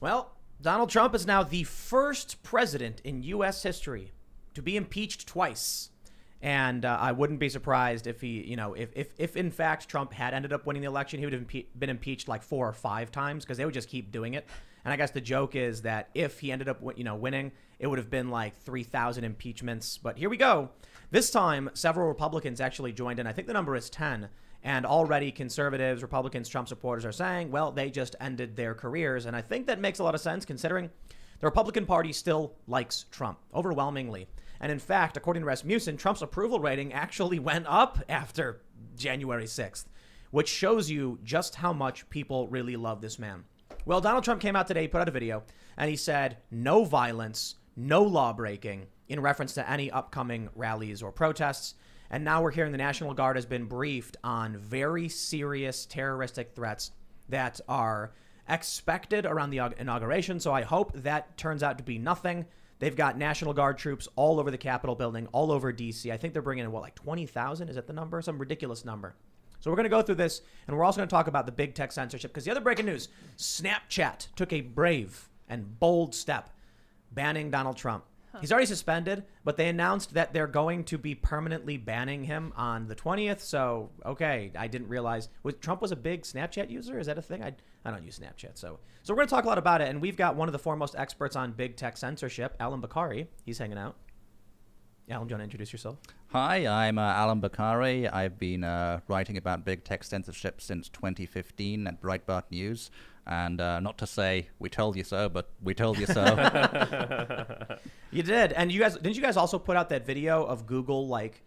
Well, Donald Trump is now the first president in U.S. history to be impeached twice. And I wouldn't be surprised if he, if in fact Trump had ended up winning the election, he would have been impeached like 4 or 5 times because they would just keep doing it. And I guess the joke is that if he ended up, winning, it would have been like 3,000 impeachments. But here we go. This time, several Republicans actually joined in. I think the number is 10. And already conservatives, Republicans, Trump supporters are saying, well, they just ended their careers. And I think that makes a lot of sense considering the Republican Party still likes Trump overwhelmingly. And in fact, according to Rasmussen, Trump's approval rating actually went up after January 6th, which shows you just how much people really love this man. Well, Donald Trump came out today, put out a video, and he said no violence, no law breaking in reference to any upcoming rallies or protests. And now we're hearing the National Guard has been briefed on very serious terroristic threats that are expected around the inauguration. So I hope that turns out to be nothing. They've got National Guard troops all over the Capitol building, all over D.C. I think they're bringing in, like 20,000? Is that the number? Some ridiculous number. So we're going to go through this, and we're also going to talk about the big tech censorship, because the other breaking news, Snapchat took a brave and bold step banning Donald Trump. He's already suspended, but they announced that they're going to be permanently banning him on the 20th. So, okay, I didn't realize. Trump was a big Snapchat user? Is that a thing? I don't use Snapchat. So we're going to talk a lot about it. And we've got one of the foremost experts on big tech censorship, Allum Bokhari. He's hanging out. Allum, do you want to introduce yourself? Hi, I'm Allum Bokhari. I've been writing about big tech censorship since 2015 at Breitbart News. And not to say we told you so, but we told you so. You did. And didn't you guys also put out that video of Google like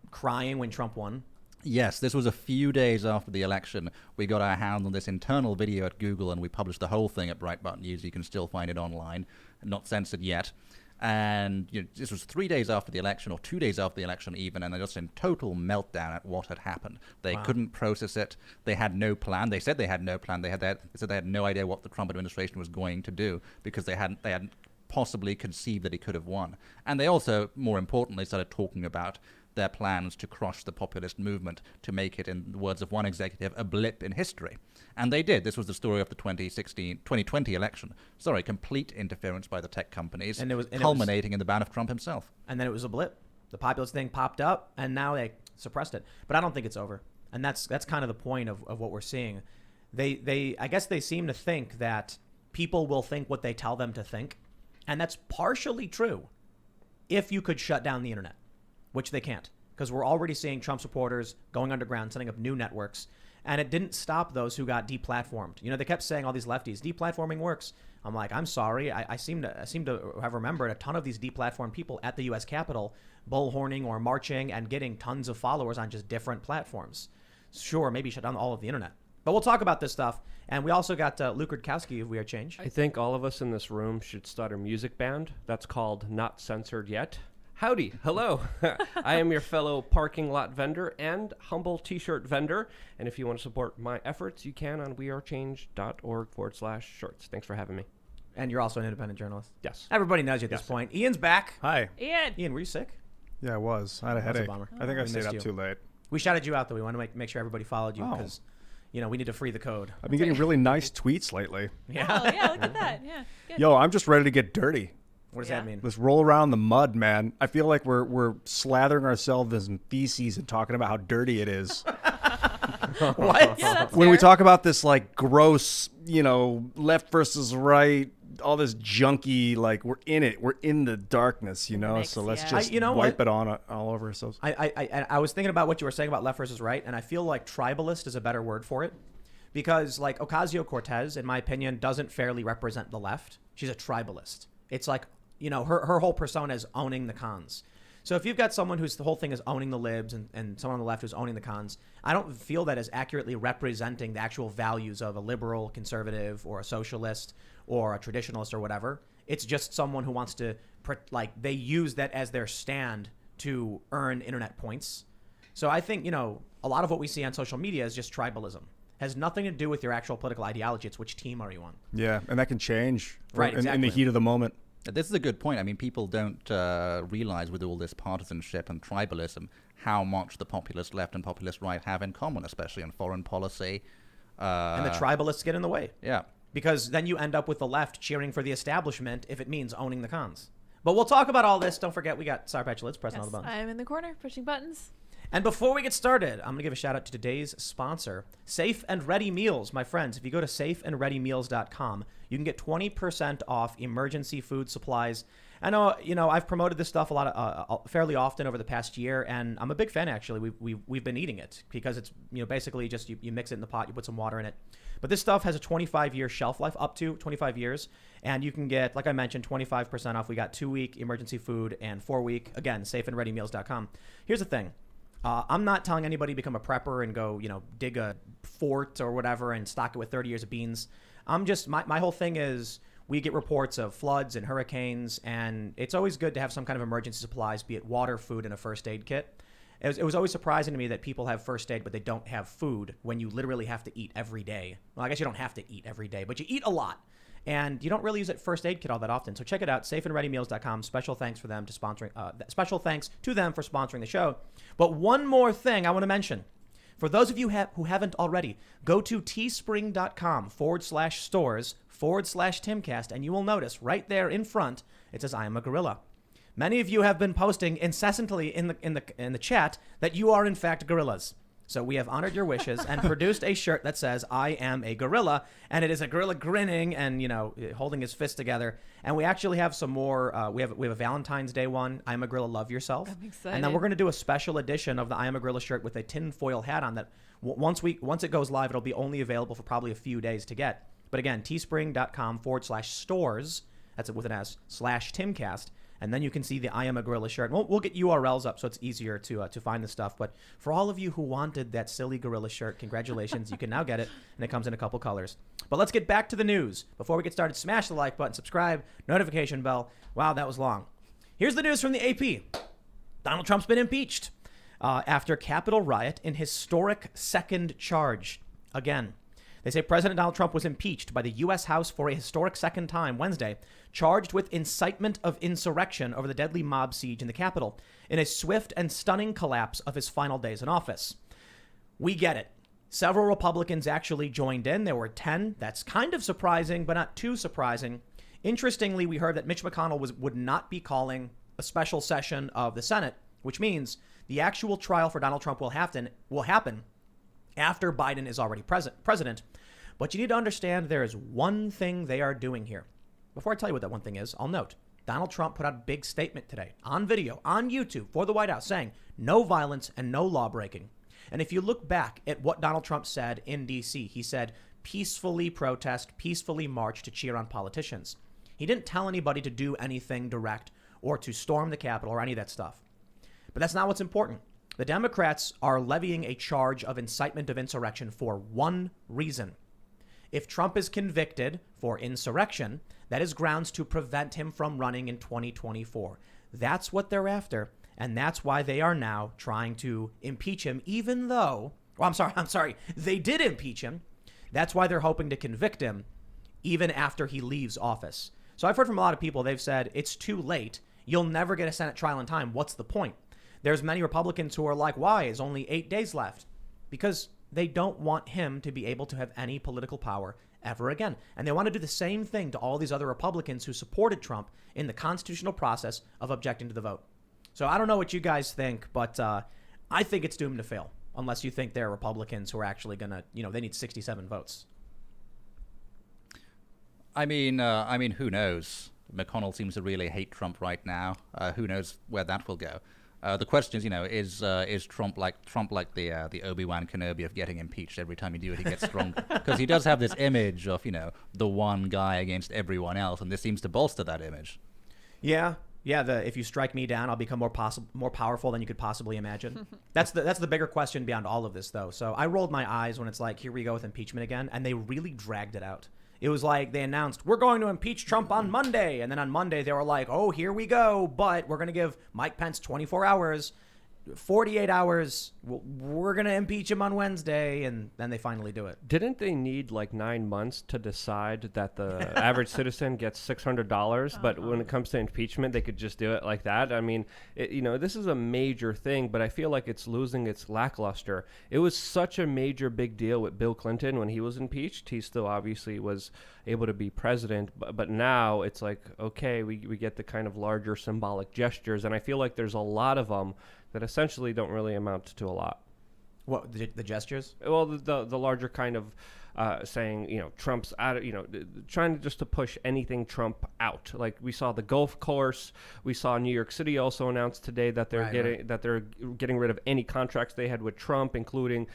crying when Trump won? Yes, this was a few days after the election. We got our hands on this internal video at Google, and we published the whole thing at Breitbart News. You can still find it online, not censored yet. And this was 3 days after the election, or 2 days after the election even, and they're just in total meltdown at what had happened. They couldn't process it. They had no plan. They said they had no plan. They said they had no idea what the Trump administration was going to do because they hadn't possibly conceived that he could have won. And they also, more importantly, started talking about their plans to crush the populist movement, to make it, in the words of one executive, a blip in history. And they did. This was the story of the 2020 election. Sorry, complete interference by the tech companies, culminating in the ban of Trump himself. And then it was a blip. The populist thing popped up, and now they suppressed it. But I don't think it's over. And that's kind of the point of what we're seeing. I guess they seem to think that people will think what they tell them to think. And that's partially true if you could shut down the internet, which they can't, because we're already seeing Trump supporters going underground, setting up new networks. And it didn't stop those who got deplatformed. They kept saying, all these lefties, deplatforming works. I'm like, I'm sorry. I seem to have remembered a ton of these deplatformed people at the U.S. Capitol bullhorning or marching and getting tons of followers on just different platforms. Sure, maybe shut down all of the internet. But we'll talk about this stuff. And we also got Luke Rudkowski of We Are Change. I think all of us in this room should start a music band that's called Not Censored Yet. Howdy, hello. I am your fellow parking lot vendor and humble t-shirt vendor. And if you want to support my efforts, you can on wearechange.org/shirts. Thanks for having me. And you're also an independent journalist. Yes. Everybody knows you at this point. Ian's back. Hi. Ian, were you sick? Yeah, I was. I had a headache. Bummer. I think I stayed up you. too late. We shouted you out, though. We want to make sure everybody followed you because, we need to free the code. I've been getting really nice tweets lately. Yeah. Oh, yeah, look at that. Yeah, good. Yo, I'm just ready to get dirty. What does that mean? Let's roll around the mud, man. I feel like we're slathering ourselves in feces and talking about how dirty it is. What? Yeah, that's When we fair. talk about this, like, gross, left versus right, all this junky, like, we're in it. We're in the darkness, mix, so let's yeah. just wipe it on all over ourselves. I was thinking about what you were saying about left versus right, and I feel like tribalist is a better word for it. Because, like, Ocasio-Cortez, in my opinion, doesn't fairly represent the left. She's a tribalist. It's like, her whole persona is owning the cons. So if you've got someone whose the whole thing is owning the libs and someone on the left who's owning the cons, I don't feel that as accurately representing the actual values of a liberal, conservative, or a socialist, or a traditionalist, or whatever. It's just someone who wants to, they use that as their stand to earn internet points. So I think, a lot of what we see on social media is just tribalism. Has nothing to do with your actual political ideology. It's which team are you on. Yeah, and that can change Right, in the exactly. heat of the moment. This is a good point. I mean, people don't realize with all this partisanship and tribalism how much the populist left and populist right have in common, especially in foreign policy. And the tribalists get in the way. Yeah. because then you end up with the left cheering for the establishment if it means owning the cons. But we'll talk about all this. Don't forget, we got Sour Patch Lids pressing all the buttons. I'm in the corner pushing buttons. And before we get started, I'm going to give a shout out to today's sponsor, Safe and Ready Meals. My friends, if you go to safeandreadymeals.com, you can get 20% off emergency food supplies. I know, I've promoted this stuff a lot, fairly often over the past year, and I'm a big fan, actually. We've been eating it because it's, basically just you mix it in the pot, you put some water in it. But this stuff has a 25-year shelf life, up to 25 years, and you can get, like I mentioned, 25% off. We got 2-week emergency food and 4-week, again, safeandreadymeals.com. Here's the thing. I'm not telling anybody to become a prepper and go, dig a fort or whatever and stock it with 30 years of beans. I'm just, my whole thing is we get reports of floods and hurricanes, and it's always good to have some kind of emergency supplies, be it water, food, and a first aid kit. It was always surprising to me that people have first aid, but they don't have food when you literally have to eat every day. Well, I guess you don't have to eat every day, but you eat a lot. And you don't really use that first aid kit all that often. So check it out, safeandreadymeals.com. Special thanks for them to sponsoring. Special thanks to them for sponsoring the show. But one more thing I want to mention. For those of you who haven't already, go to teespring.com/stores/Timcast, and you will notice right there in front, it says, I am a gorilla. Many of you have been posting incessantly in the chat that you are in fact gorillas. So we have honored your wishes and produced a shirt that says, I am a gorilla. And it is a gorilla grinning and, holding his fist together. And we actually have some more. We have a Valentine's Day one. I am a gorilla, love yourself. I'm excited. And then we're going to do a special edition of the I am a gorilla shirt with a tinfoil hat on that. Once it goes live, it'll be only available for probably a few days to get. But again, teespring.com/stores, that's it with an S, /Timcast. And then you can see the I Am a Gorilla shirt. We'll get URLs up so it's easier to find the stuff. But for all of you who wanted that silly gorilla shirt, congratulations. You can now get it, and it comes in a couple colors. But let's get back to the news. Before we get started, smash the like button, subscribe, notification bell. Wow, that was long. Here's the news from the AP. Donald Trump's been impeached after Capitol riot in historic second charge. Again, they say President Donald Trump was impeached by the U.S. House for a historic second time Wednesday, charged with incitement of insurrection over the deadly mob siege in the Capitol, in a swift and stunning collapse of his final days in office. We get it. Several Republicans actually joined in. There were 10. That's kind of surprising, but not too surprising. Interestingly, we heard that Mitch McConnell would not be calling a special session of the Senate, which means the actual trial for Donald Trump will happen after Biden is already president. But you need to understand there is one thing they are doing here. Before I tell you what that one thing is, I'll note Donald Trump put out a big statement today on video, on YouTube, for the White House, saying no violence and no law breaking. And if you look back at what Donald Trump said in D.C., he said peacefully protest, peacefully march to cheer on politicians. He didn't tell anybody to do anything direct or to storm the Capitol or any of that stuff. But that's not what's important. The Democrats are levying a charge of incitement of insurrection for one reason. If Trump is convicted for insurrection, that is grounds to prevent him from running in 2024. That's what they're after, and that's why they are now trying to impeach him, even though, I'm sorry, they did impeach him. That's why they're hoping to convict him even after he leaves office. So I've heard from a lot of people, they've said, it's too late. You'll never get a Senate trial in time. What's the point? There's many Republicans who are like, why? Is only 8 days left? Because they don't want him to be able to have any political power ever again. And they want to do the same thing to all these other Republicans who supported Trump in the constitutional process of objecting to the vote. So I don't know what you guys think, but I think it's doomed to fail, unless you think there are Republicans who are actually going to, they need 67 votes. I mean, who knows? McConnell seems to really hate Trump right now. Who knows where that will go? The question is, is Trump like the ObiWan Kenobi of getting impeached? Every time you do it, he gets stronger. Because he does have this image of, the one guy against everyone else, and this seems to bolster that image. Yeah. If you strike me down, I'll become more powerful than you could possibly imagine. That's the bigger question beyond all of this, though. So I rolled my eyes when it's like, here we go with impeachment again, and they really dragged it out. It was like they announced, we're going to impeach Trump on Monday. And then on Monday, they were like, oh, here we go. But we're going to give Mike Pence 24 hours. 48 hours, we're going to impeach him on Wednesday, and then they finally do it. Didn't they need like 9 months to decide that the average citizen gets $600? But when it comes to impeachment, they could just do it like that. I mean, this is a major thing, but I feel like it's losing its lackluster. It was such a major big deal with Bill Clinton when he was impeached. He still obviously was able to be president, but now it's like, okay, we get the kind of larger symbolic gestures, and I feel like there's a lot of them that essentially don't really amount to a lot. What, the gestures? Well, the larger kind of saying, Trump's out of, trying just to push anything Trump out. Like we saw the golf course, we saw New York City also announced today that they're getting rid of any contracts they had with Trump, including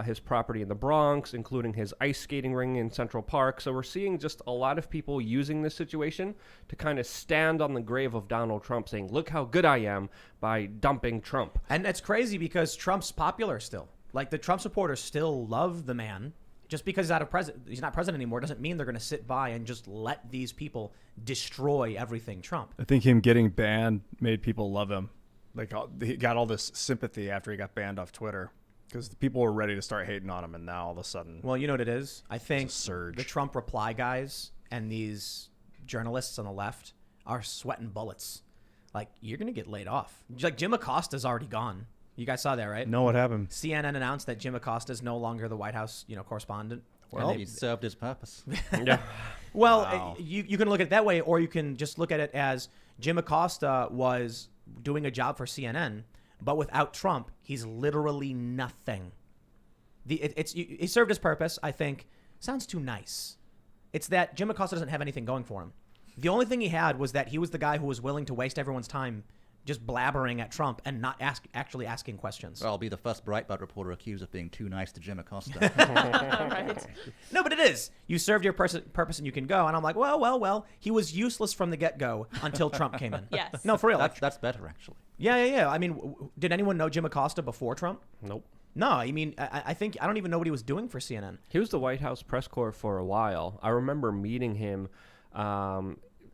his property in the Bronx, including his ice skating ring in Central Park. So we're seeing just a lot of people using this situation to kind of stand on the grave of Donald Trump, saying, "Look how good I am by dumping Trump." And it's crazy because Trump's popular still. Like the Trump supporters still love the man. Just because he's not president anymore doesn't mean they're going to sit by and just let these people destroy everything Trump. I think him getting banned made people love him. Like he got all this sympathy after he got banned off Twitter because the people were ready to start hating on him, and now all of a sudden, Well, you know what it is? I think It's a surge. the Trump reply guys and these journalists on the left are sweating bullets. Like, you're going to get laid off. Like, Jim Acosta's already gone. You guys saw that, right? know what happened? CNN announced that Jim Acosta is no longer the White House, correspondent. Well, And he served his purpose. Yeah. Well, Wow. you can look at it that way, or you can just look at it as Jim Acosta was doing a job for CNN, but without Trump, he's literally nothing. He served his purpose, I think. Sounds too nice. It's that Jim Acosta doesn't have anything going for him. The only thing he had was that he was the guy who was willing to waste everyone's time just blabbering at Trump and not actually asking questions. Well, I'll be the first Breitbart reporter accused of being too nice to Jim Acosta. Right. No, but it is. You served your purpose and you can go. And I'm like, well. He was useless from the get-go until Trump came in. Yes. No, for real. That's better, actually. Yeah. I mean, did anyone know Jim Acosta before Trump? Nope. No, I mean, I think I don't even know what he was doing for CNN. He was the White House press corps for a while. I remember meeting him,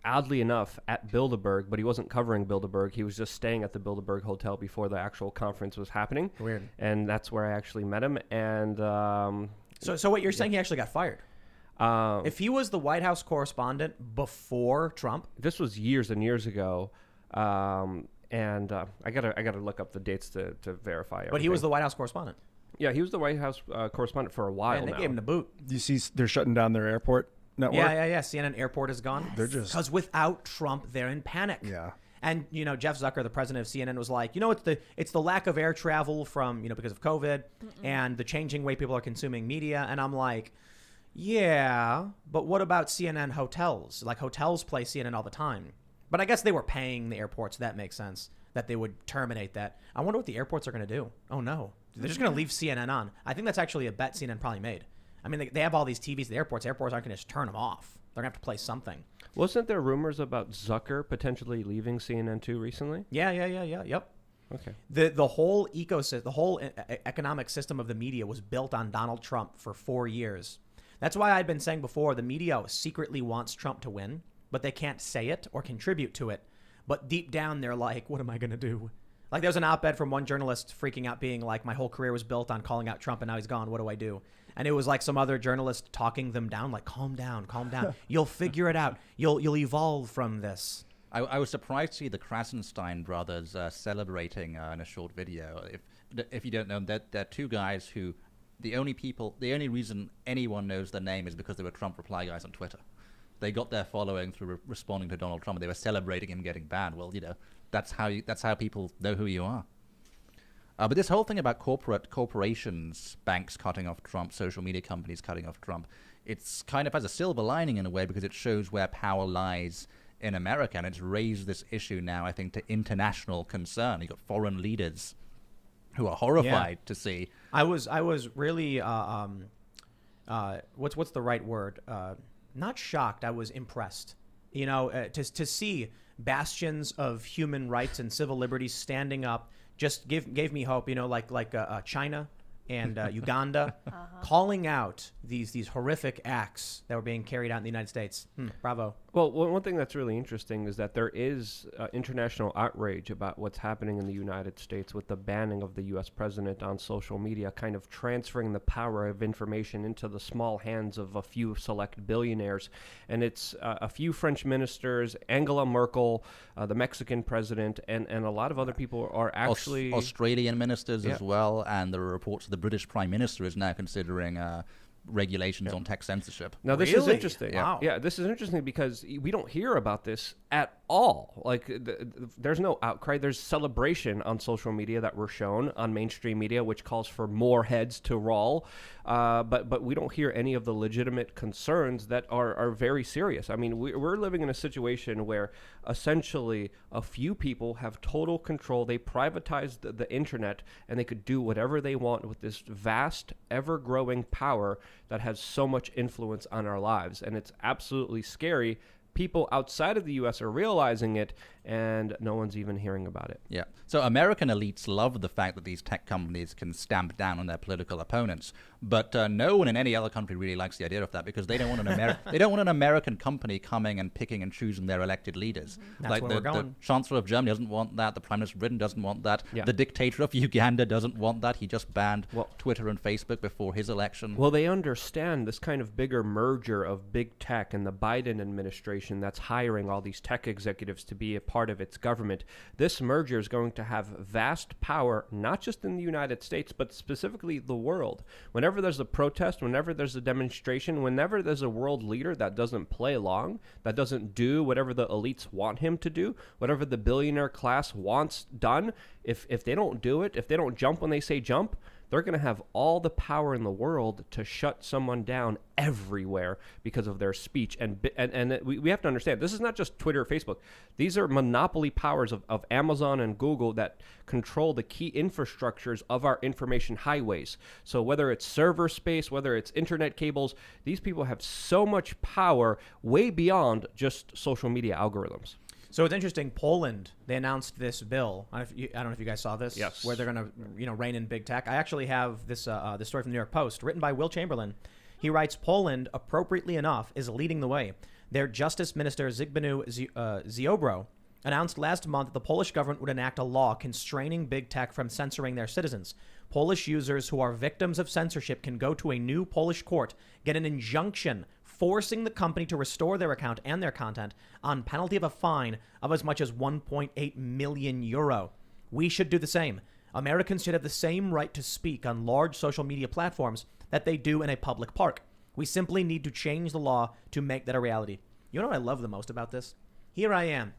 oddly enough, at Bilderberg, but he wasn't covering Bilderberg. He was just staying at the Bilderberg Hotel before the actual conference was happening. Weird. And that's where I actually met him. And So what you're saying, he actually got fired? If he was the White House correspondent before Trump, this was years and years ago. And I gotta look up the dates to verify everything. but he was the White House correspondent. Yeah, he was the White House correspondent for a while And they now. gave him the boot. You see, they're shutting down their airport network. Yeah. CNN Airport is gone. They're just Because without Trump, they're in panic. yeah. And Jeff Zucker, the president of CNN, was like, it's the lack of air travel from because of COVID and the changing way people are consuming media. And I'm like, yeah, but what about CNN hotels? Like hotels play CNN all the time. But I guess they were paying the airports. That makes sense that they would terminate that. I wonder what the airports are going to do. Oh no, they're just going to leave CNN on. I think that's actually a bet CNN probably made. I mean, they have all these TVs at the airports. Airports aren't going to just turn them off. They're going to have to play something. Wasn't there rumors about Zucker potentially leaving CNN too recently? Yeah. Yep. Okay. The whole ecosystem, the whole economic system of the media was built on Donald Trump for 4 years. That's why I'd been saying before, the media secretly wants Trump to win, but they can't say it or contribute to it. But deep down, they're like, what am I going to do? Like there was an op-ed from one journalist freaking out, being like, my whole career was built on calling out Trump and now he's gone. What do I do? And it was like some other journalist talking them down, like, calm down. You'll figure it out. You'll evolve from this. I was surprised to see the Krasenstein brothers celebrating in a short video. If you don't know, they're two guys who the only reason anyone knows their name is because they were Trump reply guys on Twitter. They got their following through responding to Donald Trump. They were celebrating him getting banned. Well, that's how people know who you are. But this whole thing about corporations, banks cutting off Trump, social media companies cutting off Trump, it's kind of has a silver lining in a way because it shows where power lies in America, and it's raised this issue now, I think, to international concern. You've got foreign leaders who are horrified to see. I was really what's the right word? Not shocked. I was impressed. To see bastions of human rights and civil liberties standing up just gave me hope. Like China and Uganda calling out these horrific acts that were being carried out in the United States. Bravo. Well, one thing that's really interesting is that there is international outrage about what's happening in the United States with the banning of the U.S. president on social media, kind of transferring the power of information into the small hands of a few select billionaires. And it's a few French ministers, Angela Merkel, the Mexican president, and a lot of other people are actually... Australian ministers Yeah. as well, and there are reports that the British Prime Minister is now considering regulations on tech censorship. Now, this is Really? interesting. Wow. Yeah, this is interesting because we don't hear about this at all. Like, there's no outcry. There's celebration on social media that we're shown on mainstream media, which calls for more heads to roll. But we don't hear any of the legitimate concerns that are very serious. I mean, we're living in a situation where essentially a few people have total control. They privatized the internet, and they could do whatever they want with this vast, ever-growing power that has so much influence on our lives. And it's absolutely scary. People outside of the U.S. are realizing it, and no one's even hearing about it. Yeah. So American elites love the fact that these tech companies can stamp down on their political opponents, but no one in any other country really likes the idea of that because they don't want they don't want an American company coming and picking and choosing their elected leaders. That's Like where the we're going. Chancellor of Germany doesn't want that. The Prime Minister of Britain doesn't want that. Yeah. The dictator of Uganda doesn't want that. He just banned Well- Twitter and Facebook before his election. Well, they understand this kind of bigger merger of big tech and the Biden administration that's hiring all these tech executives to be a part of its government. This merger is going to have vast power, not just in the United States, but specifically the world. Whenever there's a protest, whenever there's a demonstration, whenever there's a world leader that doesn't play along, that doesn't do whatever the elites want him to do, whatever the billionaire class wants done, if they don't do it, if they don't jump when they say jump, they're going to have all the power in the world to shut someone down everywhere because of their speech. And we have to understand, this is not just Twitter or Facebook. These are monopoly powers of Amazon and Google that control the key infrastructures of our information highways. So whether it's server space, whether it's internet cables, these people have so much power way beyond just social media algorithms. So it's interesting. Poland, they announced this bill. I don't know if you guys saw this. Yes. Where they're going to, rein in big tech. I actually have this this story from the New York Post, written by Will Chamberlain. He writes, Poland, appropriately enough, is leading the way. Their Justice Minister Zbigniew Ziobro announced last month that the Polish government would enact a law constraining big tech from censoring their citizens. Polish users who are victims of censorship can go to a new Polish court, get an injunction forcing the company to restore their account and their content on penalty of a fine of as much as 1.8 million euro. We should do the same. Americans should have the same right to speak on large social media platforms that they do in a public park. We simply need to change the law to make that a reality. You know what I love the most about this? Here I am,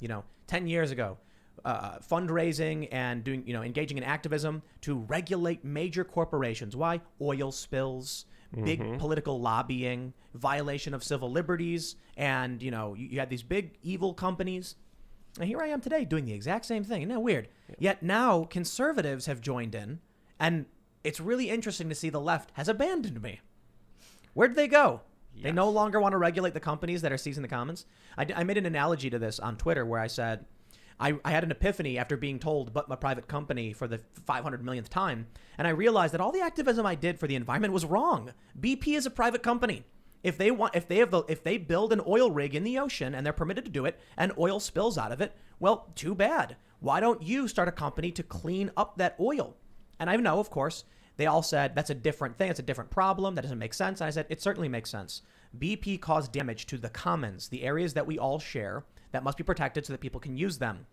10 years ago, fundraising and doing, engaging in activism to regulate major corporations. Why? Oil spills, big political lobbying, violation of civil liberties, and you had these big evil companies. And here I am today doing the exact same thing. Isn't that weird? Yeah. Yet now conservatives have joined in, and it's really interesting to see the left has abandoned me. Where'd they go? Yes. They no longer want to regulate the companies that are seizing the commons. I made an analogy to this on Twitter where I said, I had an epiphany after being told, but my private company for the 500 millionth time. And I realized that all the activism I did for the environment was wrong. BP is a private company. If they build an oil rig in the ocean and they're permitted to do it and oil spills out of it, well, too bad. Why don't you start a company to clean up that oil? And I know, of course, they all said that's a different thing. It's a different problem. That doesn't make sense. And I said, it certainly makes sense. BP caused damage to the commons, the areas that we all share that must be protected so that people can use them.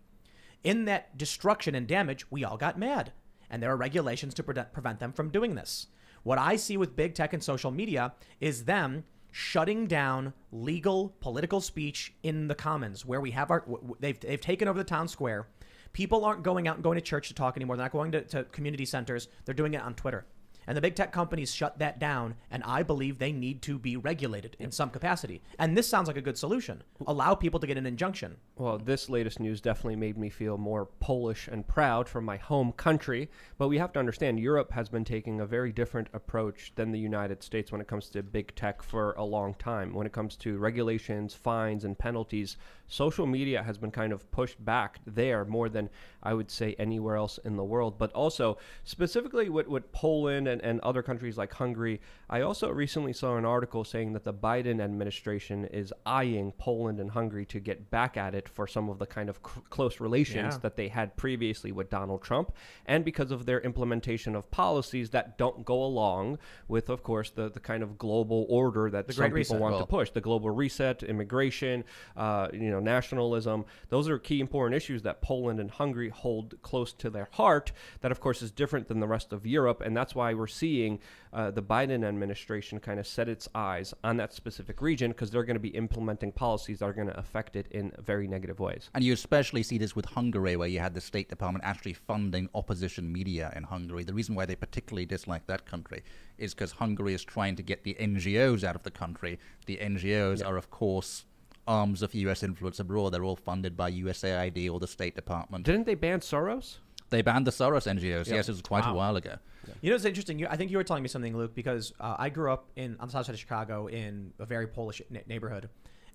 In that destruction and damage, we all got mad. And there are regulations to prevent them from doing this. What I see with big tech and social media is them shutting down legal political speech in the commons where we have they've taken over the town square. People aren't going out and going to church to talk anymore. They're not going to community centers. They're doing it on Twitter. And the big tech companies shut that down, and I believe they need to be regulated in some capacity. And this sounds like a good solution. Allow people to get an injunction. Well, this latest news definitely made me feel more Polish and proud for my home country. But we have to understand, Europe has been taking a very different approach than the United States when it comes to big tech for a long time. When it comes to regulations, fines, and penalties, social media has been kind of pushed back there more than I would say anywhere else in the world. But also, specifically with Poland and other countries like Hungary. I also recently saw an article saying that the Biden administration is eyeing Poland and Hungary to get back at it for some of the kind of close relations that they had previously with Donald Trump, and because of their implementation of policies that don't go along with, of course, the kind of global order that some people want to push. The global reset, immigration, nationalism. Those are key important issues that Poland and Hungary hold close to their heart. That, of course, is different than the rest of Europe, and that's why we're seeing the Biden administration kind of set its eyes on that specific region, because they're going to be implementing policies that are going to affect it in very negative ways. And you especially see this with Hungary, where you had the State Department actually funding opposition media in Hungary. The reason why they particularly dislike that country is because Hungary is trying to get the NGOs out of the country. The NGOs are, of course, arms of U.S. influence abroad. They're all funded by USAID or the State Department. Didn't they ban Soros? They banned the Soros NGOs. Yes, it was quite a while ago. You know, it's interesting. I think you were telling me something, Luke, because I grew up on the south side of Chicago in a very Polish neighborhood.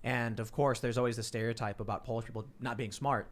And, of course, there's always the stereotype about Polish people not being smart.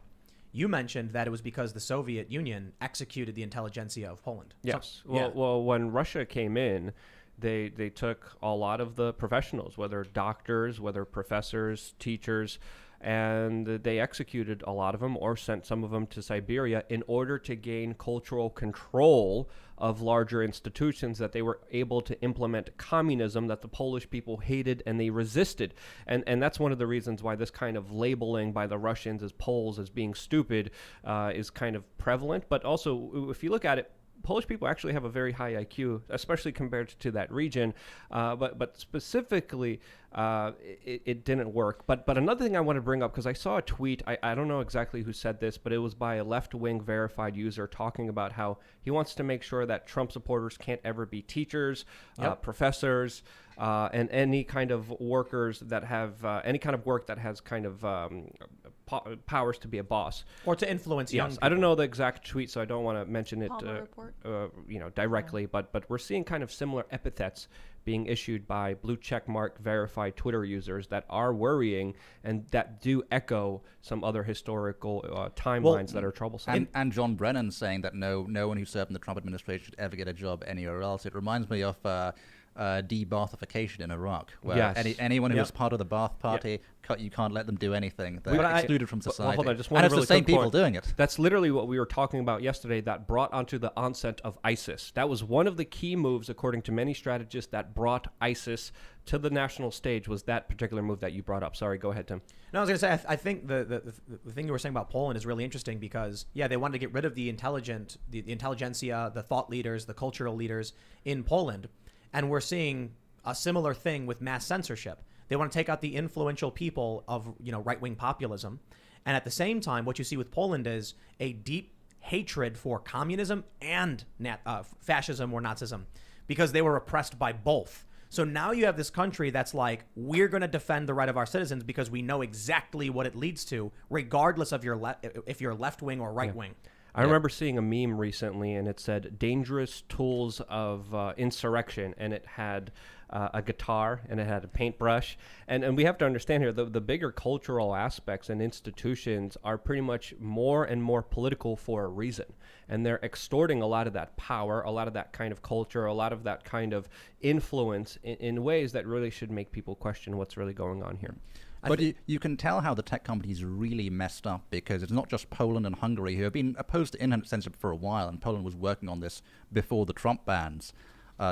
You mentioned that it was because the Soviet Union executed the intelligentsia of Poland. Yes. So, well, when Russia came in, they took a lot of the professionals, whether doctors, whether professors, teachers, and they executed a lot of them or sent some of them to Siberia in order to gain cultural control of larger institutions, that they were able to implement communism that the Polish people hated and they resisted. And that's one of the reasons why this kind of labeling by the Russians as Poles as being stupid is kind of prevalent. But also, if you look at it, Polish people actually have a very high IQ, especially compared to that region. But specifically, it didn't work. But another thing I want to bring up, because I saw a tweet, I don't know exactly who said this, but it was by a left-wing verified user talking about how he wants to make sure that Trump supporters can't ever be teachers, professors, and any kind of workers that have any kind of work that has kind of powers to be a boss or to influence young people. I don't know the exact tweet, so I don't want to mention it report. directly, but we're seeing kind of similar epithets being issued by blue check mark verified Twitter users that are worrying and that do echo some other historical timelines that are troublesome. And John Brennan saying that no one who served in the Trump administration should ever get a job anywhere else. It reminds me of de-Baathification in Iraq, where anyone who was part of the Baath Party, you can't let them do anything. They're excluded from society. Hold on, just and it's the same people doing it. That's literally what we were talking about yesterday that brought onto the onset of ISIS. That was one of the key moves, according to many strategists, that brought ISIS to the national stage, was that particular move that you brought up. Sorry, go ahead, Tim. No, I was going to say, I think the thing you were saying about Poland is really interesting because, they wanted to get rid of the intelligentsia, the thought leaders, the cultural leaders in Poland. And we're seeing a similar thing with mass censorship. They want to take out the influential people of, right-wing populism. And at the same time, what you see with Poland is a deep hatred for communism and fascism or Nazism because they were oppressed by both. So now you have this country that's like, we're going to defend the right of our citizens because we know exactly what it leads to, regardless of if you're left-wing or right-wing. I remember seeing a meme recently, and it said dangerous tools of insurrection, and it had a guitar, and it had a paintbrush. And we have to understand here, the bigger cultural aspects and institutions are pretty much more and more political for a reason. And they're extorting a lot of that power, a lot of that kind of culture, a lot of that kind of influence in ways that really should make people question what's really going on here. But you can tell how the tech companies really messed up because it's not just Poland and Hungary who have been opposed to internet censorship for a while, and Poland was working on this before the Trump bans.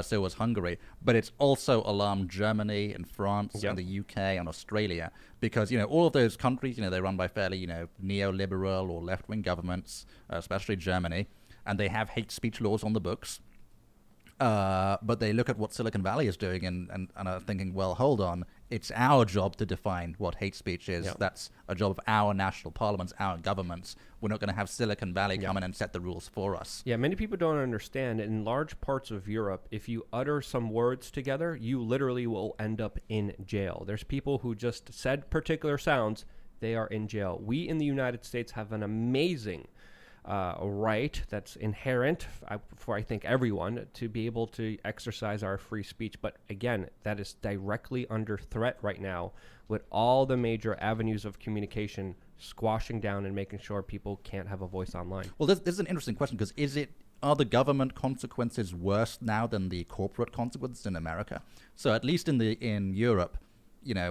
So was Hungary. But it's also alarmed Germany and France and the UK and Australia because, all of those countries, they're run by fairly, neoliberal or left-wing governments, especially Germany, and they have hate speech laws on the books. But they look at what Silicon Valley is doing and are thinking, well, hold on, it's our job to define what hate speech is. Yep. That's a job of our national parliaments, our governments. We're not going to have Silicon Valley come in and set the rules for us. Yeah, many people don't understand. In large parts of Europe, if you utter some words together, you literally will end up in jail. There's people who just said particular sounds, they are in jail. We in the United States have an amazing right that's inherent for I think everyone to be able to exercise our free speech. But again, that is directly under threat right now with all the major avenues of communication squashing down and making sure people can't have a voice online. Well, this is an interesting question because is it are the government consequences worse now than the corporate consequences in America? So at least in Europe,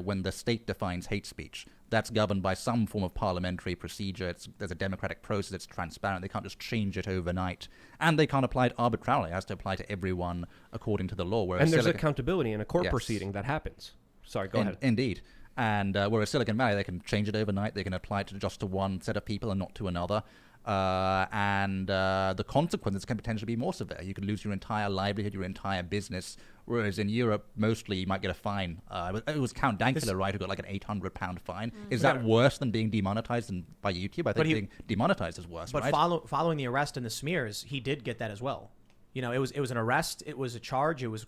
when the state defines hate speech, that's governed by some form of parliamentary procedure. There's a democratic process. It's transparent. They can't just change it overnight. And they can't apply it arbitrarily. It has to apply to everyone according to the law. And there's accountability in a court proceeding that happens. Sorry, go ahead. Indeed. And whereas Silicon Valley, they can change it overnight. They can apply it just to one set of people and not to another. The consequences can potentially be more severe. You could lose your entire livelihood, your entire business. Whereas in Europe, mostly you might get a fine. It was Count Dankula, right, who got like an £800 fine. Is that worse than being demonetized by YouTube? I think being demonetized is worse. But right? Following the arrest and the smears, he did get that as well. It was an arrest. It was a charge. It was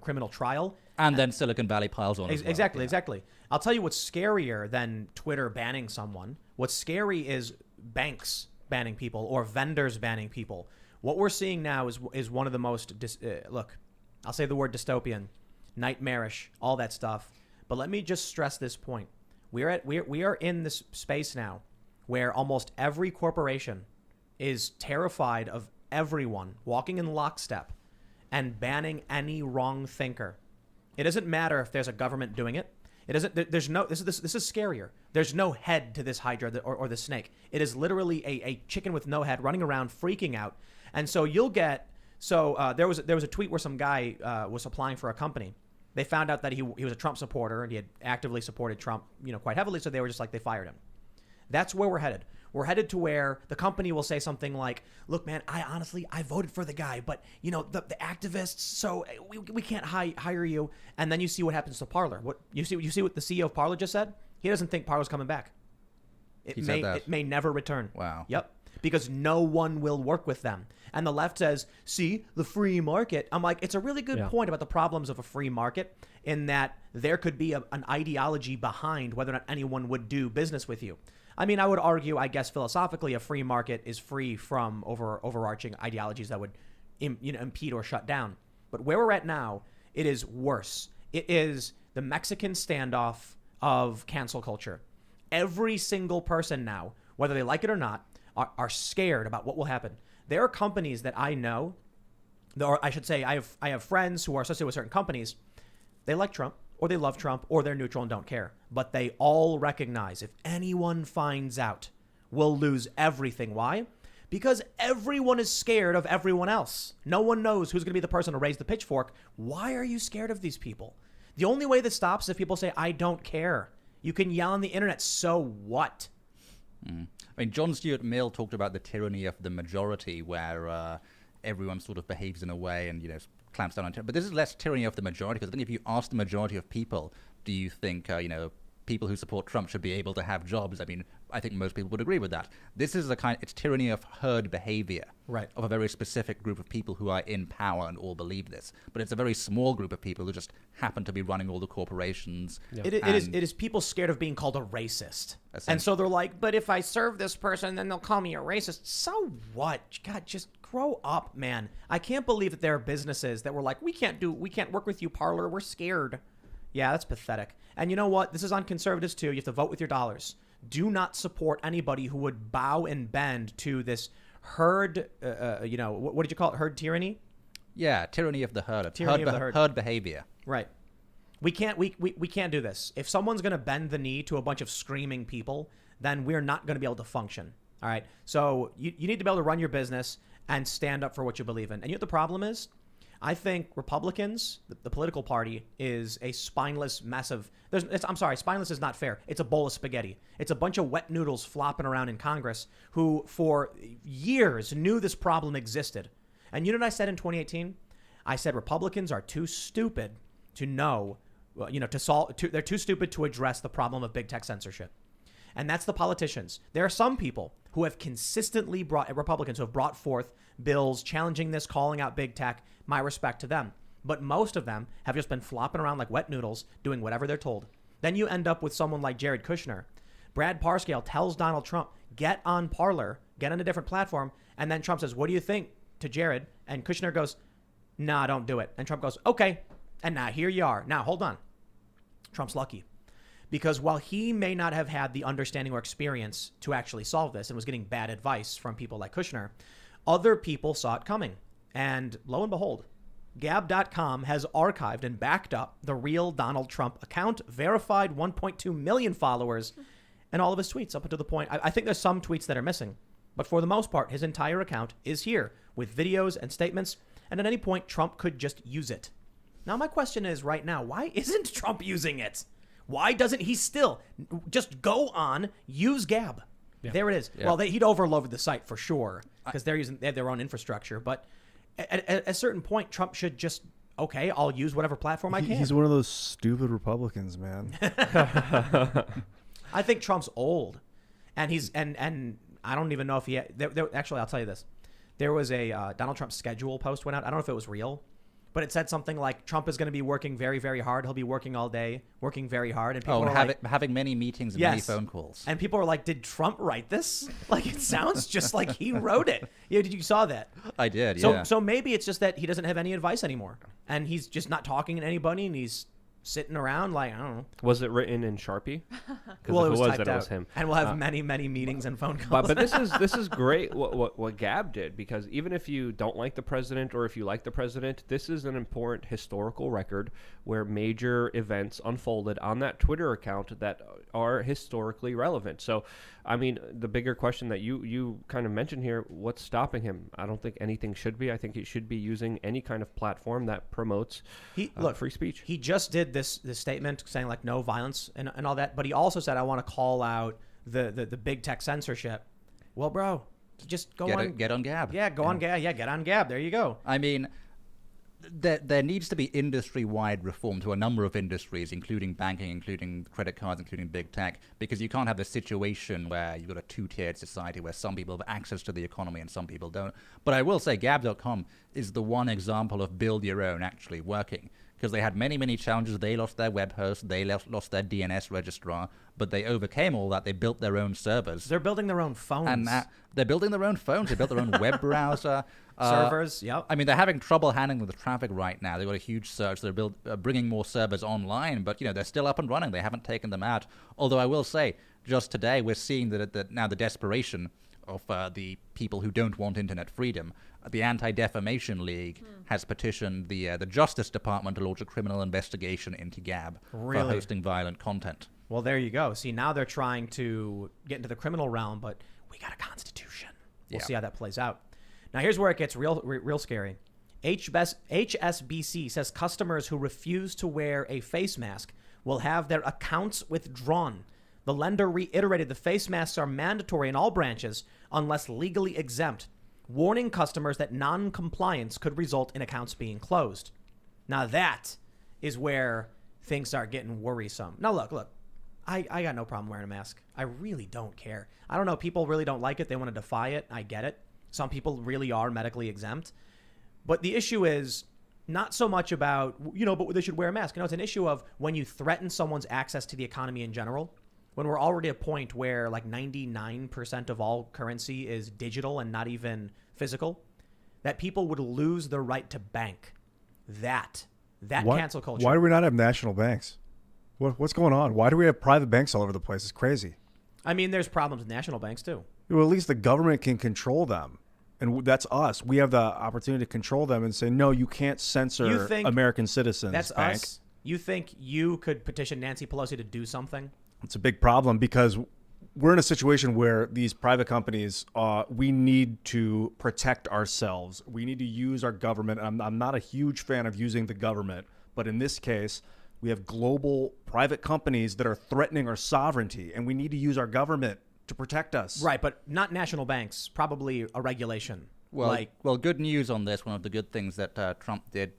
criminal trial. And then Silicon Valley piles on. As well. Exactly. I'll tell you what's scarier than Twitter banning someone. What's scary is banks banning people or vendors banning people. What we're seeing now is one of the most look. I'll say the word dystopian, nightmarish, all that stuff. But let me just stress this point: we are in this space now where almost every corporation is terrified of everyone walking in lockstep and banning any wrong thinker. It doesn't matter if there's a government doing it. It doesn't. There's no. This is scarier. There's no head to this hydra or the snake. It is literally a chicken with no head running around freaking out. And so you'll get. So there was a tweet where some guy was applying for a company. They found out that he was a Trump supporter and he had actively supported Trump, quite heavily. So they were just like, they fired him. That's where we're headed. We're headed to where the company will say something like, "Look, man, I voted for the guy, but the activists, so we can't hire you." And then you see what happens to Parler. What you see what the CEO of Parler just said? He doesn't think Parler's coming back. It may never return. Wow. Yep. Because no one will work with them. And the left says, see, the free market. I'm like, it's a really good point about the problems of a free market in that there could be an ideology behind whether or not anyone would do business with you. I mean, I would argue, I guess, philosophically, a free market is free from overarching ideologies that would impede or shut down. But where we're at now, it is worse. It is the Mexican standoff of cancel culture. Every single person now, whether they like it or not, are scared about what will happen. There are companies that I know, or I should say I have friends who are associated with certain companies. They like Trump, or they love Trump, or they're neutral and don't care. But they all recognize if anyone finds out, we'll lose everything. Why? Because everyone is scared of everyone else. No one knows who's going to be the person to raise the pitchfork. Why are you scared of these people? The only way this stops is if people say, I don't care. You can yell on the internet, so what? I mean, John Stuart Mill talked about the tyranny of the majority, where everyone sort of behaves in a way and clamps down on it. But this is less tyranny of the majority, because I think if you ask the majority of people, do you think people who support Trump should be able to have jobs? I mean, I think most people would agree with that. This is it's tyranny of herd behavior, right, of a very specific group of people who are in power and all believe this. But it's a very small group of people who just happen to be running all the corporations. Yeah. It is people scared of being called a racist. And so they're like, but if I serve this person, then they'll call me a racist. So what? God, just grow up, man. I can't believe that there are businesses that were like, we can't work with you, Parler. We're scared. Yeah, that's pathetic. And you know what? This is on conservatives too. You have to vote with your dollars. Do not support anybody who would bow and bend to this herd, what did you call it? Herd tyranny? Yeah, tyranny of the herd. Herd behavior. Right. We can't do this. If someone's going to bend the knee to a bunch of screaming people, then we're not going to be able to function. All right. So you need to be able to run your business and stand up for what you believe in. And you know what the problem is? I think Republicans, the political party, is a spineless mess of... I'm sorry, spineless is not fair. It's a bowl of spaghetti. It's a bunch of wet noodles flopping around in Congress who, for years, knew this problem existed. And you know what I said in 2018? I said Republicans are too stupid to know, they're too stupid to address the problem of big tech censorship. And that's the politicians. There are some people who have consistently Republicans who have brought forth bills challenging this, calling out big tech. My respect to them. But most of them have just been flopping around like wet noodles, doing whatever they're told. Then you end up with someone like Jared Kushner. Brad Parscale tells Donald Trump, get on Parler, get on a different platform. And then Trump says, what do you think to Jared? And Kushner goes, nah, don't do it. And Trump goes, okay. And now here you are. Now, hold on. Trump's lucky. Because while he may not have had the understanding or experience to actually solve this and was getting bad advice from people like Kushner, Other people saw it coming. And lo and behold, Gab.com has archived and backed up the real Donald Trump account, verified 1.2 million followers, and all of his tweets up until the point. I think there's some tweets that are missing. But for the most part, his entire account is here with videos and statements. And at any point, Trump could just use it. Now, my question is right now, why isn't Trump using it? Why doesn't he still just go on, use Gab? Yeah. There it is. Yeah. Well, he'd overloaded the site for sure because they have their own infrastructure. But at a certain point, Trump should just, okay, I'll use whatever platform I can. He's one of those stupid Republicans, man. I think Trump's old. And I don't even know if actually, I'll tell you this. There was a Donald Trump schedule post went out. I don't know if it was real, but it said something like Trump is going to be working very, very hard. He'll be working all day, working very hard. And people having many meetings and many phone calls. And people are like, did Trump write this? Like, it sounds just like he wrote it. Yeah, you saw that? I did, So maybe it's just that he doesn't have any advice anymore. And he's just not talking to anybody, and he's sitting around like, I don't know. Was it written in Sharpie? Well, it was typed out. It was him. And we'll have many meetings and phone calls. But this is great what Gab did, because even if you don't like the president or if you like the president, this is an important historical record where major events unfolded on that Twitter account that are historically relevant. So, I mean, the bigger question that you kind of mentioned here, what's stopping him? I don't think anything should be. I think he should be using any kind of platform that promotes free speech. He just did this statement saying like no violence and all that, but he also said, I want to call out the big tech censorship. Well, bro, just get on Gab. Yeah, on Gab. Yeah, get on Gab. There you go. I mean, there needs to be industry-wide reform to a number of industries, including banking, including credit cards, including big tech, because you can't have this situation where you've got a two-tiered society where some people have access to the economy and some people don't. But I will say Gab.com is the one example of build your own actually working, because they had many challenges. They lost their web host, they lost their DNS registrar, but they overcame all that. They built their own servers. They're building their own phones. And they're building their own phones. They built their own web browser. Servers, yep. I mean, they're having trouble handling the traffic right now. They've got a huge surge. They're bringing more servers online, but they're still up and running. They haven't taken them out. Although I will say, just today, we're seeing that now the desperation of the people who don't want internet freedom. The Anti-Defamation League has petitioned the Justice Department to launch a criminal investigation into Gab for hosting violent content. Well, there you go. See, now they're trying to get into the criminal realm, but we got a constitution. We'll see how that plays out. Now, here's where it gets real scary. HSBC says customers who refuse to wear a face mask will have their accounts withdrawn. The lender reiterated the face masks are mandatory in all branches unless legally exempt, warning customers that non-compliance could result in accounts being closed. Now, that is where things start getting worrisome. Now, look. I got no problem wearing a mask. I really don't care. I don't know. People really don't like it. They want to defy it. I get it. Some people really are medically exempt. But the issue is not so much about, but they should wear a mask. It's an issue of when you threaten someone's access to the economy in general, when we're already at a point where like 99% of all currency is digital and not even physical, that people would lose their right to bank. That cancel culture. Why do we not have national banks? What's going on? Why do we have private banks all over the place? It's crazy. I mean, there's problems with national banks too. Well, at least the government can control them. And that's us. We have the opportunity to control them and say, no, you can't censor American citizens. That's us. You think you could petition Nancy Pelosi to do something? It's a big problem because we're in a situation where these private companies, we need to protect ourselves. We need to use our government. I'm not a huge fan of using the government, but in this case, we have global private companies that are threatening our sovereignty, and we need to use our government to protect us. Right, but not national banks, probably a regulation. Well, good news on this. One of the good things that Trump did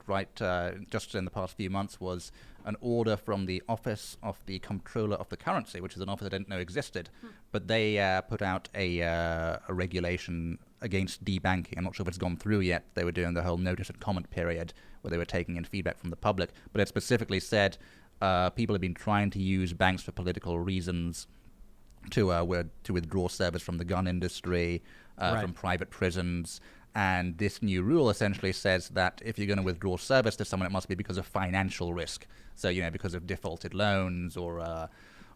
just in the past few months was an order from the Office of the Comptroller of the Currency, which is an office I didn't know existed. But they put out a regulation against debanking. I'm not sure if it's gone through yet. They were doing the whole notice and comment period where they were taking in feedback from the public. But it specifically said people have been trying to use banks for political reasons to withdraw service from the gun industry, from private prisons. And this new rule essentially says that if you're going to withdraw service to someone, it must be because of financial risk. So, because of defaulted loans or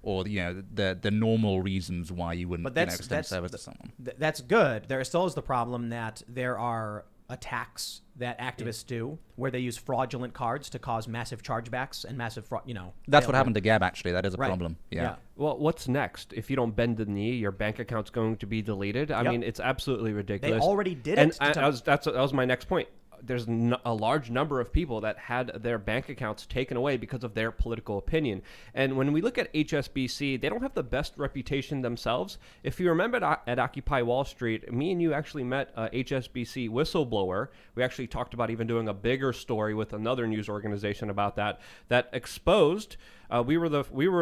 or the normal reasons why you wouldn't extend service to someone. That's good. There still is the problem that there are attacks that activists do where they use fraudulent cards to cause massive chargebacks and massive fraud. That's what happened to Gab. Actually, that is a Right. problem. Yeah. Well, what's next? If you don't bend the knee, your bank account's going to be deleted. I Yep. mean, it's absolutely ridiculous. They already did and it. that was my next point. There's a large number of people that had their bank accounts taken away because of their political opinion. And when we look at HSBC, they don't have the best reputation themselves. If you remember at Occupy Wall Street, me and you actually met a HSBC whistleblower. We actually talked about even doing a bigger story with another news organization about that exposed. We were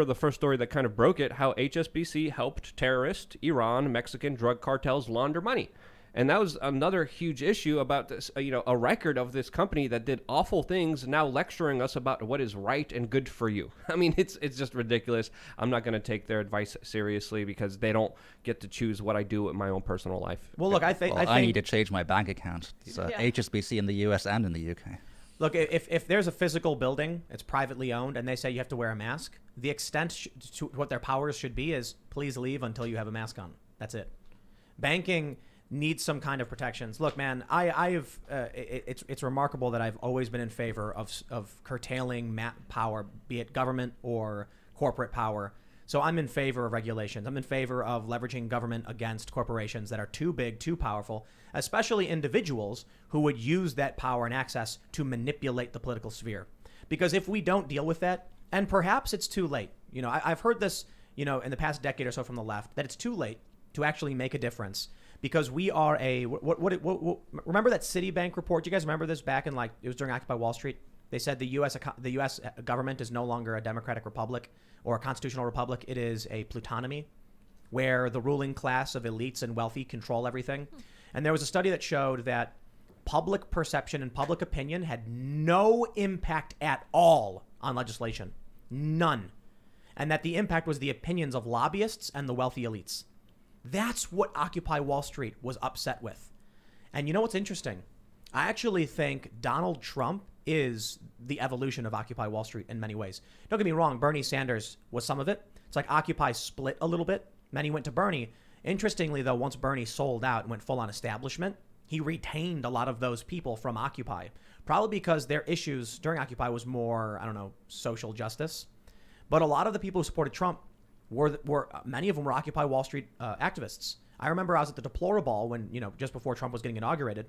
the first story that kind of broke it, how HSBC helped terrorist, Iran, Mexican drug cartels launder money. And that was another huge issue about this, a record of this company that did awful things, now lecturing us about what is right and good for you. I mean, it's just ridiculous. I'm not going to take their advice seriously because they don't get to choose what I do in my own personal life. Well, look, I think I need to change my bank account. It's HSBC in the US and in the UK. Look, if there's a physical building, it's privately owned, and they say you have to wear a mask, the extent to what their powers should be is please leave until you have a mask on. That's it. Banking needs some kind of protections. Look, man, it's remarkable that I've always been in favor of curtailing power, be it government or corporate power. So I'm in favor of regulations. I'm in favor of leveraging government against corporations that are too big, too powerful, especially individuals who would use that power and access to manipulate the political sphere. Because if we don't deal with that, and perhaps it's too late, I've heard this, in the past decade or so from the left, that it's too late to actually make a difference. Because we are remember that Citibank report? Do you guys remember this back in it was during Occupy Wall Street? They said the U.S. government is no longer a democratic republic or a constitutional republic. It is a plutonomy where the ruling class of elites and wealthy control everything. And there was a study that showed that public perception and public opinion had no impact at all on legislation. None. And that the impact was the opinions of lobbyists and the wealthy elites. That's what Occupy Wall Street was upset with. And you know what's interesting? I actually think Donald Trump is the evolution of Occupy Wall Street in many ways. Don't get me wrong, Bernie Sanders was some of it. It's like Occupy split a little bit. Many went to Bernie. Interestingly, though, once Bernie sold out and went full-on establishment, he retained a lot of those people from Occupy. Probably because their issues during Occupy was more, social justice. But a lot of the people who supported Trump were many of them were Occupy Wall Street activists. I remember I was at the Deplorable when, just before Trump was getting inaugurated.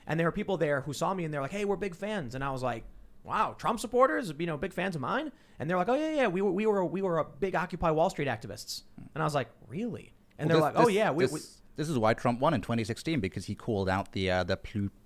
And there were people there who saw me and they're like, hey, we're big fans. And I was like, wow, Trump supporters, big fans of mine. And they're like, oh, yeah, we were a big Occupy Wall Street activists. And I was like, really? And they're like, oh, yeah. This is why Trump won in 2016, because he called out the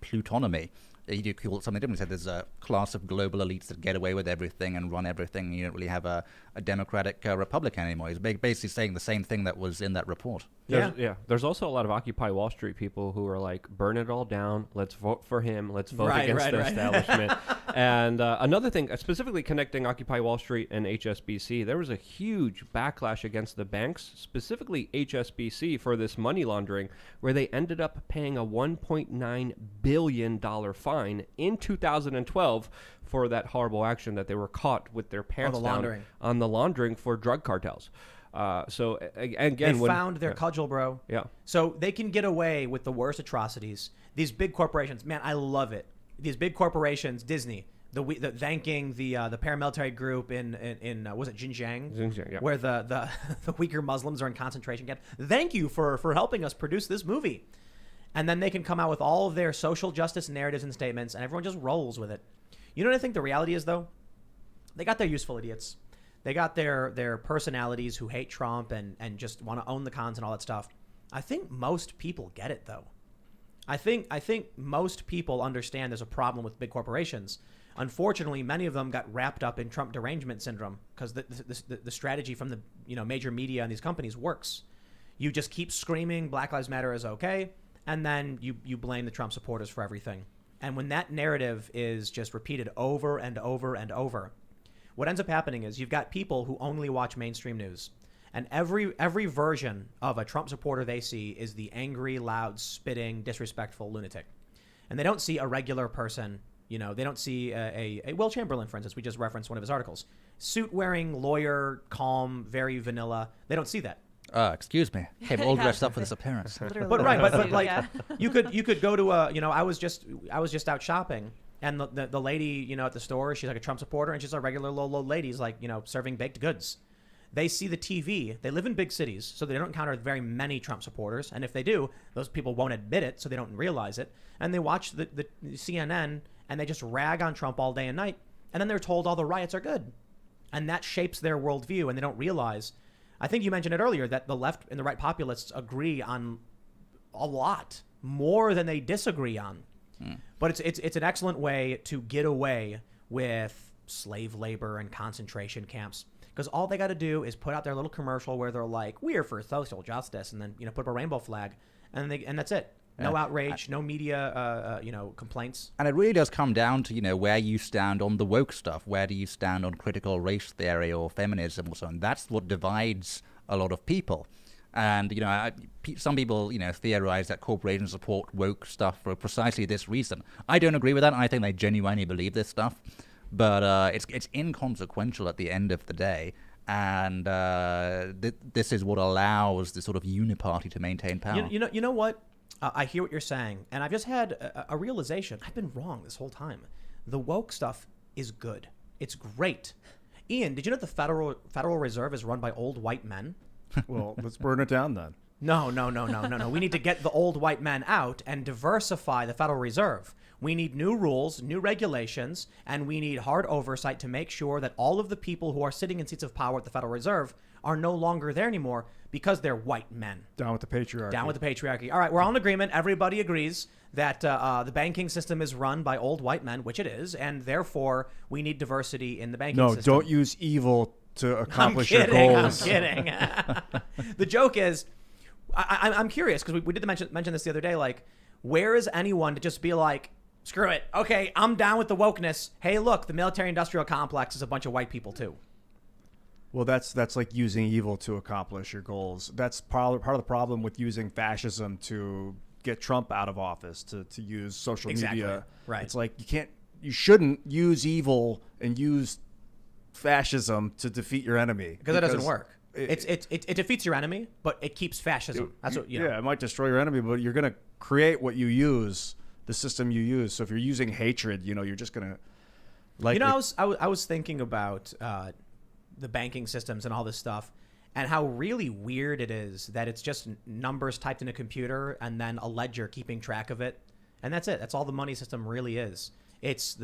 plutonomy. He did call it something different. He said there's a class of global elites that get away with everything and run everything. You don't really have a democratic republic anymore. He's basically saying the same thing that was in that report. There's also a lot of Occupy Wall Street people who are like, burn it all down. Let's vote for him. Let's vote against the establishment. And another thing, specifically connecting Occupy Wall Street and HSBC, there was a huge backlash against the banks, specifically HSBC, for this money laundering, where they ended up paying a $1.9 billion fine in 2012 for that horrible action that they were caught with their pants down on the laundering for drug cartels. So again, they found their cudgel, bro. Yeah. So they can get away with the worst atrocities. These big corporations, man, I love it. These big corporations, Disney, the thanking the paramilitary group in was it Xinjiang? Xinjiang, yeah. Where the Uyghur Muslims are in concentration camps. Thank you for helping us produce this movie. And then they can come out with all of their social justice narratives and statements, and everyone just rolls with it. You know what I think the reality is, though? They got their useful idiots. They got their personalities who hate Trump and just want to own the cons and all that stuff. I think most people get it, though. I think most people understand there's a problem with big corporations. Unfortunately, many of them got wrapped up in Trump derangement syndrome because the strategy from the major media and these companies works. You just keep screaming Black Lives Matter is okay, and then you blame the Trump supporters for everything. And when that narrative is just repeated over and over and over, what ends up happening is you've got people who only watch mainstream news. And every version of a Trump supporter they see is the angry, loud, spitting, disrespectful lunatic. And they don't see a regular person You know, they don't see a Will Chamberlain, for instance. We just referenced one of his articles. Suit-wearing lawyer, calm, very vanilla. They don't see that. Excuse me. Came all dressed up for this appearance. Literally But right, but like yeah. you could go to a, you know, I was just out shopping, and the lady, you know, at the store, she's like a Trump supporter, and she's a regular low lady, like, you know, serving baked goods. They see the TV. They live in big cities, so they don't encounter very many Trump supporters. And if they do, those people won't admit it, so they don't realize it. And they watch the CNN, and they just rag on Trump all day and night. And then they're told all the riots are good. And that shapes their worldview, and they don't realize. I think you mentioned it earlier that the left and the right populists agree on a lot more than they disagree on. But it's an excellent way to get away with slave labor and concentration camps. Because all they got to do is put out their little commercial where they're like, "We're for social justice," and then, you know, put up a rainbow flag, and that's it. No outrage, no media, you know, complaints. And it really does come down to, you know, where you stand on the woke stuff. Where do you stand on critical race theory or feminism or so on? That's what divides a lot of people. And, you know, some people, you know, theorize that corporations support woke stuff for precisely this reason. I don't agree with that. I think they genuinely believe this stuff. But it's inconsequential at the end of the day, and this is what allows the sort of uniparty to maintain power. You know what? I hear what you're saying, and I've just had a realization. I've been wrong this whole time. The woke stuff is good. It's great. Ian, did you know the Federal Reserve is run by old white men? Well, let's burn it down then. No. We need to get the old white men out and diversify the Federal Reserve. We need new rules, new regulations, and we need hard oversight to make sure that all of the people who are sitting in seats of power at the Federal Reserve are no longer there anymore because they're white men. Down with the patriarchy. Down with the patriarchy. All right, we're all in agreement. Everybody agrees that the banking system is run by old white men, which it is, and therefore we need diversity in the banking system. No, don't use evil to accomplish your goals. I'm kidding. The joke is, I'm curious, because we did mention this the other day, like, where is anyone to just be like, screw it. Okay, I'm down with the wokeness. Hey, look, the military-industrial complex is a bunch of white people, too. Well, that's like using evil to accomplish your goals. That's part of the problem with using fascism to get Trump out of office, to use social media. Right. It's like you shouldn't use evil and use fascism to defeat your enemy. Because that doesn't work. It defeats your enemy, but it keeps fascism. That's what, you know. Yeah, it might destroy your enemy, but you're going to create what you use, the system you use. So if you're using hatred, you know, you're just going to like. You know, I was thinking about the banking systems and all this stuff, and how really weird it is that it's just numbers typed in a computer and then a ledger keeping track of it, and that's it. That's all the money system really is. It's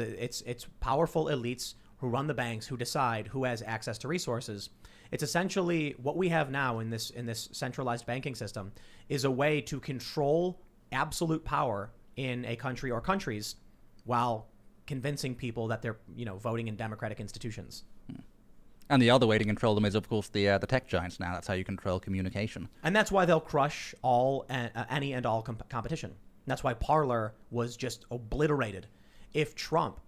powerful elites who run the banks, who decide who has access to resources. It's essentially what we have now in this centralized banking system is a way to control absolute power in a country or countries while convincing people that they're, you know, voting in democratic institutions. And the other way to control them is, of course, the tech giants now. That's how you control communication. And that's why they'll crush any and all competition. That's why Parler was just obliterated. If Trump,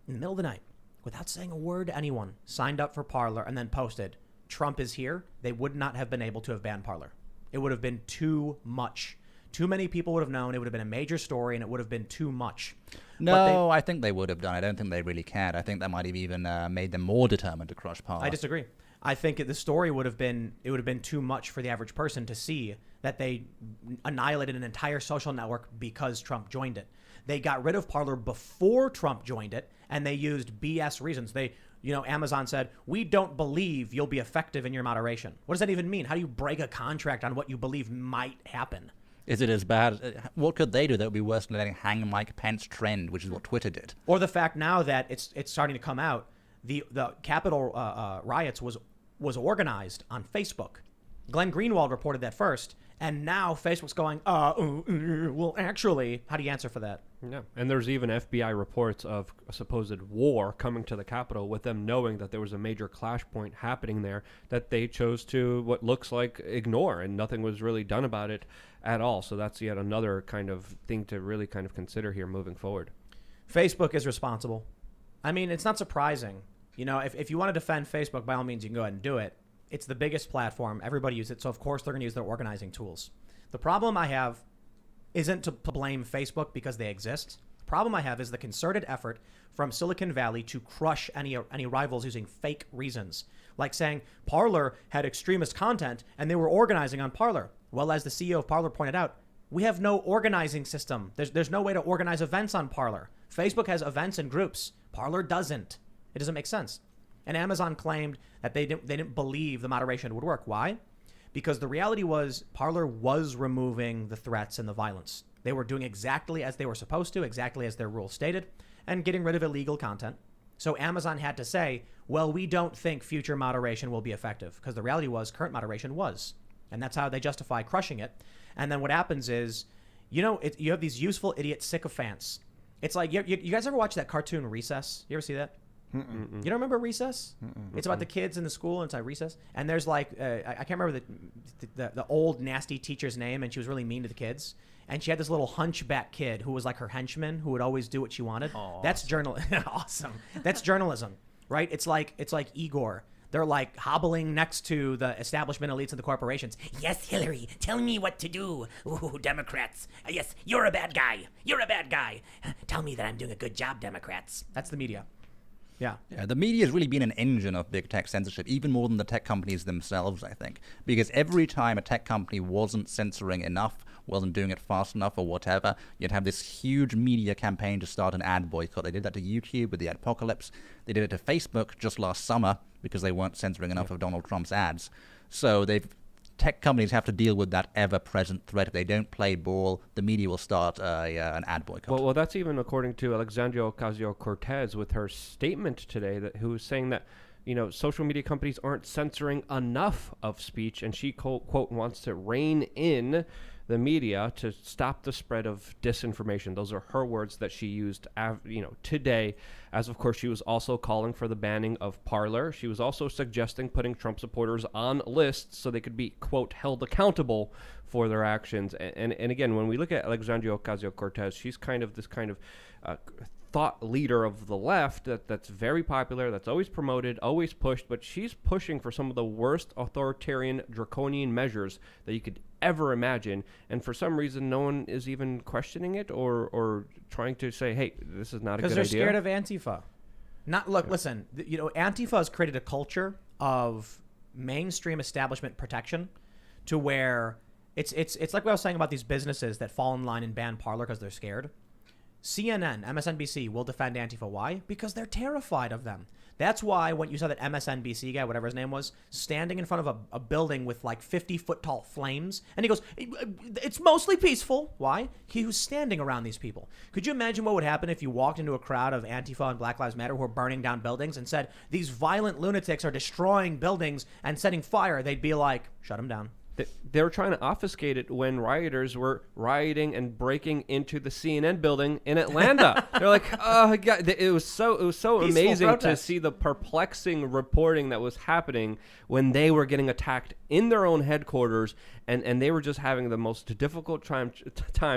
in the middle of the night, without saying a word to anyone, signed up for Parler and then posted, "Trump is here," they would not have been able to have banned Parler. It would have been too much. Too many people would have known. It would have been a major story, and it would have been too much. No, I think they would have done. I don't think they really cared. I think that might have even made them more determined to crush Parler. I disagree. I think the story would have been too much for the average person to see that they annihilated an entire social network because Trump joined it. They got rid of Parler before Trump joined it, and they used BS reasons. Amazon said, "We don't believe you'll be effective in your moderation." What does that even mean? How do you break a contract on what you believe might happen? Is it as bad? What could they do that would be worse than letting hang Mike Pence trend, which is what Twitter did? Or the fact now that it's starting to come out, the Capitol riots was organized on Facebook. Glenn Greenwald reported that first, and now Facebook's going, well, actually, how do you answer for that? Yeah, and there's even FBI reports of a supposed war coming to the Capitol with them knowing that there was a major clash point happening there that they chose to what looks like ignore, and nothing was really done about it at all. So that's yet another kind of thing to really kind of consider here moving forward. Facebook is responsible. I mean, it's not surprising. You know, if you want to defend Facebook, by all means, you can go ahead and do it. It's the biggest platform. Everybody uses it. So, of course, they're going to use their organizing tools. The problem I have isn't to blame Facebook because they exist. Problem I have is the concerted effort from Silicon Valley to crush any rivals using fake reasons, like saying Parler had extremist content and they were organizing on Parler. Well, as the CEO of Parler pointed out, we have no organizing system. There's no way to organize events on Parler. Facebook has events and groups. Parler doesn't. It doesn't make sense. And Amazon claimed that they didn't believe the moderation would work. Why? Because the reality was Parler was removing the threats and the violence. They were doing exactly as they were supposed to, exactly as their rules stated, and getting rid of illegal content. So Amazon had to say, well, we don't think future moderation will be effective, because the reality was current moderation was. And that's how they justify crushing it. And then what happens is, you have these useful idiot sycophants. It's like, you guys ever watch that cartoon Recess? You ever see that? You don't remember Recess? It's about the kids in the school inside Recess. And there's like, I can't remember the old nasty teacher's name, and she was really mean to the kids. And she had this little hunchback kid who was like her henchman, who would always do what she wanted. That's awesome. That's journalism, right? It's like Igor. They're like hobbling next to the establishment elites of the corporations. Yes, Hillary, tell me what to do. Ooh, Democrats. Yes, you're a bad guy. You're a bad guy. Tell me that I'm doing a good job, Democrats. That's the media. Yeah. The media has really been an engine of big tech censorship, even more than the tech companies themselves, I think. Because every time a tech company wasn't censoring enough, wasn't doing it fast enough or whatever, you'd have this huge media campaign to start an ad boycott. They did that to YouTube with the Adpocalypse. They did it to Facebook just last summer because they weren't censoring enough of Donald Trump's ads. So tech companies have to deal with that ever-present threat. If they don't play ball, the media will start an ad boycott. Well, that's even according to Alexandria Ocasio-Cortez with her statement today, who was saying that, social media companies aren't censoring enough of speech, and she, quote, wants to rein in the media to stop the spread of disinformation. Those are her words that she used, today, as of course she was also calling for the banning of Parler. She was also suggesting putting Trump supporters on lists so they could be, quote, held accountable for their actions. And again, when we look at Alexandria Ocasio-Cortez, she's kind of this kind of thought leader of the left that's very popular, that's always promoted, always pushed, but she's pushing for some of the worst authoritarian, draconian measures that you could ever imagine. And for some reason, no one is even questioning it or trying to say, hey, this is not a good idea. Because they're scared of Antifa. Listen, Antifa has created a culture of mainstream establishment protection to where it's like what I was saying about these businesses that fall in line and ban Parler because they're scared. CNN, MSNBC will defend Antifa. Why? Because they're terrified of them. That's why when you saw that MSNBC guy, whatever his name was, standing in front of a building with like 50-foot tall flames, and he goes, it's mostly peaceful. Why? He was standing around these people. Could you imagine what would happen if you walked into a crowd of Antifa and Black Lives Matter who are burning down buildings and said, these violent lunatics are destroying buildings and setting fire? They'd be like, shut them down. They were trying to obfuscate it when rioters were rioting and breaking into the CNN building in Atlanta. They're like, oh God. It was so amazing protest. to see the perplexing reporting that was happening when they were getting attacked in their own headquarters, and they were just having the most difficult time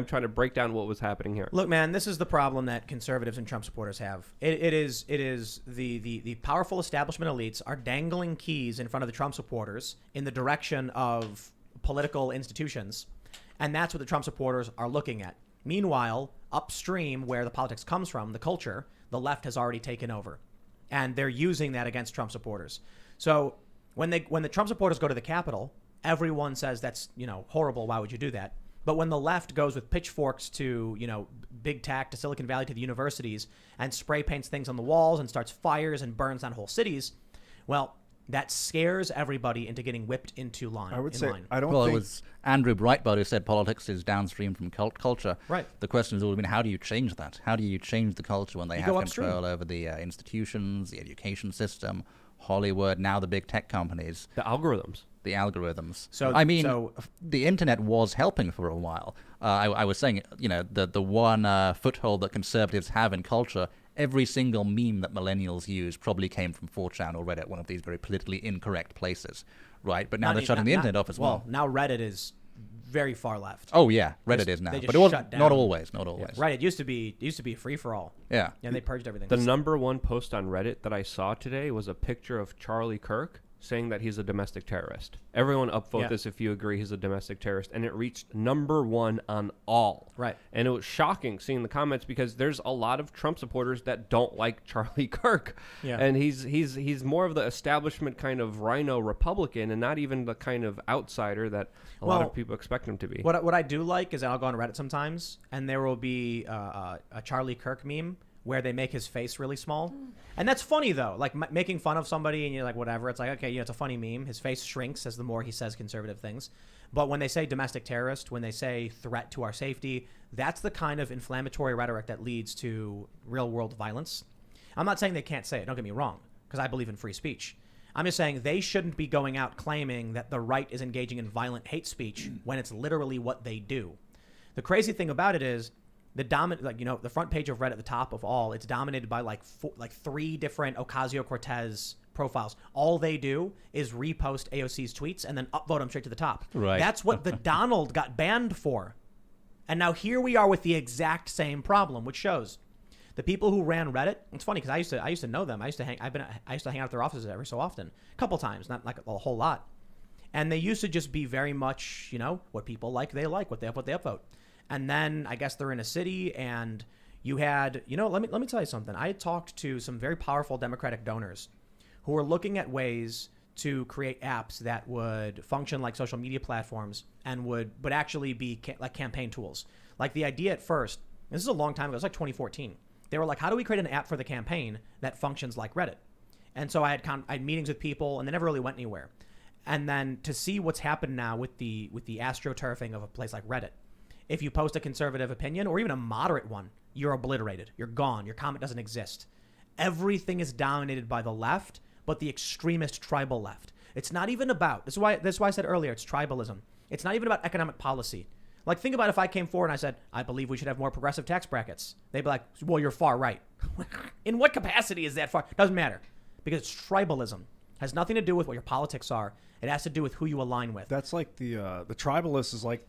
trying to break down what was happening here. Look, man, this is the problem that conservatives and Trump supporters have. It is the powerful establishment elites are dangling keys in front of the Trump supporters in the direction of political institutions, and that's what the Trump supporters are looking at. Meanwhile, upstream, where the politics comes from, the culture, the left has already taken over, and they're using that against Trump supporters. So when the Trump supporters go to the Capitol, everyone says that's horrible. Why would you do that? But when the left goes with pitchforks to big tech, to Silicon Valley, to the universities, and spray paints things on the walls and starts fires and burns down whole cities, well, that scares everybody into getting whipped into line. I would say, line. I don't Well, think... it was Andrew Breitbart who said politics is downstream from culture. Right. The question has always been, how do you change that? How do you change the culture when they You have go upstream. control over the institutions, the education system, Hollywood, now the big tech companies, The algorithms. the algorithms? So- I mean, so- the internet was helping for a while. I was saying, the one foothold that conservatives have in culture, every single meme that millennials use probably came from 4chan or Reddit, one of these very politically incorrect places, right? But now they're shutting the internet off as well. Now Reddit is very far left. Oh yeah, Reddit is now, they just but it was shut down. not always. Not always. Right. It used to be free for all. Yeah. And they purged everything. The number one post on Reddit that I saw today was a picture of Charlie Kirk saying that he's a domestic terrorist. Everyone upvote Yeah. this if you agree he's a domestic terrorist, and it reached #1 on all. Right. And it was shocking seeing the comments because there's a lot of Trump supporters that don't like Charlie Kirk. Yeah. And he's more of the establishment kind of rhino Republican and not even the kind of outsider that a lot Well, of people expect him to be. What I do like is I'll go on Reddit sometimes, and there will be a Charlie Kirk meme where they make his face really small, and that's funny though. Like making fun of somebody, and you're like, whatever. It's like, okay, it's a funny meme. His face shrinks as the more he says conservative things. But when they say domestic terrorist, when they say threat to our safety, that's the kind of inflammatory rhetoric that leads to real world violence. I'm not saying they can't say it. Don't get me wrong, because I believe in free speech. I'm just saying they shouldn't be going out claiming that the right is engaging in violent hate speech when it's literally what they do. The crazy thing about it is the front page of Reddit at the top of all, it's dominated by like 3 different Ocasio-Cortez profiles. All they do is repost AOC's tweets and then upvote them straight to the top. Right. That's what the Donald got banned for. And now here we are with the exact same problem, which shows the people who ran Reddit. It's funny because I used to know them. I used to hang out at their offices every so often, a couple times, not like a whole lot. And they used to just be very much, what people like, what they upvote. And then I guess they're in a city, and you had, let me tell you something. I had talked to some very powerful Democratic donors who were looking at ways to create apps that would function like social media platforms and would actually be like campaign tools. Like the idea at first, this is a long time ago, it was like 2014. They were like, how do we create an app for the campaign that functions like Reddit? And so I had meetings with people, and they never really went anywhere. And then to see what's happened now with the astroturfing of a place like Reddit. If you post a conservative opinion or even a moderate one, you're obliterated. You're gone. Your comment doesn't exist. Everything is dominated by the left, but the extremist tribal left. It's not even about, this is why I said earlier, it's tribalism. It's not even about economic policy. Like, think about if I came forward and I said, I believe we should have more progressive tax brackets. They'd be like, well, you're far right. In what capacity is that far? Doesn't matter. Because it's tribalism. It has nothing to do with what your politics are. It has to do with who you align with. That's like the tribalist is like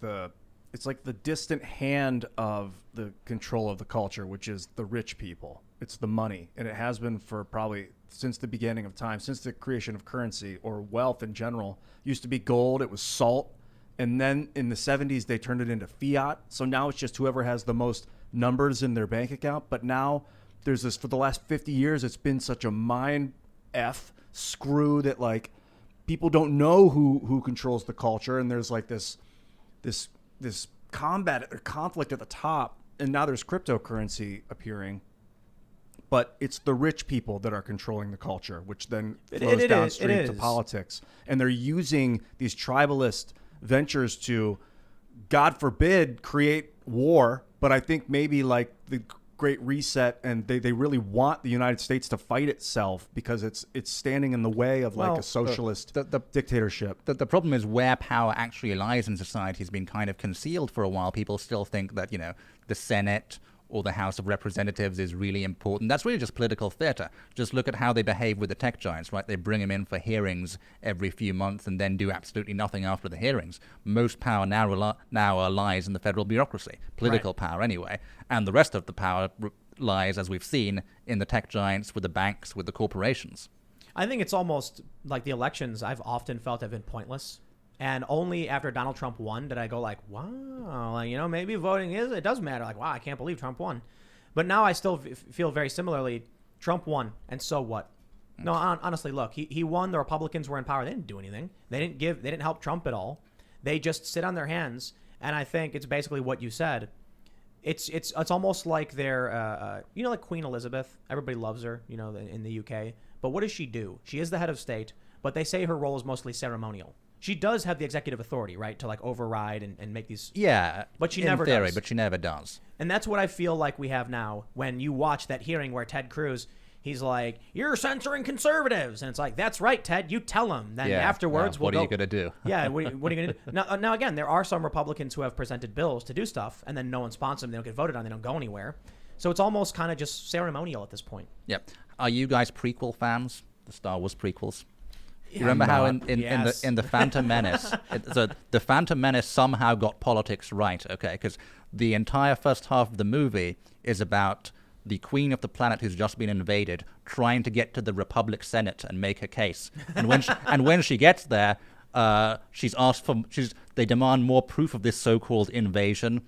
it's like the distant hand of the control of the culture, which is the rich people. It's the money. And it has been for probably since the beginning of time, since the creation of currency or wealth in general. It used to be gold. It was salt. And then in the 70s, they turned it into fiat. So now it's just whoever has the most numbers in their bank account. But now there's this, for the last 50 years, it's been such a mind F screw that like people don't know who controls the culture. And there's like this conflict at the top, and now there's cryptocurrency appearing, but it's the rich people that are controlling the culture, which then flows downstream to politics. And they're using these tribalist ventures to, God forbid, create war. But I think maybe like the Great Reset, and they really want the United States to fight itself because it's standing in the way of like a socialist dictatorship. The problem is where power actually lies in society has been kind of concealed for a while. People still think that, the Senate or the House of Representatives is really important. That's really just political theater. Just look at how they behave with the tech giants, right? They bring them in for hearings every few months and then do absolutely nothing after the hearings. Most power now lies in the federal bureaucracy, political power anyway, and the rest of the power lies, as we've seen, in the tech giants, with the banks, with the corporations. I think it's almost like the elections I've often felt have been pointless. And only after Donald Trump won did I go like, wow, maybe voting it does matter. Like, wow, I can't believe Trump won. But now I still feel very similarly. Trump won, and so what? No, honestly, look, he won. The Republicans were in power. They didn't do anything. They didn't help Trump at all. They just sit on their hands. And I think it's basically what you said. It's almost like they're, like Queen Elizabeth. Everybody loves her, in the UK. But what does she do? She is the head of state, but they say her role is mostly ceremonial. She does have the executive authority, right, to like override and make these. Yeah, but she never does. But she never does. And that's what I feel like we have now. When you watch that hearing where Ted Cruz, he's like, "You're censoring conservatives," and it's like, "That's right, Ted. You tell him." Then afterwards, what are you gonna do? Yeah, what are you gonna do? Now again, there are some Republicans who have presented bills to do stuff, and then no one sponsors them. They don't get voted on. They don't go anywhere. So it's almost kind of just ceremonial at this point. Yep. Are you guys prequel fans? The Star Wars prequels? You remember how in the Phantom Menace, the Phantom Menace somehow got politics right, okay? Because the entire first half of the movie is about the queen of the planet who's just been invaded trying to get to the Republic Senate and make her case. And when she gets there, they demand more proof of this so-called invasion.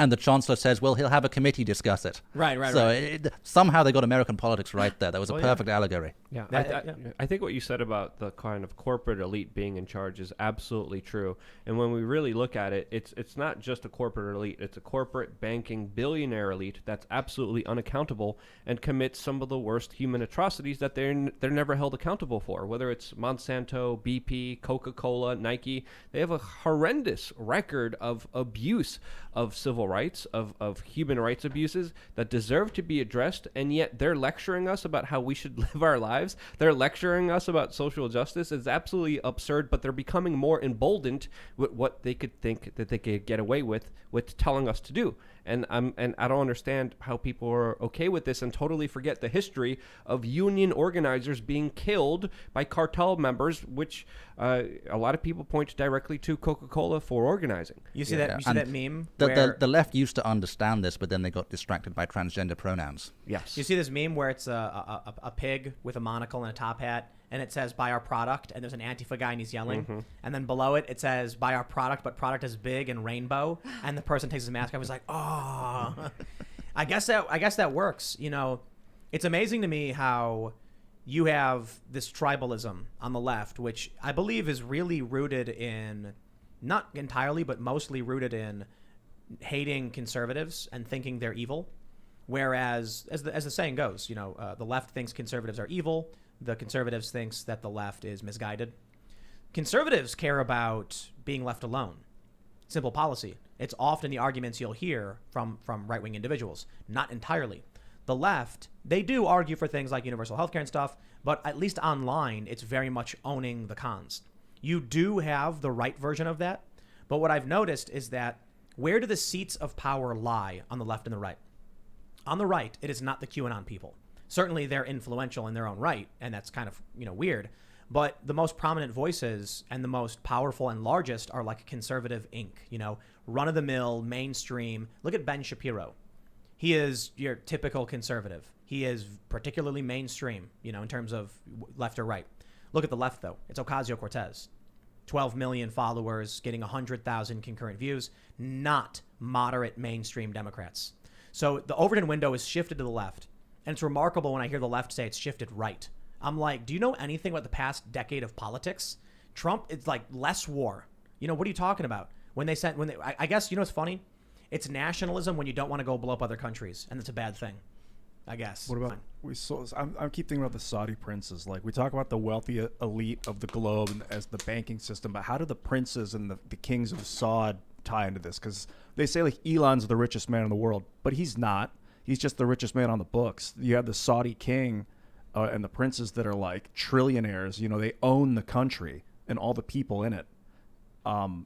And the Chancellor says, well, he'll have a committee discuss it. Right. So somehow they got American politics right there. That was a perfect allegory. Yeah, Yeah. I think what you said about the kind of corporate elite being in charge is absolutely true. And when we really look at it, it's not just a corporate elite. It's a corporate banking billionaire elite that's absolutely unaccountable and commits some of the worst human atrocities that they're never held accountable for. Whether it's Monsanto, BP, Coca-Cola, Nike, they have a horrendous record of abuse of civil rights, of human rights abuses that deserve to be addressed, and yet they're lecturing us about how we should live our lives. They're lecturing us about social justice. It's absolutely absurd, but they're becoming more emboldened with what they could think that they could get away with telling us to do. And I don't understand how people are okay with this and totally forget the history of union organizers being killed by cartel members, which a lot of people point directly to Coca-Cola for organizing. You see that meme? The left used to understand this, but then they got distracted by transgender pronouns. Yes. You see this meme where it's a pig with a monocle and a top hat, and it says buy our product, and there's an Antifa guy and he's yelling, and then below it says buy our product, but product is big and rainbow, and the person takes his mask off. He's like, oh, I guess that works. You know, it's amazing to me how you have this tribalism on the left, which I believe is really rooted in, not entirely, but mostly rooted in hating conservatives and thinking they're evil. Whereas, as the saying goes, you know, the left thinks conservatives are evil. The conservatives thinks that the left is misguided. Conservatives care about being left alone. Simple policy. It's often the arguments you'll hear from right-wing individuals. Not entirely. The left, they do argue for things like universal healthcare and stuff, but at least online, it's very much owning the cons. You do have the right version of that, but what I've noticed is that where do the seats of power lie on the left and the right? On the right, it is not the QAnon people. Certainly, they're influential in their own right, and that's kind of, you know, weird. But the most prominent voices and the most powerful and largest are like Conservative Inc., you know, run-of-the-mill, mainstream. Look at Ben Shapiro. He is your typical conservative. He is particularly mainstream, you know, in terms of left or right. Look at the left, though. It's Ocasio-Cortez. 12 million followers, getting 100,000 concurrent views. Not moderate mainstream Democrats. So the Overton window is shifted to the left. And it's remarkable when I hear the left say it's shifted right. I'm like, do you know anything about the past decade of politics? Trump, it's like less war. You know, what are you talking about? I guess, you know what's funny? It's nationalism when you don't want to go blow up other countries. And it's a bad thing, I guess. What about, I keep thinking about the Saudi princes. Like, we talk about the wealthy elite of the globe and as the banking system, but how do the princes and the kings of Saud tie into this? Because they say, like, Elon's the richest man in the world, but he's not. He's just the richest man on the books. You have the Saudi king and the princes that are like trillionaires. You know, they own the country and all the people in it. And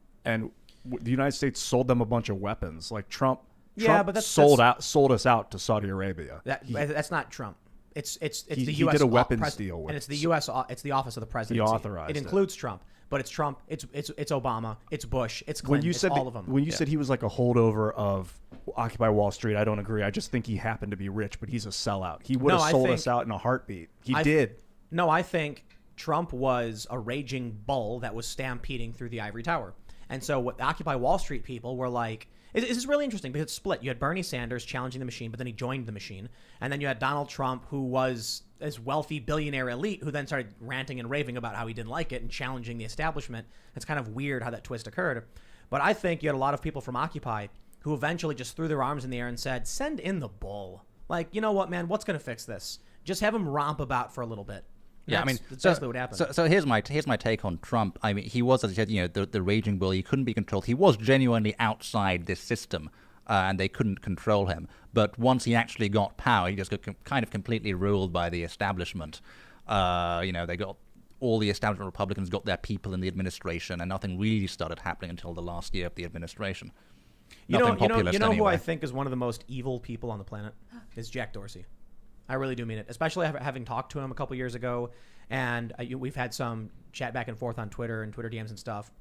the United States sold them a bunch of weapons. Like Trump but sold us out to Saudi Arabia. That's not Trump. It's the he U.S. did a weapons deal with, and it's the U.S. It's the office of the presidency. He authorized it. Includes Trump, but it's Trump. It's Obama. It's Bush. It's Clinton. It's all of them. When you said he was like a holdover of Occupy Wall Street, I don't agree. I just think he happened to be rich, but he's a sellout. He would have sold us out in a heartbeat. He did. No, I think Trump was a raging bull that was stampeding through the ivory tower. And so what the Occupy Wall Street people were like, this is really interesting because it's split. You had Bernie Sanders challenging the machine, but then he joined the machine. And then you had Donald Trump, who was this wealthy billionaire elite, who then started ranting and raving about how he didn't like it and challenging the establishment. It's kind of weird how that twist occurred. But I think you had a lot of people from Occupy who eventually just threw their arms in the air and said, send in the bull. Like, you know what, man, what's going to fix this? Just have him romp about for a little bit. Yeah, I mean, that's basically what happened. So here's my take on Trump. I mean, he was, as I said, you know, the raging bull. He couldn't be controlled. He was genuinely outside this system, and they couldn't control him. But once he actually got power, he just got kind of completely ruled by the establishment. You know, they got all the establishment Republicans got their people in the administration, and nothing really started happening until the last year of the administration. You know anyway. who I think is one of the most evil people on the planet is Jack Dorsey. I really do mean it, especially having talked to him a couple years ago, and we've had some chat back and forth on Twitter and Twitter DMs and stuff.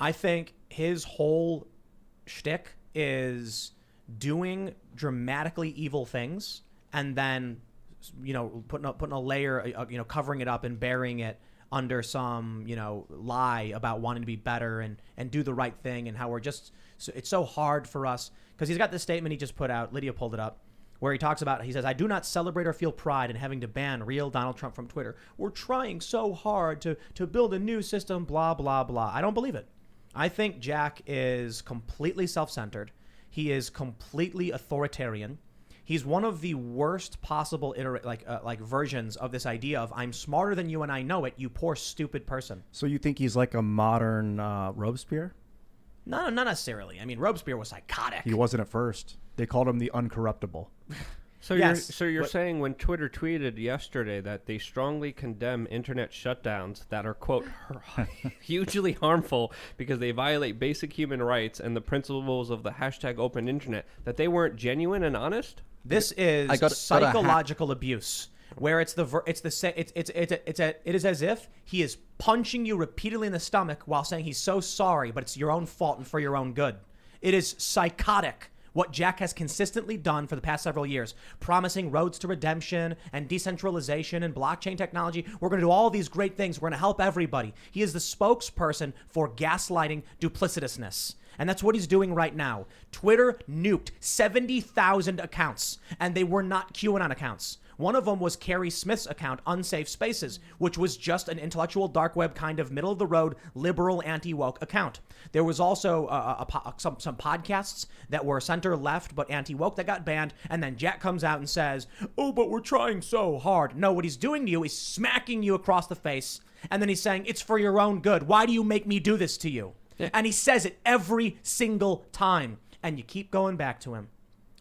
I think his whole shtick is doing dramatically evil things and then, putting a layer, covering it up and burying it under some, lie about wanting to be better and do the right thing, and how it's so hard for us. Because he's got this statement he just put out, Lydia pulled it up, where he says, I do not celebrate or feel pride in having to ban real Donald Trump from Twitter. We're trying so hard to build a new system, blah, blah, blah. I don't believe it. I think Jack is completely self-centered. He is completely authoritarian. He's one of the worst possible versions of this idea of I'm smarter than you and I know it, you poor stupid person. So you think he's like a modern Robespierre? No, not necessarily. I mean, Robespierre was psychotic. He wasn't at first. They called him the uncorruptible. So Yes, you're but- saying when Twitter tweeted yesterday that they strongly condemn internet shutdowns that are, quote, hugely harmful because they violate basic human rights and the principles of the hashtag open internet, that they weren't genuine and honest? This is I got psychological abuse, where it is as if he is punching you repeatedly in the stomach while saying he's so sorry, but it's your own fault and for your own good. It is psychotic what Jack has consistently done for the past several years, promising roads to redemption and decentralization and blockchain technology. We're going to do all these great things. We're going to help everybody. He is the spokesperson for gaslighting duplicitousness. And that's what he's doing right now. Twitter nuked 70,000 accounts, and they were not QAnon accounts. One of them was Carrie Smith's account, Unsafe Spaces, which was just an intellectual dark web kind of middle-of-the-road liberal anti-woke account. There was also some podcasts that were center-left but anti-woke that got banned, and then Jack comes out and says, oh, but we're trying so hard. No, what he's doing to you is smacking you across the face, and then he's saying, it's for your own good. Why do you make me do this to you? Yeah. And he says it every single time, and you keep going back to him.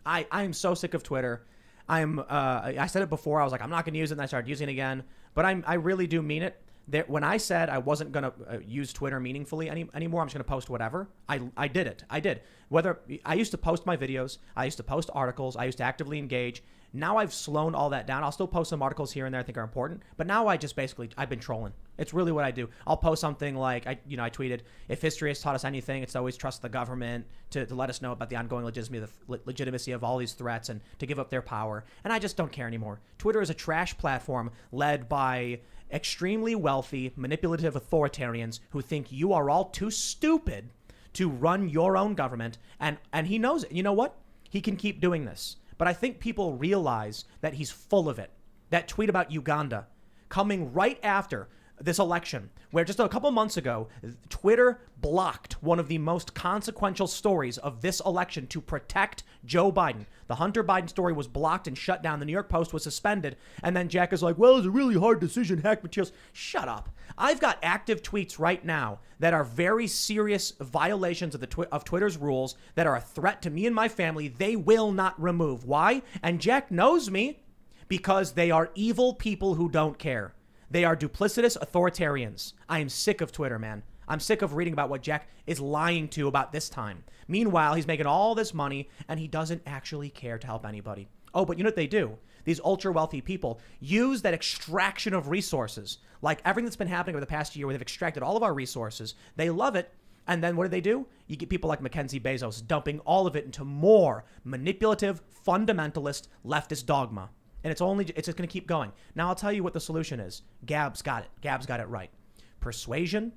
I am so sick of Twitter. I said it before. I was like, I'm not going to use it, and I started using it again. But I really do mean it. When I said I wasn't going to use Twitter meaningfully anymore, I'm just going to post whatever. I did it. I did. Whether I used to post my videos, I used to post articles, I used to actively engage. Now I've slowed all that down. I'll still post some articles here and there I think are important, but now I've been trolling. It's really what I do. I'll post something like, I tweeted, if history has taught us anything, it's to always trust the government to let us know about the ongoing legitimacy of all these threats and to give up their power. And I just don't care anymore. Twitter is a trash platform led by extremely wealthy, manipulative authoritarians who think you are all too stupid to run your own government. And he knows it. You know what? He can keep doing this. But I think people realize that he's full of it. That tweet about Uganda coming right after this election, where just a couple months ago, Twitter blocked one of the most consequential stories of this election to protect Joe Biden. The Hunter Biden story was blocked and shut down. The New York Post was suspended. And then Jack is like, well, it's a really hard decision, hack materials. Shut up. I've got active tweets right now that are very serious violations of Twitter's rules that are a threat to me and my family. They will not remove. Why? And Jack knows me because they are evil people who don't care. They are duplicitous authoritarians. I am sick of Twitter, man. I'm sick of reading about what Jack is lying to about this time. Meanwhile, he's making all this money and he doesn't actually care to help anybody. Oh, but you know what they do? These ultra wealthy people use that extraction of resources, like everything that's been happening over the past year where they've extracted all of our resources. They love it. And then what do? You get people like Mackenzie Bezos dumping all of it into more manipulative, fundamentalist, leftist dogma. And it's just going to keep going. Now I'll tell you what the solution is. Gab's got it. Gab's got it right. Persuasion.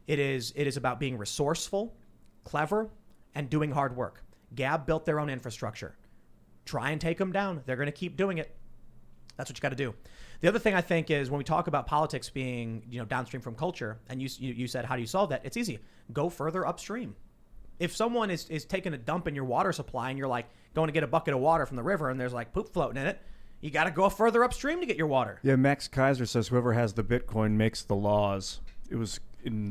It is about being resourceful, clever, and doing hard work. Gab built their own infrastructure. Try and take them down. They're going to keep doing it. That's what you got to do. The other thing I think is when we talk about politics being, downstream from culture, and you said, how do you solve that? It's easy. Go further upstream. If someone is taking a dump in your water supply and you're like going to get a bucket of water from the river and there's like poop floating in it, you got to go further upstream to get your water. Yeah, Max Kaiser says whoever has the Bitcoin makes the laws. It was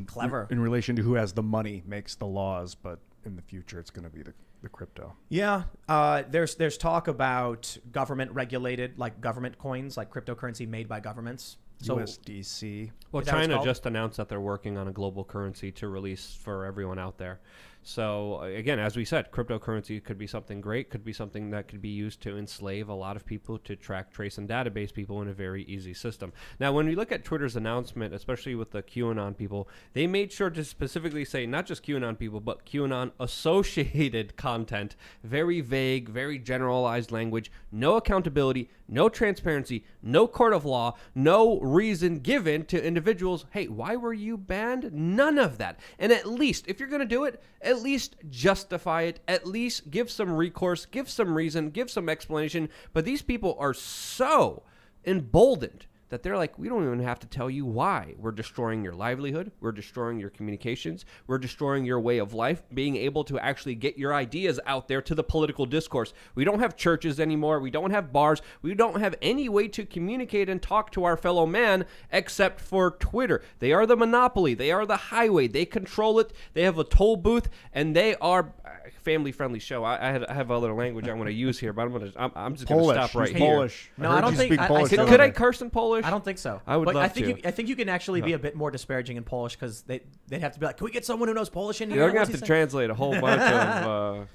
clever in relation to who has the money makes the laws, but in the future it's going to be the crypto. Yeah, there's talk about government regulated, like government coins, like cryptocurrency made by governments. So USDC. Well, Is that what it's China called? just announced that they're working on a global currency to release for everyone out there. So again, as we said, cryptocurrency could be something great, could be something that could be used to enslave a lot of people, to track, trace, and database people in a very easy system. Now, when we look at Twitter's announcement, especially with the QAnon people, they made sure to specifically say not just QAnon people, but QAnon associated content. Very vague, very generalized language, no accountability, no transparency, no court of law, no reason given to individuals. Hey, why were you banned? None of that. And at least, if you're going to do it, at least justify it, at least give some recourse, give some reason, give some explanation. But these people are so emboldened that they're like, we don't even have to tell you why. We're destroying your livelihood. We're destroying your communications. We're destroying your way of life, being able to actually get your ideas out there to the political discourse. We don't have churches anymore. We don't have bars. We don't have any way to communicate and talk to our fellow man except for Twitter. They are the monopoly. They are the highway. They control it. They have a toll booth, and they are family-friendly show. I have other language I'm going to use here, but I'm just going to stop right here. Polish. No, heard I don't you think- speak I- I Polish. still- Could I curse in Polish? I don't think so. I would but love I think to. I think you can actually be a bit more disparaging in Polish because they'd have to be like, can we get someone who knows Polish in here? You're going What's to he have to saying? translate a whole bunch of...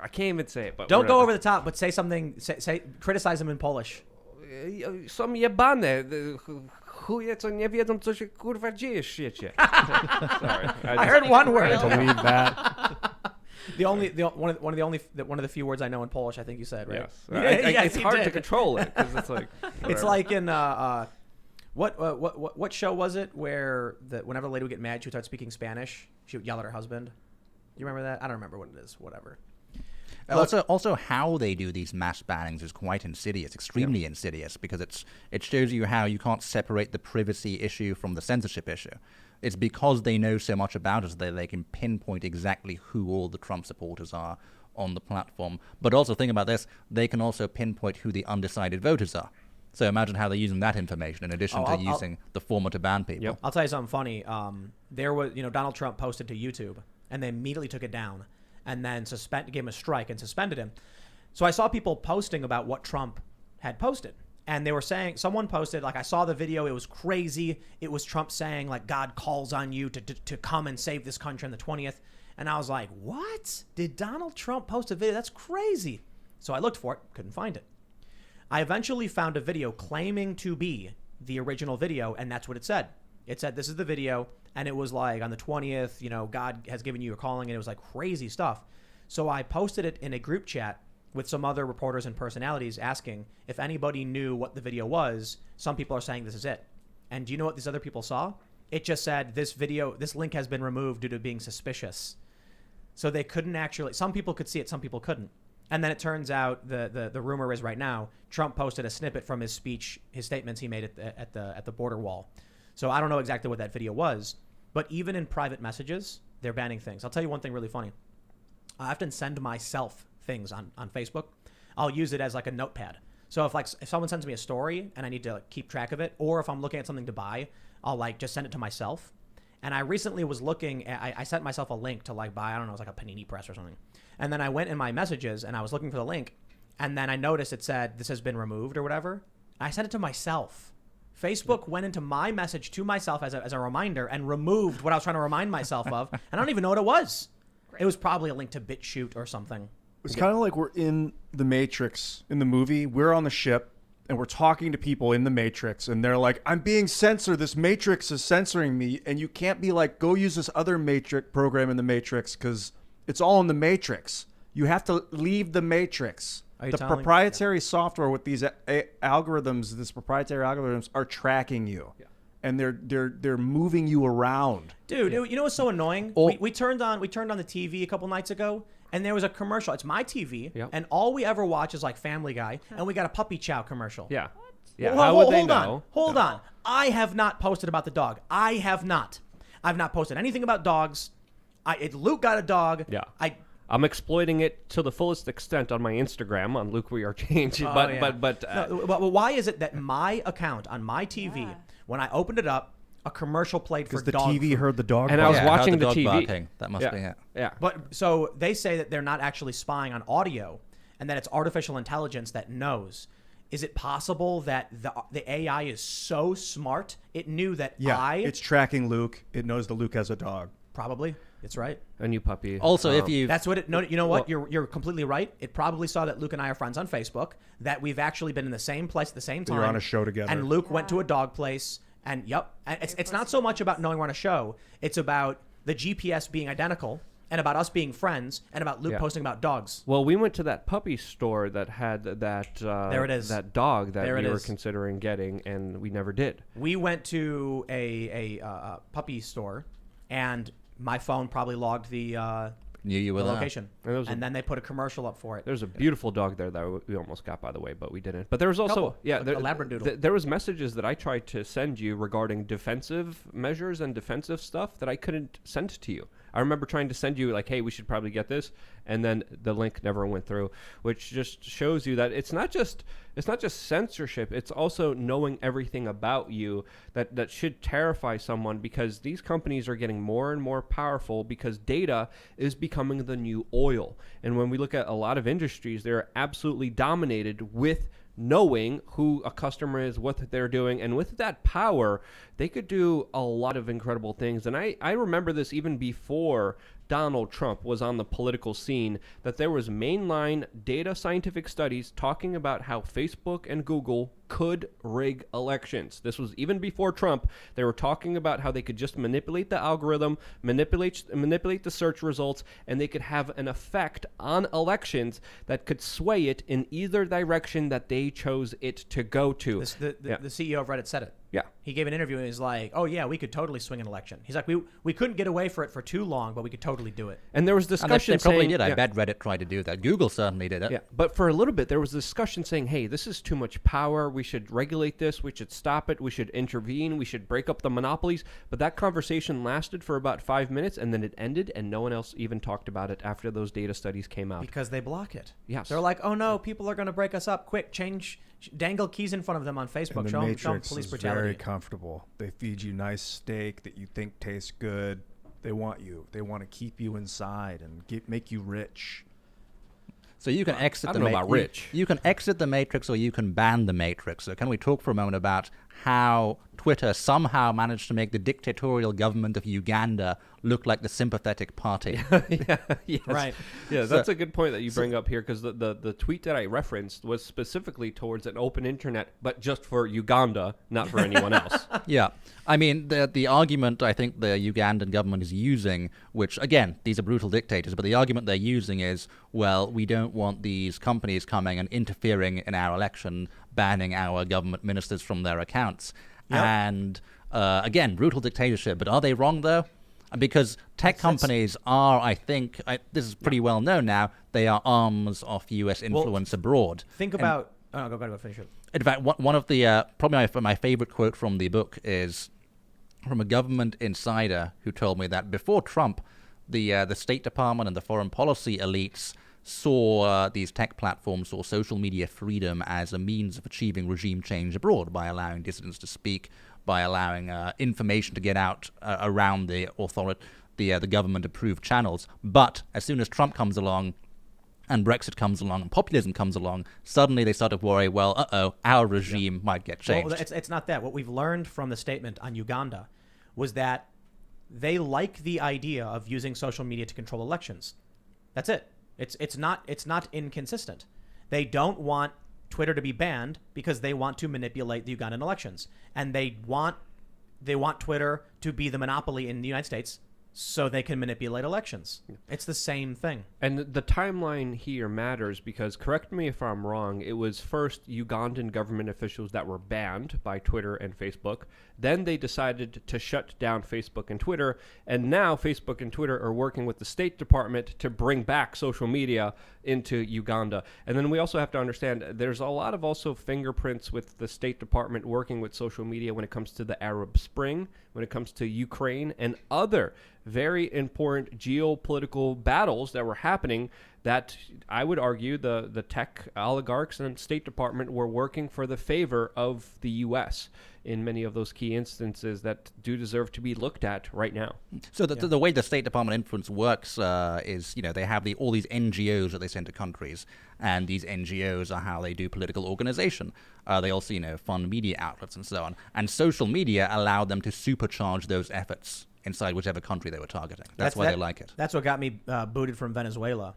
I can't even say it, but Don't go whatever. over the top, but say something. Say criticize them in Polish. Są jebane. Chuje, co nie wiedzą, co się kurwa dzieje w świecie. Sorry. I heard one word. Believe that. One of the few words I know in Polish. I think you said, right? Yes. Yes, it's you hard to did. control it because it's like... It's whatever. like in what show was it where whenever the lady would get mad, she would start speaking Spanish. She would yell at her husband. Do you remember that? I don't remember what it is. Whatever. Also, how they do these mass bannings is quite insidious, extremely insidious, because it shows you how you can't separate the privacy issue from the censorship issue. It's because they know so much about us that they can pinpoint exactly who all the Trump supporters are on the platform. But also, think about this, they can also pinpoint who the undecided voters are. So imagine how they're using that information in addition to using the former to ban people. Yep. I'll tell you something funny. There was, Donald Trump posted to YouTube, and they immediately took it down, and then gave him a strike and suspended him. So I saw people posting about what Trump had posted, and they were saying, someone posted, like, I saw the video, it was crazy. It was Trump saying, like, God calls on you to come and save this country on the 20th. And I was like, what? Did Donald Trump post a video? That's crazy. So I looked for it, couldn't find it. I eventually found a video claiming to be the original video, and that's what it said. It said, this is the video, and it was like, on the 20th, God has given you a calling, and it was like crazy stuff. So I posted it in a group chat with some other reporters and personalities asking if anybody knew what the video was. Some people are saying this is it. And do you know what these other people saw? It just said, this link has been removed due to being suspicious. So they couldn't actually, some people could see it, some people couldn't. And then it turns out the rumor is right now, Trump posted a snippet from his speech, his statements he made at the border wall. So I don't know exactly what that video was, but even in private messages, they're banning things. I'll tell you one thing really funny. I often send myself things on Facebook. I'll use it as like a notepad. So if someone sends me a story and I need to keep track of it, or if I'm looking at something to buy, I'll just send it to myself. And I recently was looking at, I sent myself a link to buy, I don't know, it was like a Panini Press or something. And then I went in my messages and I was looking for the link, and then I noticed it said, this has been removed or whatever. I sent it to myself. Facebook went into my message to myself as a reminder and removed what I was trying to remind myself of. And I don't even know what it was. It was probably a link to BitChute or something. It's kind of like we're in the Matrix in the movie. We're on the ship and we're talking to people in the Matrix, and they're like, I'm being censored. This Matrix is censoring me. And you can't be like, go use this other Matrix program in the Matrix because it's all in the Matrix. You have to leave the Matrix. The proprietary software with these algorithms, this proprietary algorithms are tracking you. Yeah. And they're moving you around. Dude, you know what's so annoying? We turned on the TV a couple nights ago, and there was a commercial. It's my TV, and all we ever watch is like Family Guy, and we got a Puppy Chow commercial. Yeah. Yeah. Well, How would they know? Hold on. I have not posted about the dog. I have not. I've not posted anything about dogs. Luke got a dog. Yeah. I'm exploiting it to the fullest extent on my Instagram on Luke We Are Change. But why is it that my account on my TV, when I opened it up, a commercial played for the dog TV food. heard the dog and bark. I was watching the the TV. Barking. That must be it. Yeah. But so they say that they're not actually spying on audio, and that it's artificial intelligence that knows. Is it possible that the AI is so smart it knew that it's tracking Luke. It knows that Luke has a dog. Probably. It's right. A new puppy. Also, if you That's what it. No, you know what? You're completely right. It probably saw that Luke and I are friends on Facebook. That we've actually been in the same place at the same time. You're on a show together. And Luke went to a dog place. And it's not so much about knowing we're on a show. It's about the GPS being identical, and about us being friends, and about Luke posting about dogs. Well, we went to that puppy store that had that There it is. that dog that There it we were is. considering getting, and we never did. We went to a puppy store, and my phone probably logged the knew you were there. location, And there was and then they put a commercial up for it. There's a beautiful dog there that we almost got, by the way, but we didn't. But there was also Couple. yeah, A there, Labradoodle. there was messages that I tried to send you regarding defensive measures and defensive stuff that I couldn't send to you. I remember trying to send you like, hey, we should probably get this, and then the link never went through, which just shows you that it's not just censorship, it's also knowing everything about you that should terrify someone, because these companies are getting more and more powerful because data is becoming the new oil. And when we look at a lot of industries, they're absolutely dominated with knowing who a customer is, what they're doing, and with that power, they could do a lot of incredible things. And I remember this even before Donald Trump was on the political scene, that there was mainline data scientific studies talking about how Facebook and Google could rig elections. This was even before Trump. They were talking about how they could just manipulate the algorithm, manipulate the search results, and they could have an effect on elections that could sway it in either direction that they chose it to go to. The CEO of Reddit said it. Yeah. He gave an interview and he's like, "Oh yeah, we could totally swing an election." He's like, "We couldn't get away for it for too long, but we could totally do it." And there was And they discussion probably saying, did. I yeah. bet Reddit tried to do that. Google certainly did it. Yeah, but for a little bit, there was discussion saying, hey, this is too much power. We should regulate this. We should stop it. We should intervene. We should break up the monopolies. But that conversation lasted for about 5 minutes, and then it ended, and no one else even talked about it after those data studies came out. Because they block it. Yes. They're like, "Oh no, people are going to break us up. Quick, dangle keys in front of them on Facebook. And the Show them Matrix police is brutality." very comfortable. They feed you nice steak that you think tastes good. They want you. They want to keep you inside and make you rich. So you can exit I the don't know about rich. You can exit the Matrix, or you can ban the Matrix. So can we talk for a moment about how Twitter somehow managed to make the dictatorial government of Uganda look like the sympathetic party? Yes. Right. Yeah, that's a good point that you bring up here, because the tweet that I referenced was specifically towards an open internet, but just for Uganda, not for anyone else. Yeah. I mean, the argument I think the Ugandan government is using, which, again, these are brutal dictators, but the argument they're using is, well, we don't want these companies coming and interfering in our election, banning our government ministers from their accounts. Yep. And, again, brutal dictatorship. But are they wrong, though? Because tech companies are, I think, this is pretty well known now, they are arms of U.S. influence abroad. Think about. Oh, no, go finish it. In fact, one of the probably my favorite quote from the book is from a government insider who told me that before Trump, the State Department and the foreign policy elites saw these tech platforms, saw social media freedom as a means of achieving regime change abroad by allowing dissidents to speak, by allowing information to get out around the government-approved channels. But as soon as Trump comes along, and Brexit comes along, and populism comes along, suddenly they start to worry, well, our regime might get changed. Well, it's not that. What we've learned from the statement on Uganda was that they like the idea of using social media to control elections. That's it. It's not inconsistent. They don't want Twitter to be banned because they want to manipulate the Ugandan elections, and they want Twitter to be the monopoly in the United States so they can manipulate elections. It's the same thing. And the timeline here matters because, correct me if I'm wrong, it was first Ugandan government officials that were banned by Twitter and Facebook. Then they decided to shut down Facebook and Twitter. And now Facebook and Twitter are working with the State Department to bring back social media into Uganda. And then we also have to understand there's a lot of also fingerprints with the State Department working with social media when it comes to the Arab Spring, when it comes to Ukraine and other very important geopolitical battles that were happening that I would argue the tech oligarchs and State Department were working for the favor of the U.S. in many of those key instances that do deserve to be looked at right now. So the way the State Department influence works is, they have all these NGOs that they send to countries, and these NGOs are how they do political organization. They also, fund media outlets and so on. And social media allow them to supercharge those efforts inside whichever country they were targeting. That's why they like it. That's what got me booted from Venezuela.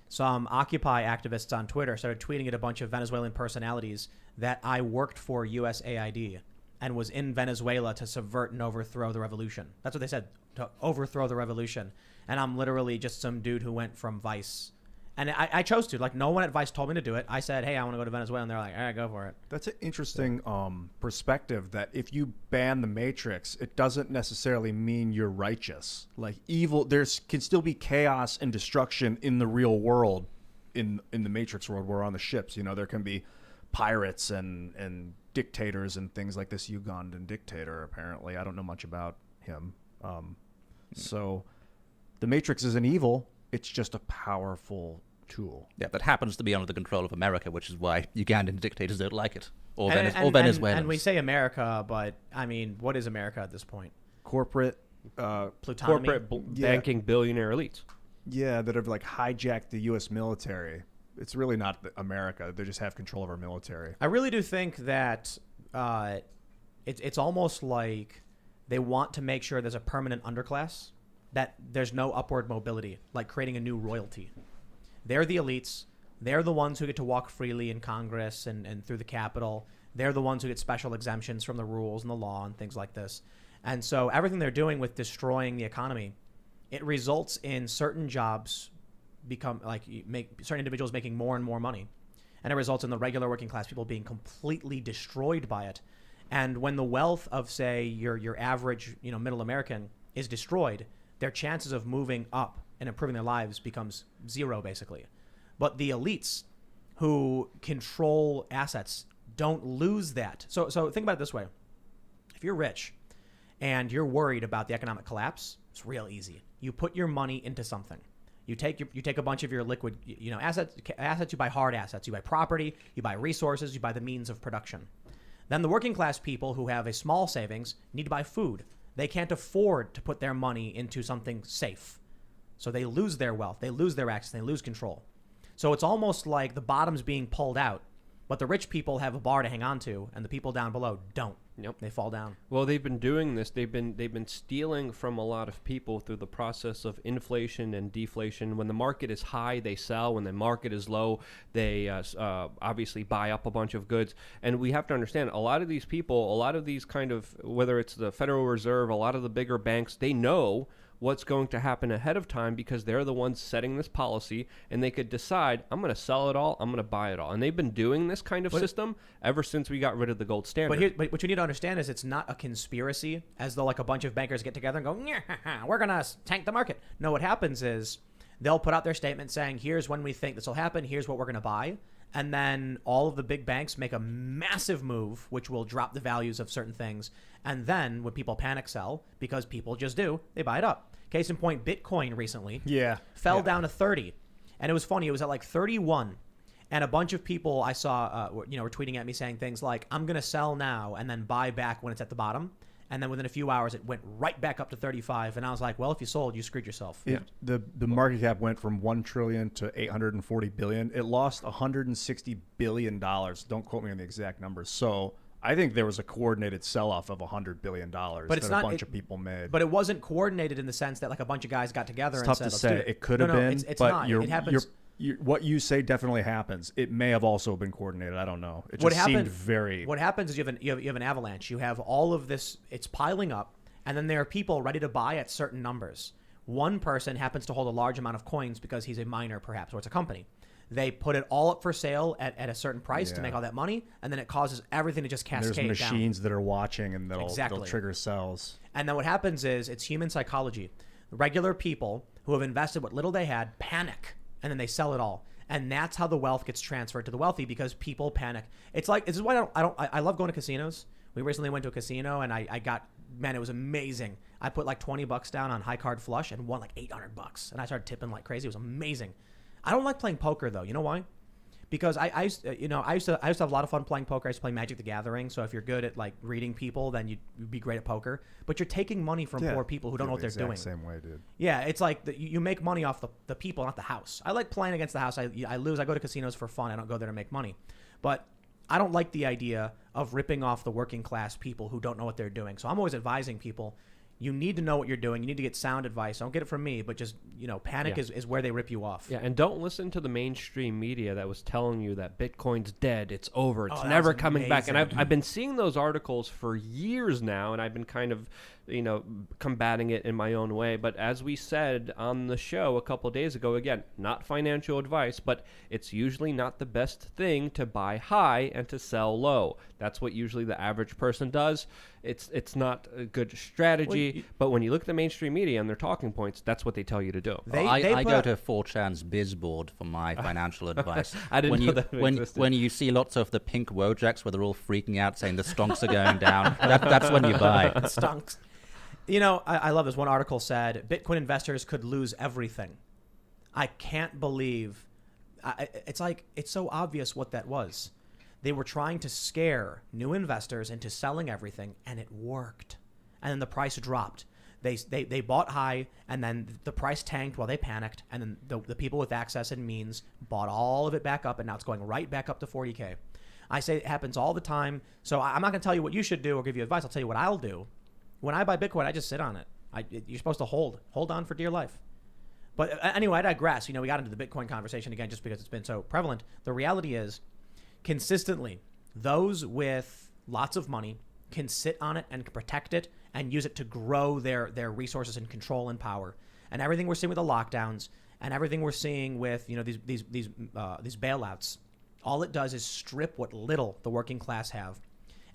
Some Occupy activists on Twitter started tweeting at a bunch of Venezuelan personalities that I worked for USAID and was in Venezuela to subvert and overthrow the revolution. That's what they said, to overthrow the revolution. And I'm literally just some dude who went from Vice. And I chose to. Like, no one at Vice told me to do it. I said, hey, I want to go to Venezuela. And they're like, all right, go for it. That's an interesting perspective, that if you ban the Matrix, it doesn't necessarily mean you're righteous. Like, evil, can still be chaos and destruction in the real world, in the Matrix world. We're on the ships. You know, there can be pirates and dictators and things like this Ugandan dictator, apparently. I don't know much about him. So the Matrix isn't evil. It's just a powerful tool. Yeah, that happens to be under the control of America, which is why Ugandan dictators don't like it. Or Venezuelans. And we say America, but, I mean, what is America at this point? Corporate Plutonomy? Banking billionaire elites. Yeah, that have like hijacked the U.S. military. It's really not America. They just have control of our military. I really do think that it's almost like they want to make sure there's a permanent underclass, that there's no upward mobility, like creating a new royalty. They're the elites. They're the ones who get to walk freely in Congress and through the Capitol. They're the ones who get special exemptions from the rules and the law and things like this. And so everything they're doing with destroying the economy, it results in certain jobs certain individuals making more and more money. And it results in the regular working class people being completely destroyed by it. And when the wealth of, say, your average, middle American is destroyed, their chances of moving up and improving their lives becomes zero, basically. But the elites who control assets don't lose that. So think about it this way. If you're rich and you're worried about the economic collapse, it's real easy. You put your money into something. You take a bunch of your liquid, assets. You buy hard assets. You buy property. You buy resources. You buy the means of production. Then the working class people who have a small savings need to buy food. They can't afford to put their money into something safe. So they lose their wealth. They lose their access. They lose control. So it's almost like the bottom's being pulled out, but the rich people have a bar to hang on to, and the people down below don't. Yep. They fall down. Well, they've been doing this. They've been stealing from a lot of people through the process of inflation and deflation. When the market is high, they sell. When the market is low, they obviously buy up a bunch of goods. And we have to understand, a lot of these people, a lot of these kind of, whether it's the Federal Reserve, a lot of the bigger banks, they know what's going to happen ahead of time because they're the ones setting this policy, and they could decide, I'm going to sell it all, I'm going to buy it all. And they've been doing this kind of system ever since we got rid of the gold standard. But what you need to understand is it's not a conspiracy, as though like a bunch of bankers get together and go, we're going to tank the market. No, what happens is they'll put out their statement saying, here's when we think this will happen, here's what we're going to buy. And then all of the big banks make a massive move, which will drop the values of certain things. And then when people panic sell, because people just do, they buy it up. Case in point, Bitcoin recently fell down to 30. And it was funny. It was at like 31. And a bunch of people I saw, were tweeting at me saying things like, I'm going to sell now and then buy back when it's at the bottom. And then within a few hours, it went right back up to 35. And I was like, well, if you sold, you screwed yourself. The market cap went from $1 trillion to $840 billion. It lost $160 billion. Don't quote me on the exact numbers. So I think there was a coordinated sell-off of $100 billion that a bunch of people made. But it wasn't coordinated in the sense that like a bunch of guys got together and tough said, to let's say. do it. It could have been, it's but not. It happens. What you say definitely happens. It may have also been coordinated. I don't know. It just seemed very. What happens is you have an avalanche. You have all of this. It's piling up, and then there are people ready to buy at certain numbers. One person happens to hold a large amount of coins because he's a miner, perhaps, or it's a company. They put it all up for sale at a certain price to make all that money, and then it causes everything to just cascade down. There's machines that are watching, and they'll trigger sells. And then what happens is it's human psychology. Regular people who have invested what little they had panic, and then they sell it all. And that's how the wealth gets transferred to the wealthy, because people panic. It's like, this is why I love going to casinos. We recently went to a casino, and I got, man, it was amazing. I put like $20 down on high card flush and won like $800, and I started tipping like crazy. It was amazing. I don't like playing poker though. You know why? Because I used to have a lot of fun playing poker. I used to play Magic the Gathering. So if you're good at like reading people, then you'd be great at poker. But you're taking money from poor people who don't know what they're doing. Same way, dude. Yeah, it's like you make money off the people, not the house. I like playing against the house. I lose. I go to casinos for fun. I don't go there to make money. But I don't like the idea of ripping off the working class people who don't know what they're doing. So I'm always advising people, You need to know what you're doing. You need to get sound advice. Don't get it from me, but just, panic is where they rip you off. Yeah, and don't listen to the mainstream media that was telling you that Bitcoin's dead, it's over, it's that never was coming back. And amazing. I've been seeing those articles for years now, and I've been kind of, combating it in my own way. But as we said on the show a couple of days ago, again, not financial advice, but it's usually not the best thing to buy high and to sell low. That's what usually the average person does. It's not a good strategy, but when you look at the mainstream media and their talking points, that's what they tell you to do. I go to 4chan's biz board for my financial advice. I didn't know that when existed. you see lots of the pink Wojaks where they're all freaking out saying the stonks are going down, that's when you buy. Stunks. I love this. One article said Bitcoin investors could lose everything. I can't believe. It's so obvious what that was. They were trying to scare new investors into selling everything, and it worked. And then the price dropped. They bought high, and then the price tanked while they panicked, and then the people with access and means bought all of it back up, and now it's going right back up to 40K. I say it happens all the time. So I'm not going to tell you what you should do or give you advice. I'll tell you what I'll do. When I buy Bitcoin, I just sit on it. You're supposed to hold on for dear life. But anyway, I digress. We got into the Bitcoin conversation again just because it's been so prevalent. The reality is, consistently, those with lots of money can sit on it and protect it and use it to grow their resources and control and power. And everything we're seeing with the lockdowns and everything we're seeing with these bailouts, all it does is strip what little the working class have.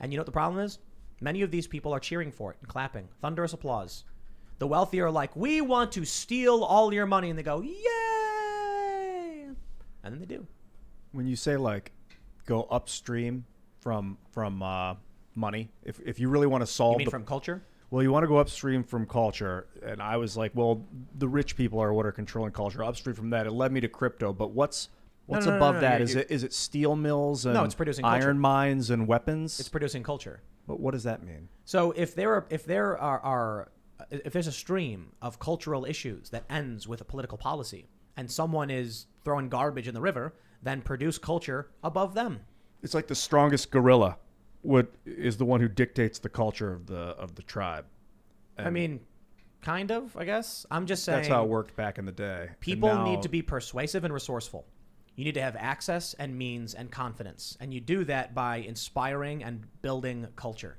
And you know what the problem is? Many of these people are cheering for it and clapping, thunderous applause. The wealthy are like, we want to steal all your money, and they go, yay! And then they do. When you say go upstream from money, if you really want to solve, You mean from culture? Well, you want to go upstream from culture, and I was like, well, the rich people are what are controlling culture. Upstream from that, it led me to crypto. But what's above that? Is it steel mills and it's producing culture. iron mines and weapons? It's producing culture. But what does that mean? So if there's a stream of cultural issues that ends with a political policy, and someone is throwing garbage in the river, then produce culture above them. It's like the strongest gorilla is the one who dictates the culture of the tribe. And I mean, kind of, I guess. I'm just saying. that's how it worked back in the day. People And now- need to be persuasive and resourceful. You need to have access and means and confidence. And you do that by inspiring and building culture,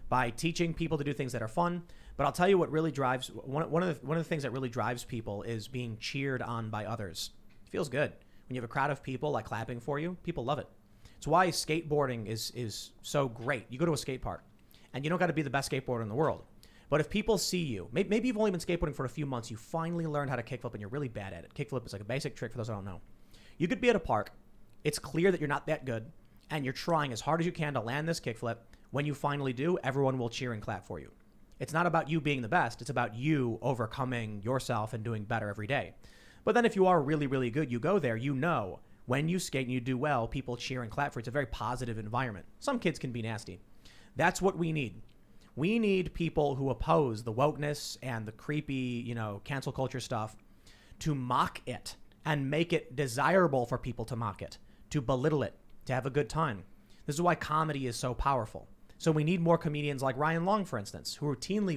by teaching people to do things that are fun. But I'll tell you what really drives one of the things that really drives people is being cheered on by others. It feels good when you have a crowd of people clapping for you. People love it. It's why skateboarding is so great. You go to a skate park, and you don't got to be the best skateboarder in the world. But if people see you, maybe you've only been skateboarding for a few months, you finally learned how to kickflip, and you're really bad at it. Kickflip is like a basic trick for those who don't know. You could be at a park. It's clear that you're not that good, and you're trying as hard as you can to land this kickflip. When you finally do, everyone will cheer and clap for you. It's not about you being the best. It's about you overcoming yourself and doing better every day. But then if you are really, really good, you go there, when you skate and you do well, people cheer and clap for you. It's a very positive environment. Some kids can be nasty. That's what we need. We need people who oppose the wokeness and the creepy, cancel culture stuff to mock it and make it desirable for people to mock it, to belittle it, to have a good time. This is why comedy is so powerful. So we need more comedians like Ryan Long, for instance, who routinely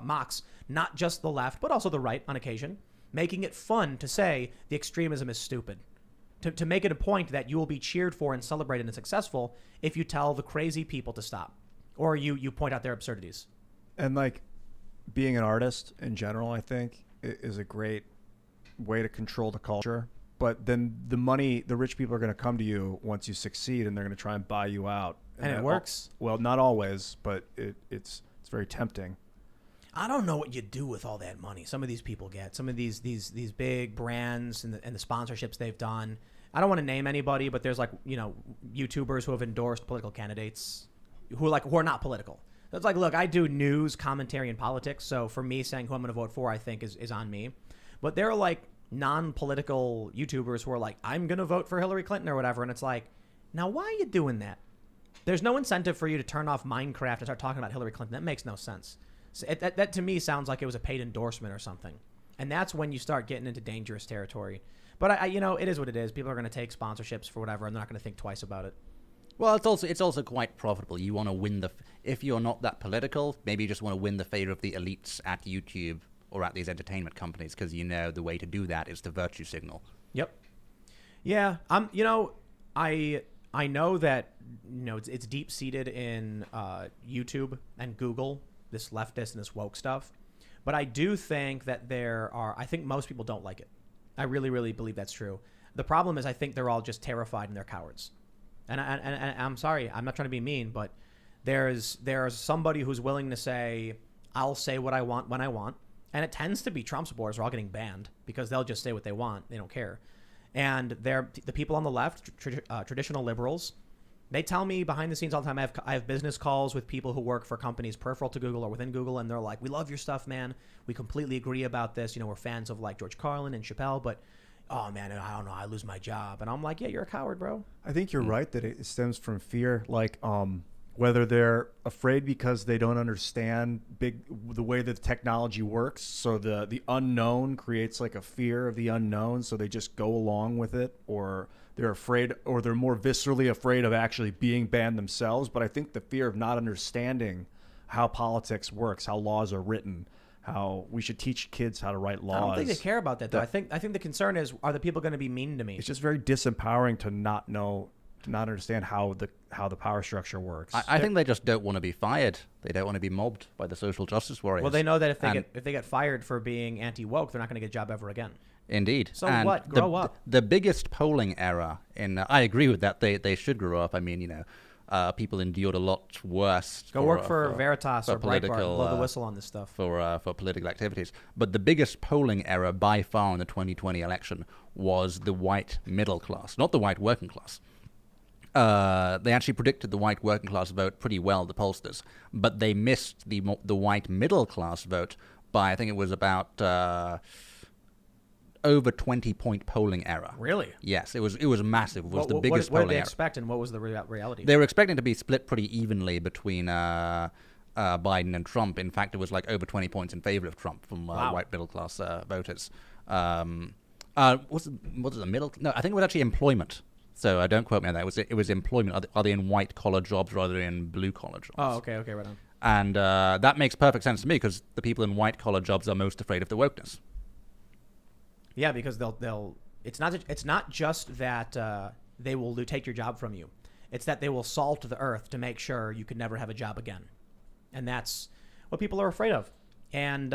mocks not just the left, but also the right on occasion, making it fun to say the extremism is stupid. To make it a point that you will be cheered for and celebrated and successful if you tell the crazy people to stop, or you point out their absurdities. And being an artist in general, I think, is a great way to control the culture. But then the rich people are going to come to you once you succeed, and they're going to try and buy you out. And it works? Well, not always, but it's very tempting. I don't know what you do with all that money some of these people get. Some of these big brands and the sponsorships they've done. I don't want to name anybody, but there's YouTubers who have endorsed political candidates who are not political. It's look, I do news, commentary, and politics. So for me, saying who I'm going to vote for, I think is on me. But there are non-political YouTubers who are I'm going to vote for Hillary Clinton or whatever. And it's now why are you doing that? There's no incentive for you to turn off Minecraft and start talking about Hillary Clinton. That makes no sense. So that to me sounds like it was a paid endorsement or something. And that's when you start getting into dangerous territory. But it is what it is. People are going to take sponsorships for whatever, and they're not going to think twice about it. Well, it's also quite profitable. You want to win if you're not that political, maybe you just want to win the favor of the elites at YouTube or at these entertainment companies, because you know the way to do that is the virtue signal. Yep. Yeah. You know, I know that, you know, it's deep seated in YouTube and Google, this leftist and this woke stuff. But I do think that I think most people don't like it. I really, really believe that's true. The problem is I think they're all just terrified and they're cowards. And I'm sorry, I'm not trying to be mean, but there's somebody who's willing to say, I'll say what I want when I want. And it tends to be Trump supporters are all getting banned because they'll just say what they want. They don't care. And the people on the left, traditional liberals, they tell me behind the scenes all the time. I have business calls with people who work for companies peripheral to Google or within Google, and they're like, "We love your stuff, man. We completely agree about this. You know, we're fans of like George Carlin and Chappelle, but oh man, I don't know, I lose my job." And I'm like, "Yeah, you're a coward, bro." I think you're right that it stems from fear, like whether they're afraid because they don't understand the way that the technology works. So the unknown creates like a fear of the unknown, so they just go along with it, or they're afraid, or they're more viscerally afraid of actually being banned themselves. But I think the fear of not understanding how politics works, how laws are written, how we should teach kids how to write laws. I don't think they care about that, though. I think the concern is, are the people going to be mean to me? It's just very disempowering to not understand how the power structure works. I think they just don't want to be fired. They don't want to be mobbed by the social justice warriors. Well, they know that if they get fired for being anti-woke, they're not going to get a job ever again. Indeed. So and what? Grow up. The biggest polling error I agree with that. They should grow up. I mean, you know, people endured a lot worse. Go work for Veritas or Breitbart. political, Blow the whistle on this stuff. For political activities. But the biggest polling error by far in the 2020 election was the white middle class, not the white working class. They actually predicted the white working class vote pretty well, the pollsters, but they missed the white middle class vote by, I think it was about over 20-point polling error. Really? Yes, it was massive. It was the What biggest did polling they error. expect, and what was the reality? They were expecting to be split pretty evenly between Biden and Trump. In fact, it was like over 20 points in favor of Trump from white middle class voters. Was it the middle? No, I think it was actually employment. So don't quote me on that. It was employment. Are they in white collar jobs rather than in blue collar jobs? Oh, okay, right on. And that makes perfect sense to me, because the people in white collar jobs are most afraid of the wokeness. Yeah, because they'll. It's not just that they will take your job from you. It's that they will salt the earth to make sure you could never have a job again, and that's what people are afraid of. And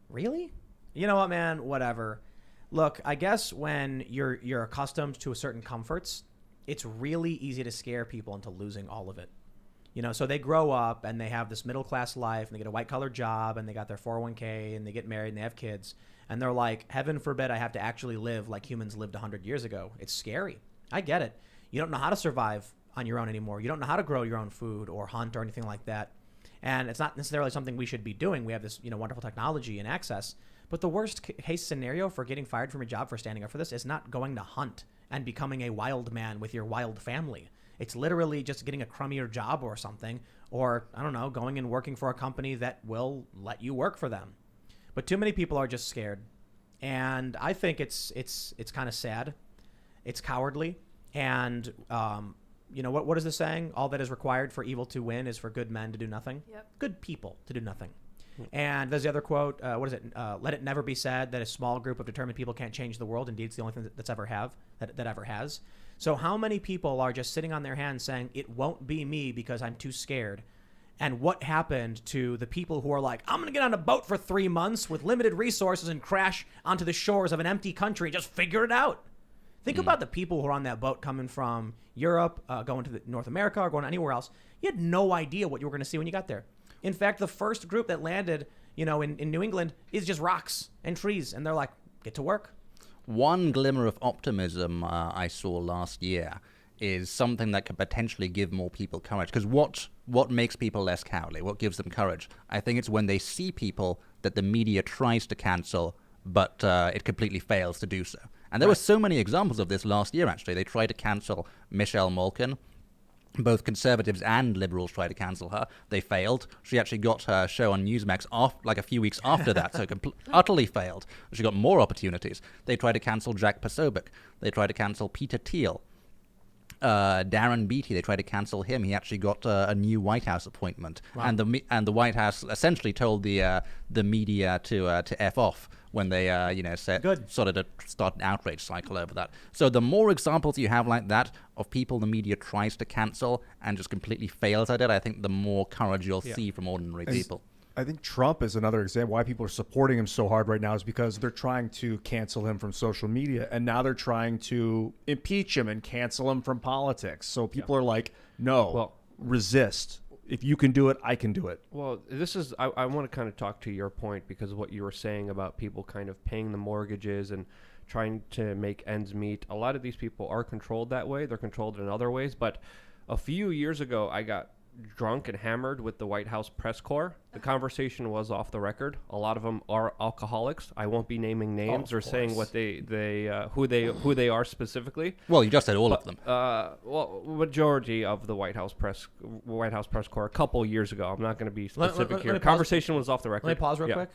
really, you know what, man? Whatever. Look, I guess when you're accustomed to a certain comforts, it's really easy to scare people into losing all of it. You know, so they grow up and they have this middle class life and they get a white collar job and they got their 401k and they get married and they have kids. And they're like, heaven forbid I have to actually live like humans lived 100 years ago. It's scary. I get it. You don't know how to survive on your own anymore. You don't know how to grow your own food or hunt or anything like that. And it's not necessarily something we should be doing. We have this, wonderful technology and access. But the worst case scenario for getting fired from a job for standing up for this is not going to hunt and becoming a wild man with your wild family. It's literally just getting a crummier job or something, or, I don't know, going and working for a company that will let you work for them. But too many people are just scared. And I think it's kind of sad. It's cowardly. And, what is the saying? All that is required for evil to win is for good men to do nothing. Yep. Good people to do nothing. And there's the other quote. What is it? Let it never be said that a small group of determined people can't change the world. Indeed, it's the only thing that ever has. So how many people are just sitting on their hands saying, it won't be me because I'm too scared? And what happened to the people who are like, I'm going to get on a boat for 3 months with limited resources and crash onto the shores of an empty country and just figure it out? Think about the people who are on that boat coming from Europe, going to North America, or going anywhere else. You had no idea what you were going to see when you got there. In fact, the first group that landed, in New England is just rocks and trees. And they're like, get to work. One glimmer of optimism I saw last year is something that could potentially give more people courage. Because what makes people less cowardly? What gives them courage? I think it's when they see people that the media tries to cancel, but it completely fails to do so. And there were so many examples of this last year, actually. They tried to cancel Michelle Malkin. Both conservatives and liberals tried to cancel her. They failed. She actually got her show on Newsmax a few weeks after that, so utterly failed. She got more opportunities. They tried to cancel Jack Posobiec. They tried to cancel Peter Thiel. Darren Beattie, they tried to cancel him. He actually got a new White House appointment, and the White House essentially told the media to f off when they started to start an outrage cycle over that. So the more examples you have like that of people the media tries to cancel and just completely fails at it, I think the more courage you'll see from ordinary people. I think Trump is another example. Why people are supporting him so hard right now is because they're trying to cancel him from social media, and now they're trying to impeach him and cancel him from politics. So people are like, no, resist. If you can do it, I can do it. Well, this is, I want to kind of talk to your point, because of what you were saying about people kind of paying the mortgages and trying to make ends meet. A lot of these people are controlled that way. They're controlled in other ways. But a few years ago, I got drunk and hammered with the White House press corps. The conversation was off the record. A lot of them are alcoholics. I won't be naming names or saying what who they are specifically. Well, you just said all of them. Well, majority of the White House press corps a couple years ago. I'm not going to be specific here. Conversation was off the record. Let me pause real quick.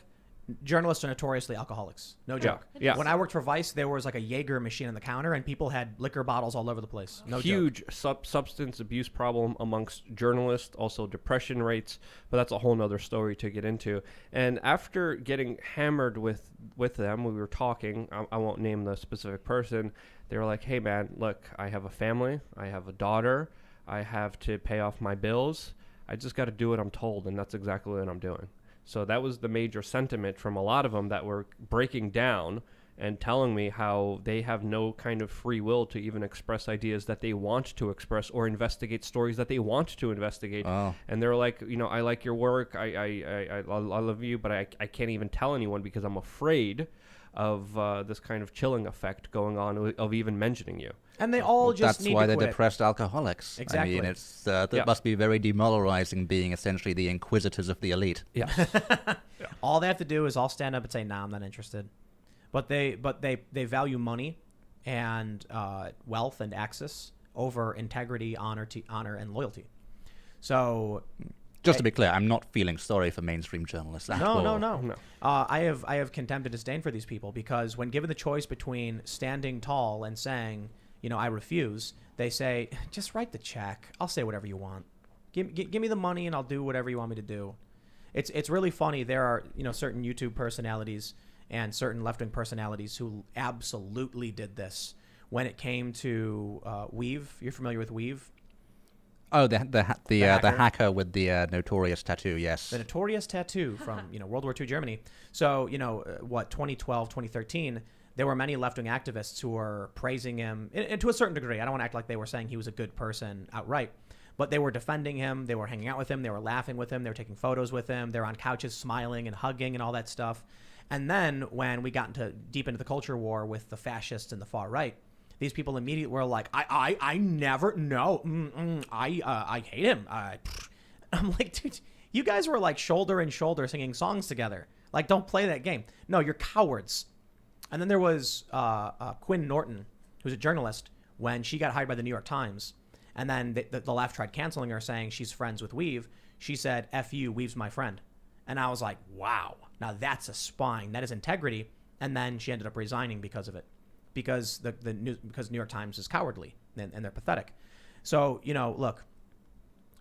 Journalists are notoriously alcoholics. No joke. Yeah. When I worked for Vice, there was like a Jaeger machine on the counter, and people had liquor bottles all over the place. No Huge joke. Substance abuse problem amongst journalists, also depression rates, but that's a whole nother story to get into. And after getting hammered with them, we were talking, I won't name the specific person, they were like, hey man, look, I have a family, I have a daughter, I have to pay off my bills, I just got to do what I'm told, and that's exactly what I'm doing. So that was the major sentiment from a lot of them that were breaking down and telling me how they have no kind of free will to even express ideas that they want to express or investigate stories that they want to investigate. Oh. And they're like, I like your work. I love you, but I can't even tell anyone because I'm afraid of this kind of chilling effect going on of even mentioning you. And they all just that's need why to they're quit. depressed alcoholics. Exactly. I mean, it's that must be very demoralizing being essentially the inquisitors of the elite. Yeah. All they have to do is all stand up and say, "Nah, I'm not interested." But they value money and wealth and access over integrity, honor, and loyalty. So, just to be clear, I'm not feeling sorry for mainstream journalists at all. No. I have contempt and disdain for these people, because when given the choice between standing tall and saying, I refuse, they say, just write the check. I'll say whatever you want. Give me the money and I'll do whatever you want me to do. It's really funny. There are certain YouTube personalities and certain left-wing personalities who absolutely did this when it came to Weave. You're familiar with Weave? Oh, the hacker with the notorious tattoo, yes. The notorious tattoo from World War II Germany. So 2012, 2013, there were many left-wing activists who were praising him, and to a certain degree. I don't want to act like they were saying he was a good person outright, but they were defending him. They were hanging out with him. They were laughing with him. They were taking photos with him. They were on couches smiling and hugging and all that stuff. And then when we got deep into the culture war with the fascists and the far right, these people immediately were like, I never, no, I hate him. I'm like, dude, you guys were like shoulder and shoulder singing songs together. Like, don't play that game. No, you're cowards. And then there was Quinn Norton, who's a journalist, when she got hired by the New York Times. And then the left tried canceling her, saying she's friends with Weave. She said, F you, Weave's my friend. And I was like, wow, now that's a spine. That is integrity. And then she ended up resigning because of it. Because because New York Times is cowardly and they're pathetic. So, look,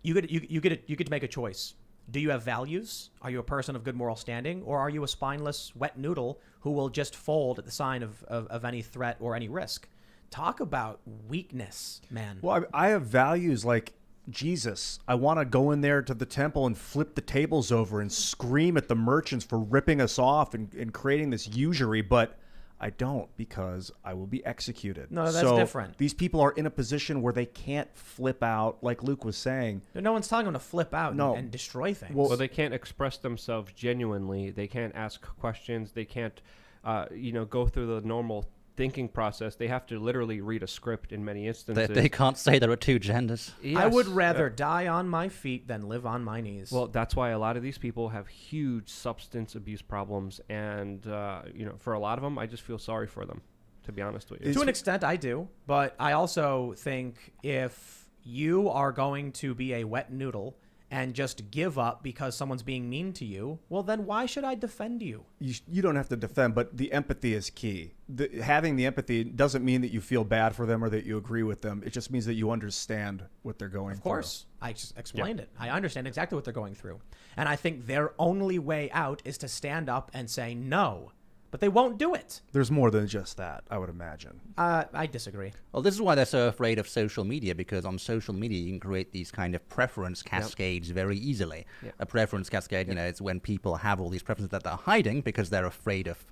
you get to make a choice. Do you have values? Are you a person of good moral standing? Or are you a spineless wet noodle who will just fold at the sign of any threat or any risk? Talk about weakness, man. Well, I have values like Jesus. I want to go in there to the temple and flip the tables over and scream at the merchants for ripping us off and creating this usury, but I don't, because I will be executed. No, that's different. These people are in a position where they can't flip out, like Luke was saying. No one's telling them to flip out and destroy things. Well, they can't express themselves genuinely. They can't ask questions. They can't, go through the normal thinking process. They have to literally read a script in many instances. They can't say there are two genders. Yes. I would rather die on my feet than live on my knees. Well, that's why a lot of these people have huge substance abuse problems, and for a lot of them, I just feel sorry for them, to be honest with you. To an extent, I do, but I also think if you are going to be a wet noodle and just give up because someone's being mean to you, well, then why should I defend you? You don't have to defend, but the empathy is key. Having the empathy doesn't mean that you feel bad for them or that you agree with them. It just means that you understand what they're going through. Of course. I just explained it. I understand exactly what they're going through. And I think their only way out is to stand up and say no. But they won't do it. There's more than just that, I would imagine. I disagree. Well, this is why they're so afraid of social media, because on social media you can create these kind of preference cascades very easily. A preference cascade, is when people have all these preferences that they're hiding because they're afraid of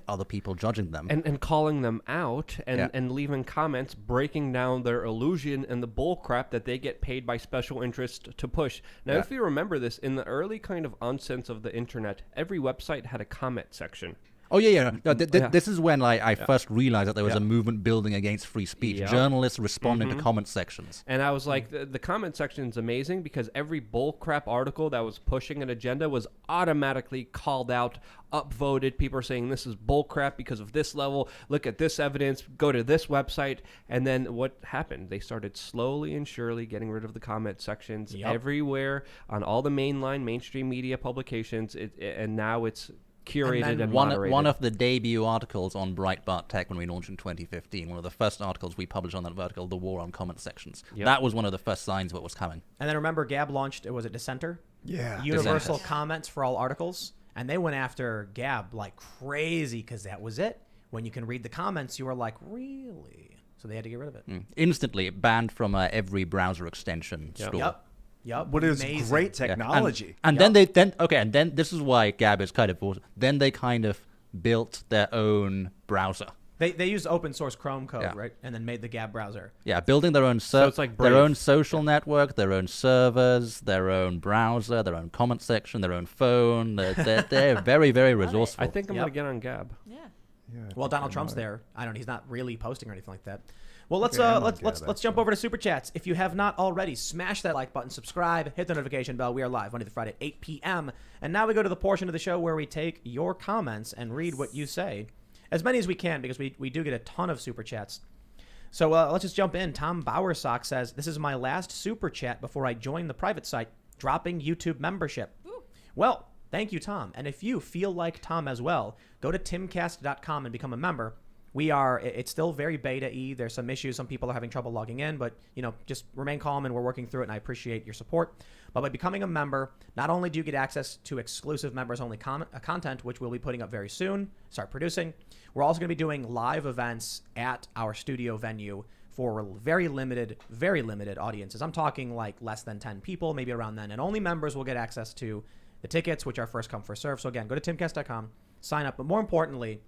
other people judging them. And calling them out and leaving comments breaking down their illusion and the bull crap that they get paid by special interest to push. Now, if you remember this, in the early kind of onset of the internet, every website had a comment section. Oh, yeah. No, this is when I first realized that there was a movement building against free speech. Journalists responding to comment sections. And I was like, the comment section is amazing because every bullcrap article that was pushing an agenda was automatically called out, upvoted. People are saying this is bullcrap because of this level. Look at this evidence. Go to this website. And then what happened? They started slowly and surely getting rid of the comment sections everywhere on all the mainstream media publications. And now it's curated and moderated. One of the debut articles on Breitbart Tech when we launched in 2015, one of the first articles we published on that vertical, The War on Comment Sections. That was one of the first signs of what was coming. And then remember Gab launched, was it Dissenter? Yeah. Universal comments for all articles. And they went after Gab like crazy because that was it. When you can read the comments, you were like, really? So they had to get rid of it. Instantly, it banned from every browser extension store. Yep. What is great technology. Yeah. And then this is why Gab is kind of awesome. Then they kind of built their own browser. They used open source Chrome code, right? And then made the Gab browser. Yeah, building their own So it's like their own social network, their own servers, their own browser, their own comment section, their own phone. They're very, very resourceful. I think I'm going to get on Gab. Yeah. Well, Donald Trump's there. I don't know. He's not really posting or anything like that. Well, let's jump over to Super Chats. If you have not already, smash that like button, subscribe, hit the notification bell. We are live Monday to Friday at 8 p.m. And now we go to the portion of the show where we take your comments and read what you say. As many as we can, because we do get a ton of Super Chats. So let's just jump in. Tom Bowersock says, this is my last Super Chat before I join the private site, dropping YouTube membership. Ooh. Well, thank you, Tom. And if you feel like Tom as well, go to timcast.com and become a member. It's still very beta-y. There's some issues. Some people are having trouble logging in, but, just remain calm and we're working through it, and I appreciate your support. But by becoming a member, not only do you get access to exclusive members-only content, which we'll be putting up very soon, start producing, we're also going to be doing live events at our studio venue for very limited audiences. I'm talking like less than 10 people, maybe around then, and only members will get access to the tickets, which are first come, first serve. So again, go to timcast.com, sign up. But more importantly,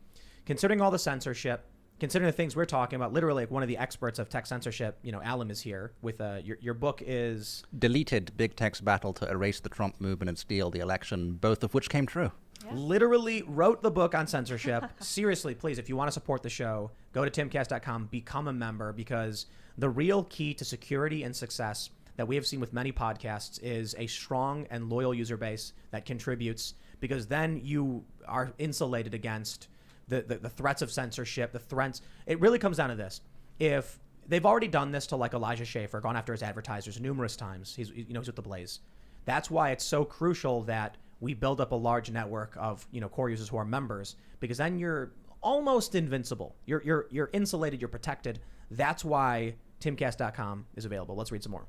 considering all the censorship, considering the things we're talking about, literally like one of the experts of tech censorship, Allum is here with your book is Deleted: Big Tech's Battle to Erase the Trump Movement and Steal the Election, both of which came true. Yeah. Literally wrote the book on censorship. Seriously, please, if you want to support the show, go to timcast.com, become a member, because the real key to security and success that we have seen with many podcasts is a strong and loyal user base that contributes, because then you are insulated against the threats of censorship, the threats. It really comes down to this. If they've already done this to like Elijah Schaffer, gone after his advertisers numerous times, he's with the Blaze. That's why it's so crucial that we build up a large network of core users who are members, because then you're almost invincible. You're insulated, you're protected. That's why timcast.com is available. Let's read some more.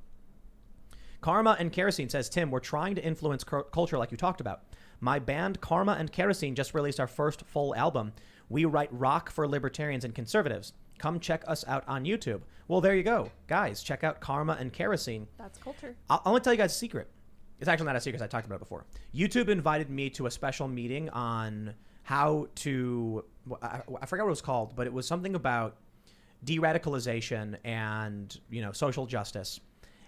Karma and Kerosene says, Tim, we're trying to influence culture like you talked about. My band Karma and Kerosene just released our first full album. We write rock for libertarians and conservatives. Come check us out on YouTube. Well, there you go. Guys, check out Karma and Kerosene. That's culture. I'm going to tell you guys a secret. It's actually not a secret. I talked about it before. YouTube invited me to a special meeting on how to, I forgot what it was called, but it was something about de-radicalization and, social justice.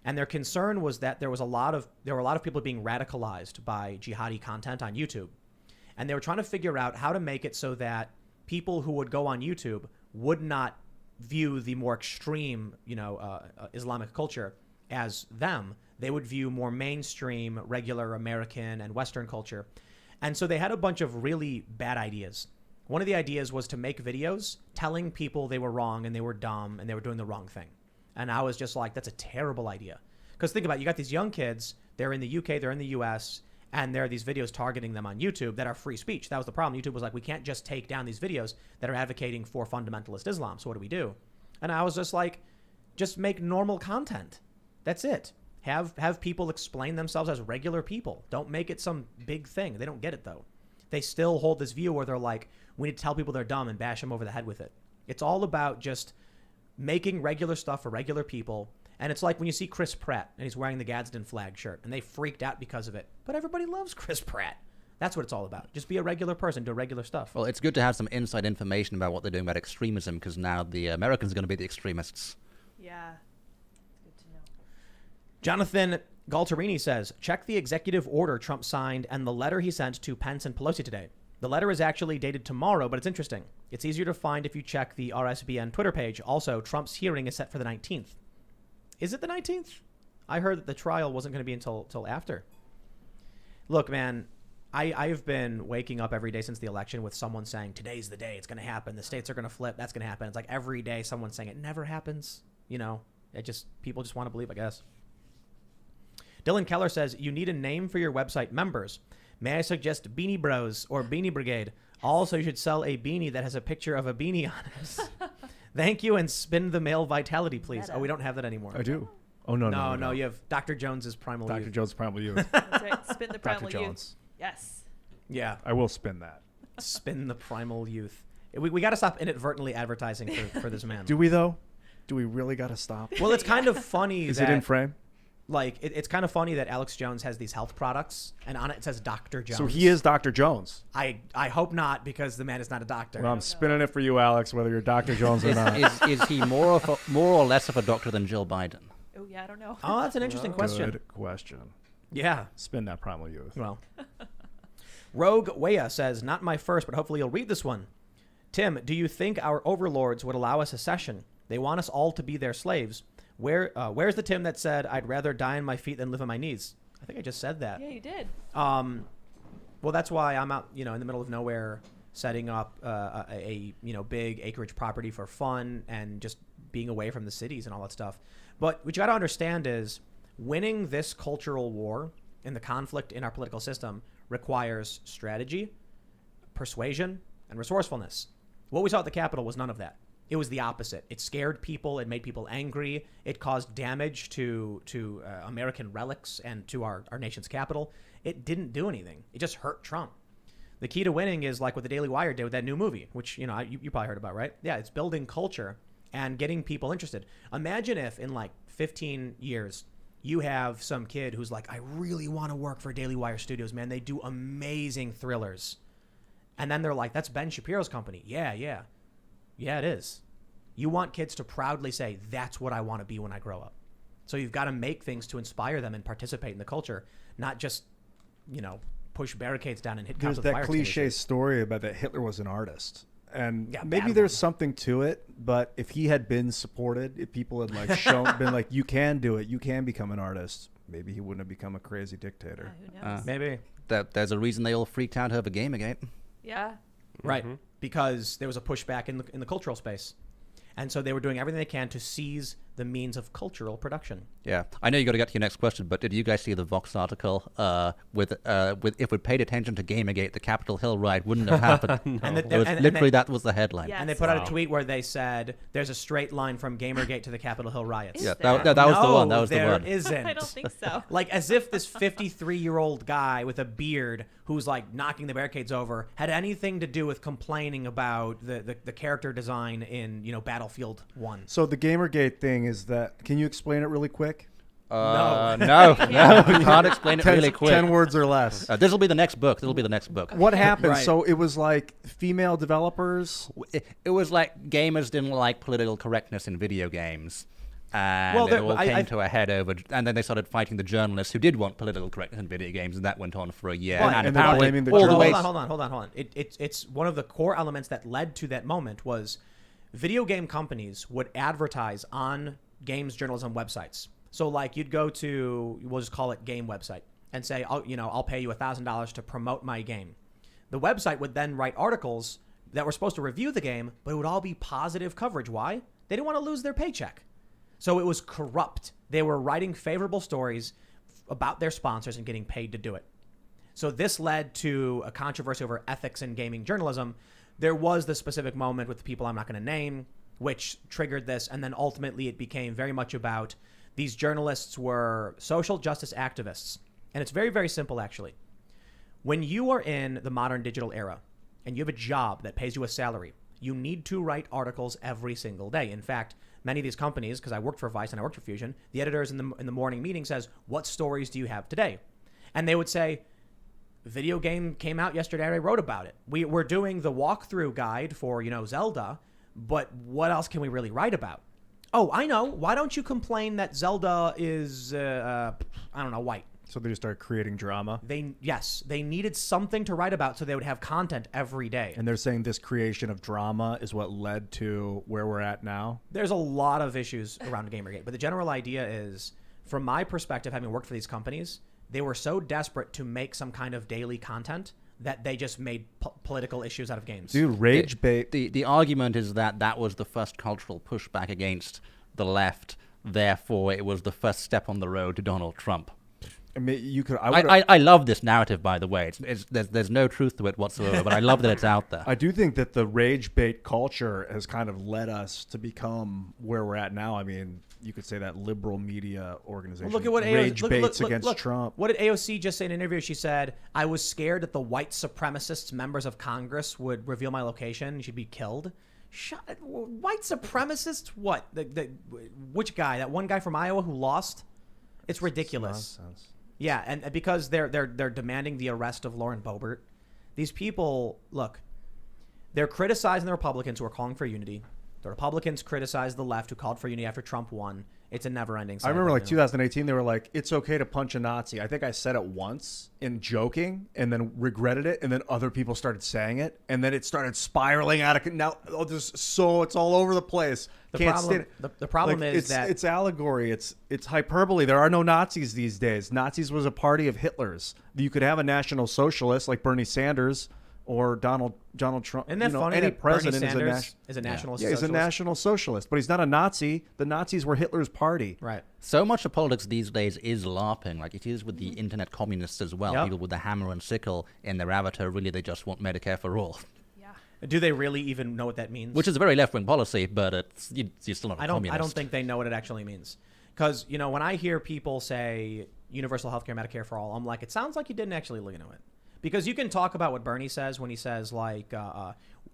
And their concern was that there were a lot of people being radicalized by jihadi content on YouTube. And they were trying to figure out how to make it so that people who would go on YouTube would not view the more extreme, Islamic culture as them. They would view more mainstream, regular American and Western culture. And so they had a bunch of really bad ideas. One of the ideas was to make videos telling people they were wrong and they were dumb and they were doing the wrong thing. And I was just like, that's a terrible idea. Because think about it, you got these young kids, they're in the UK, they're in the US, and there are these videos targeting them on YouTube that are free speech. That was the problem. YouTube was like, we can't just take down these videos that are advocating for fundamentalist Islam. So what do we do? And I was just like, just make normal content. That's it. Have people explain themselves as regular people. Don't make it some big thing. They don't get it, though. They still hold this view where they're like, we need to tell people they're dumb and bash them over the head with it. It's all about just making regular stuff for regular people. And it's like when you see Chris Pratt and he's wearing the Gadsden flag shirt and they freaked out because of it. But everybody loves Chris Pratt. That's what it's all about. Just be a regular person, do regular stuff. Well, it's good to have some inside information about what they're doing about extremism, because now the Americans are going to be the extremists. Yeah. It's good to know. Jonathan Galterini says, check the executive order Trump signed and the letter he sent to Pence and Pelosi today. The letter is actually dated tomorrow, but it's interesting. It's easier to find if you check the RSBN Twitter page. Also, Trump's hearing is set for the 19th. Is it the 19th? I heard that the trial wasn't going to be until after. Look, man, I've been waking up every day since the election with someone saying, today's the day, it's going to happen. The states are going to flip. That's going to happen. It's like every day someone's saying it never happens. You know, people just want to believe, I guess. Dylan Keller says, you need a name for your website members. May I suggest Beanie Bros or Beanie Brigade? Also, you should sell a beanie that has a picture of a beanie on it. Thank you, and spin the male vitality, please. Meta. Oh, we don't have that anymore. I do. Oh, no. No, you have Dr. Jones's Primal Dr. Youth. Jones Primal Youth. That's right. Spin the primal Dr. youth. Jones. Yes. Yeah, I will spin that. spin the Primal Youth. We got to stop inadvertently advertising for this man. Do we, though? Do we really got to stop? Well, it's kind of funny Is that... it in frame? Like, it's kind of funny that Alex Jones has these health products, and on it says Dr. Jones. So he is Dr. Jones. I hope not, because the man is not a doctor. Well, I'm spinning it for you, Alex, whether you're Dr. Jones or not. Is he more or less of a doctor than Jill Biden? Oh, yeah, I don't know. Oh, that's an interesting question. Good question. Yeah. Spin that Primal Youth. Well, Rogue Weya says, not my first, but hopefully you'll read this one. Tim, do you think our overlords would allow a secession? They want us all to be their slaves. Where's the Tim that said, I'd rather die on my feet than live on my knees? I think I just said that. Yeah, you did. Well, that's why I'm out, in the middle of nowhere, setting up a big acreage property for fun and just being away from the cities and all that stuff. But what you got to understand is winning this cultural war and the conflict in our political system requires strategy, persuasion, and resourcefulness. What we saw at the Capitol was none of that. It was the opposite. It scared people. It made people angry. It caused damage to American relics and to our nation's capital. It didn't do anything. It just hurt Trump. The key to winning is like what the Daily Wire did with that new movie, which you probably heard about, right? Yeah, it's building culture and getting people interested. Imagine if in like 15 years you have some kid who's like, I really want to work for Daily Wire Studios, man. They do amazing thrillers. And then they're like, that's Ben Shapiro's company. Yeah, it is. You want kids to proudly say, that's what I want to be when I grow up. So you've got to make things to inspire them and participate in the culture, not just, push barricades down and hit cops There's with that fire cliche extinguishers. story about that Hitler was an artist. And Yeah, maybe bad there's one. something to it, but if he had been supported, if people had been like, you can do it, you can become an artist, maybe he wouldn't have become a crazy dictator. Yeah, who knows? Maybe. There's a reason they all freaked out over Gamergate. Yeah. Right. Because there was a pushback in the cultural space. And so they were doing everything they can to seize the means of cultural production. Yeah, I know you got to get to your next question, but did you guys see the Vox article with if we paid attention to Gamergate, the Capitol Hill riot wouldn't have happened? And That was the headline. Yeah. And they put out a tweet where they said, there's a straight line from Gamergate to the Capitol Hill riots. Is Yeah, there? that was the one. That was the there one. isn't. I don't think so. Like as if this 53-year-old guy with a beard who's like knocking the barricades over had anything to do with complaining about the character design in Battlefield 1. So the Gamergate thing is that, can you explain it really quick? No, you can't explain it really quick. 10 words or less. This will be the next book. What happened? Right. So it was like female developers. It was like gamers didn't like political correctness in video games. And Well, it all I came to a head over, and then they started fighting the journalists who did want political correctness in video games, and that went on for a year. Right, And and they're apparently, blaming the all the Hold way. on. It's one of the core elements that led to that moment was video game companies would advertise on games journalism websites. So like you'd go to, we'll just call it game website, and say, I'll pay you $1,000 to promote my game. The website would then write articles that were supposed to review the game, but it would all be positive coverage. Why? They didn't want to lose their paycheck. So it was corrupt. They were writing favorable stories about their sponsors and getting paid to do it. So this led to a controversy over ethics in gaming journalism. There was the specific moment with the people I'm not going to name, which triggered this. And then ultimately it became very much about these journalists were social justice activists. And it's very, very simple, actually. When you are in the modern digital era and you have a job that pays you a salary, you need to write articles every single day. In fact, many of these companies, because I worked for Vice and I worked for Fusion, the editors in the morning meeting says, what stories do you have today? And they would say, video game came out yesterday, I wrote about it. We're doing the walkthrough guide for, Zelda, but what else can we really write about? Oh, I know. Why don't you complain that Zelda is, white? So they just started creating drama. They needed something to write about so they would have content every day. And they're saying this creation of drama is what led to where we're at now. There's a lot of issues around Gamergate, but the general idea is, from my perspective, having worked for these companies, they were so desperate to make some kind of daily content that they just made political issues out of games. Dude, rage bait. The argument is that was the first cultural pushback against the left. Therefore, it was the first step on the road to Donald Trump. I mean, you could. I love this narrative, by the way. There's no truth to it whatsoever, but I love that it's out there. I do think that the rage bait culture has kind of led us to become where we're at now. I mean, you could say that liberal media organization. Well, look at what rage AOC, baits against Trump. What did AOC just say in an interview? She said, "I was scared that the white supremacists, members of Congress, would reveal my location and she'd be killed." White supremacists? What? Which guy? That one guy from Iowa who lost? It's ridiculous. Nonsense. Yeah, and because they're demanding the arrest of Lauren Boebert. These people, look, they're criticizing the Republicans who are calling for unity. The Republicans criticize the left who called for unity after Trump won. It's a never-ending cycle. I remember 2018, they were like, it's okay to punch a Nazi. I think I said it once in joking and then regretted it. And then other people started saying it. And then it started spiraling out of now. It's all over the place. The problem is that it's allegory. It's hyperbole. There are no Nazis these days. Nazis was a party of Hitler's. You could have a National Socialist like Bernie Sanders or Donald Trump. Isn't that funny any that Bernie president Sanders is a national socialist? Yeah, he's a national socialist, but he's not a Nazi. The Nazis were Hitler's party. Right. So much of politics these days is LARPing, like it is with the internet communists as well. Yep. People with the hammer and sickle in their avatar, really they just want Medicare for all. Yeah. Do they really even know what that means? Which is a very left-wing policy, but you're still not a communist. I don't think they know what it actually means. Because, when I hear people say universal healthcare, Medicare for all, I'm like, it sounds like you didn't actually look into it. Because you can talk about what Bernie says when he says, like,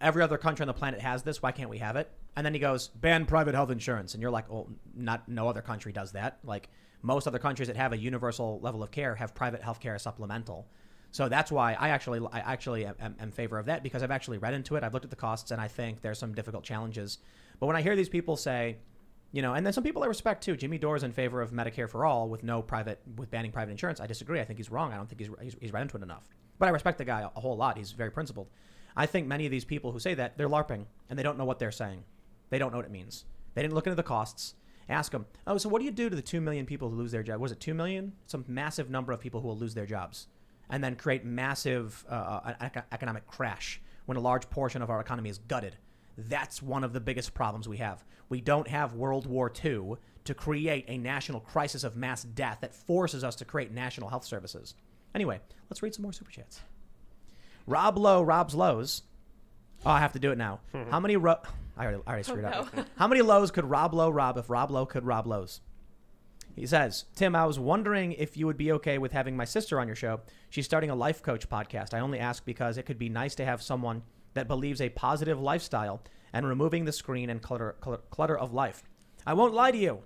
every other country on the planet has this, why can't we have it? And then he goes, ban private health insurance. And you're like, well, no other country does that. Like, most other countries that have a universal level of care have private health care supplemental. So that's why I actually am in favor of that, because I've actually read into it. I've looked at the costs, and I think there's some difficult challenges. But when I hear these people say, and then some people I respect too. Jimmy Dore's in favor of Medicare for all with banning private insurance. I disagree. I think he's wrong. I don't think he's read into it enough. But I respect the guy a whole lot. He's very principled. I think many of these people who say that, they're LARPing, and they don't know what they're saying. They don't know what it means. They didn't look into the costs. Ask them, oh, so what do you do to the 2 million people who lose their job? Was it 2 million? Some massive number of people who will lose their jobs and then create massive economic crash when a large portion of our economy is gutted. That's one of the biggest problems we have. We don't have World War II to create a national crisis of mass death that forces us to create national health services. Anyway, let's read some more super chats. Rob Lowe, Rob's Lows. Oh, I have to do it now. How many I already screwed up. How many lows could Rob Lowe rob if Rob Lowe could rob lows? He says, Tim, I was wondering if you would be okay with having my sister on your show. She's starting a life coach podcast. I only ask because it could be nice to have someone that believes a positive lifestyle and removing the screen and clutter of life. I won't lie to you.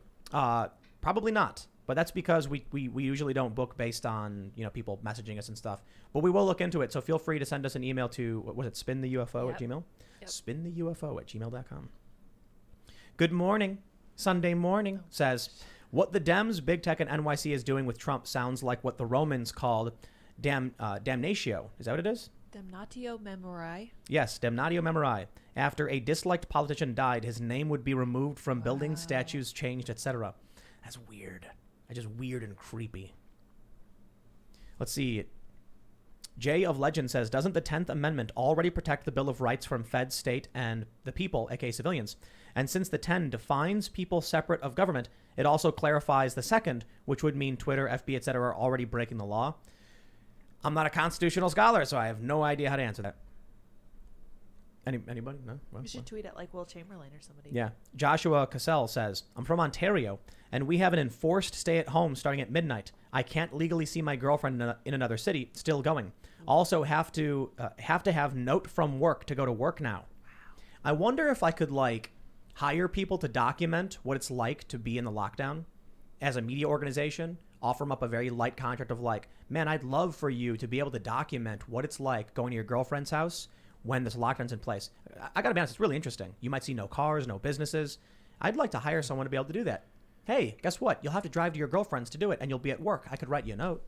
Probably not. But that's because we usually don't book based on people messaging us and stuff. But we will look into it. So feel free to send us an email to, what was it, spintheufo at Gmail? Yep. Spintheufo at gmail.com. Good morning. Sunday morning says, what the Dems, Big Tech, and NYC is doing with Trump sounds like what the Romans called damnatio. Is that what it is? Damnatio memori. Yes, damnatio memori. After a disliked politician died, his name would be removed from buildings, statues, changed, etc. That's weird. That's just weird and creepy. Let's see. Jay of Legend says, doesn't the 10th Amendment already protect the Bill of Rights from Fed, state, and the people, aka civilians? And since the 10 defines people separate of government, it also clarifies the second, which would mean Twitter, FB, etc. are already breaking the law. I'm not a constitutional scholar, so I have no idea how to answer that. Anybody? No? Well, You should tweet at like Will Chamberlain or somebody. yeah. Joshua Cassell says, I'm from Ontario, and we have an enforced stay-at-home starting at midnight. I can't legally see my girlfriend in another city. Still going. Also have to have note from work to go to work now. I wonder if I could hire people to document what it's like to be in the lockdown as a media organization. Offer them up a very light contract of man, I'd love for you to be able to document what it's like going to your girlfriend's house when this lockdown's in place. I gotta be honest, it's really interesting. You might see no cars, no businesses. I'd like to hire someone to be able to do that. Hey, guess what? You'll have to drive to your girlfriend's to do it, and you'll be at work. I could write you a note.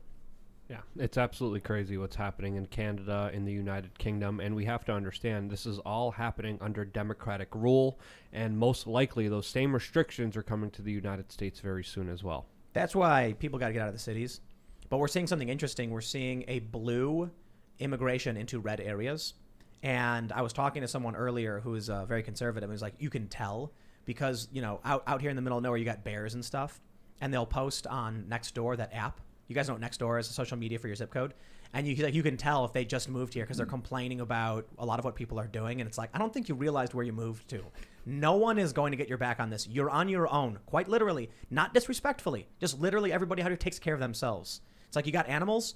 Yeah, it's absolutely crazy what's happening in Canada, in the United Kingdom, and we have to understand this is all happening under democratic rule, and most likely those same restrictions are coming to the United States very soon as well. That's why people got to get out of the cities. But we're seeing something interesting. We're seeing a blue immigration into red areas. And I was talking to someone earlier who is very conservative. He was like, you can tell because, out here in the middle of nowhere, you got bears and stuff. And they'll post on Nextdoor, that app. You guys know what Nextdoor is, a social media for your zip code. And you can tell if they just moved here because they're complaining about a lot of what people are doing. And it's like, I don't think you realized where you moved to. No one is going to get your back on this. You're on your own, quite literally, not disrespectfully. Just literally everybody out here takes care of themselves. It's like you got animals,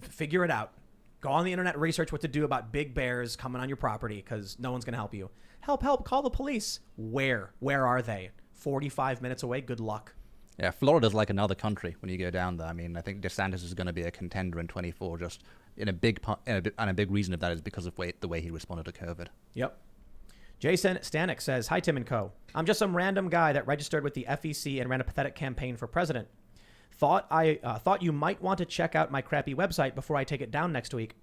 figure it out. Go on the internet, research what to do about big bears coming on your property because no one's going to help you. Help, call the police. Where are they? 45 minutes away? Good luck. Yeah, Florida's like another country when you go down there. I mean, I think DeSantis is going to be a contender in 24 just in a big part, and a big reason of that is because of the way he responded to COVID. Yep. Jason Stanek says, hi, Tim and Co. I'm just some random guy that registered with the FEC and ran a pathetic campaign for president. Thought you might want to check out my crappy website before I take it down next week.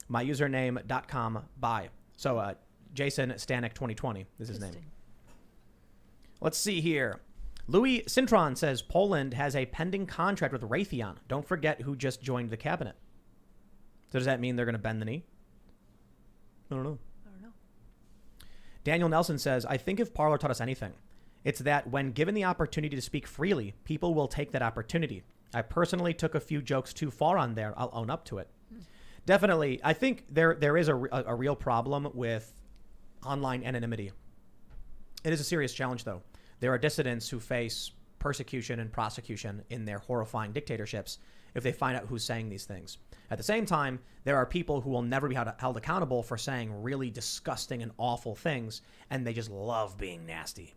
My username.com buy. So Jason Stanek 2020 is his name. Let's see here. Louis Cintron says Poland has a pending contract with Raytheon. Don't forget who just joined the cabinet. So does that mean they're going to bend the knee? I don't know. Daniel Nelson says, I think if Parler taught us anything, it's that when given the opportunity to speak freely, people will take that opportunity. I personally took a few jokes too far on there. I'll own up to it. Definitely. I think there is a real problem with online anonymity. It is a serious challenge, though. There are dissidents who face persecution and prosecution in their horrifying dictatorships if they find out who's saying these things. At the same time, there are people who will never be held accountable for saying really disgusting and awful things, and they just love being nasty.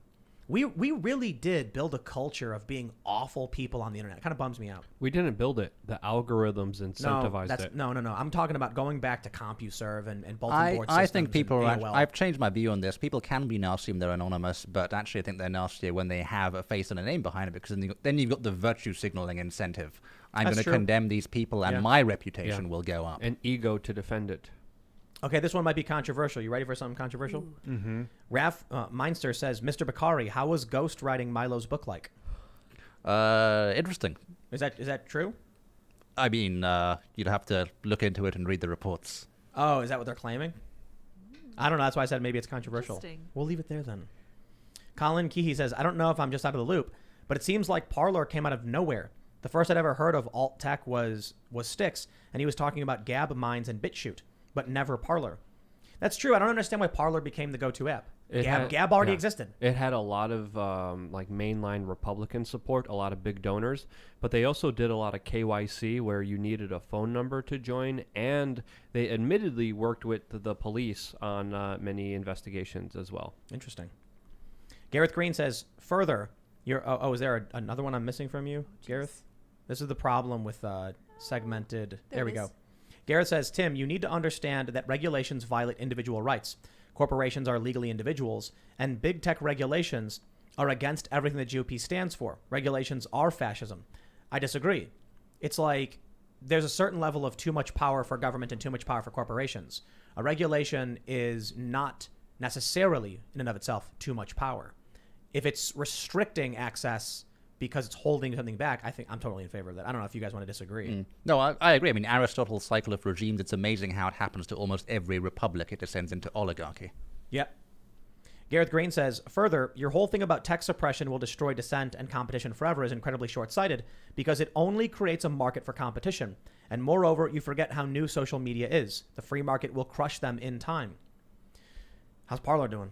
We really did build a culture of being awful people on the internet. It kind of bums me out. We didn't build it. The algorithms incentivized it. No. I'm talking about going back to CompuServe and bulletin board systems. I think people are... AOL. I've changed my view on this. People can be nasty when they're anonymous, but actually I think they're nastier when they have a face and a name behind it, because then you've got the virtue signaling incentive. I'm going to condemn these people and my reputation will go up. An ego to defend it. Okay, this one might be controversial. You ready for something controversial? Mm-hmm. Raf Meinster says, Mr. Bokhari, how was ghostwriting Milo's book like? Interesting. Is that true? I mean, you'd have to look into it and read the reports. Oh, is that what they're claiming? I don't know. That's why I said maybe it's controversial. Interesting. We'll leave it there then. Colin Keehee says, I don't know if I'm just out of the loop, but it seems like Parler came out of nowhere. The first I'd ever heard of alt tech was Styx, and he was talking about Gab Mines and BitChute, but never Parler. That's true. I don't understand why Parler became the go-to app. Gab already existed. It had a lot of mainline Republican support, a lot of big donors, but they also did a lot of KYC where you needed a phone number to join, and they admittedly worked with the police on many investigations as well. Interesting. Gareth Green says, further, is there another one I'm missing from you, Gareth? This is the problem with segmented. There we go. Gareth says, Tim, you need to understand that regulations violate individual rights. Corporations are legally individuals, and big tech regulations are against everything the GOP stands for. Regulations are fascism. I disagree. It's like there's a certain level of too much power for government and too much power for corporations. A regulation is not necessarily, in and of itself, too much power. If it's restricting access because it's holding something back, I think I'm totally in favor of that. I don't know if you guys want to disagree. No, I agree. I mean, Aristotle's cycle of regimes, it's amazing how it happens to almost every republic. It descends into oligarchy. Yep. Gareth Green says, further, your whole thing about tech suppression will destroy dissent and competition forever is incredibly short-sighted because it only creates a market for competition. And moreover, you forget how new social media is. The free market will crush them in time. How's Parler doing?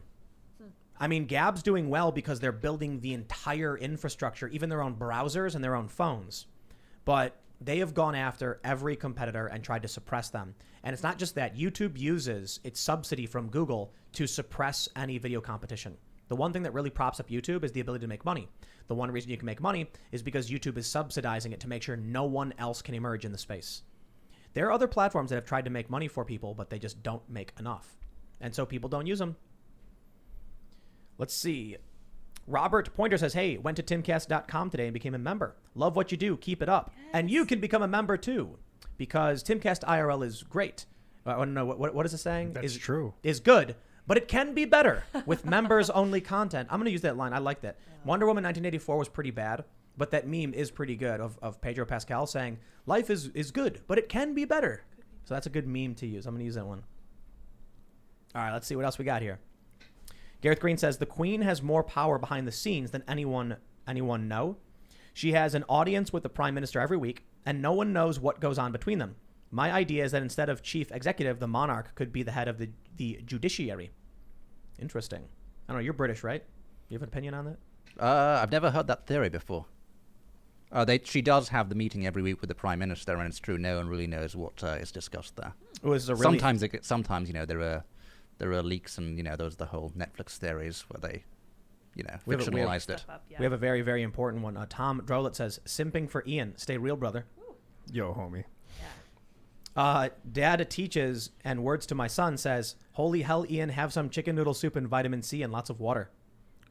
I mean, Gab's doing well because they're building the entire infrastructure, even their own browsers and their own phones. But they have gone after every competitor and tried to suppress them. And it's not just that. YouTube uses its subsidy from Google to suppress any video competition. The one thing that really props up YouTube is the ability to make money. The one reason you can make money is because YouTube is subsidizing it to make sure no one else can emerge in the space. There are other platforms that have tried to make money for people, but they just don't make enough. And so people don't use them. Let's see. Robert Pointer says, hey, went to timcast.com today and became a member. Love what you do. Keep it up. Yes. And you can become a member too, because Timcast IRL is great. I don't know. What is it saying? That's true. Is good, but it can be better with members-only content. I'm going to use that line. I like that. Yeah. Wonder Woman 1984 was pretty bad, but that meme is pretty good of Pedro Pascal saying, life is good, but it can be better. So that's a good meme to use. I'm going to use that one. All right, let's see what else we got here. Gareth Green says, the Queen has more power behind the scenes than anyone know. She has an audience with the Prime Minister every week, and no one knows what goes on between them. My idea is that instead of chief executive, the monarch could be the head of the judiciary. Interesting. I don't know, you're British, right? You have an opinion on that? I've never heard that theory before. She does have the meeting every week with the Prime Minister, and it's true, no one really knows what is discussed there. Oh, this is a really... Sometimes, there are leaks, and there's the whole Netflix theories where they, fictionalized it. We have a very, very important one. Tom Drolet says, simping for Ian. Stay real, brother. Ooh. Yo, homie. Dad teaches, and words to my son says, holy hell, Ian, have some chicken noodle soup and vitamin C and lots of water.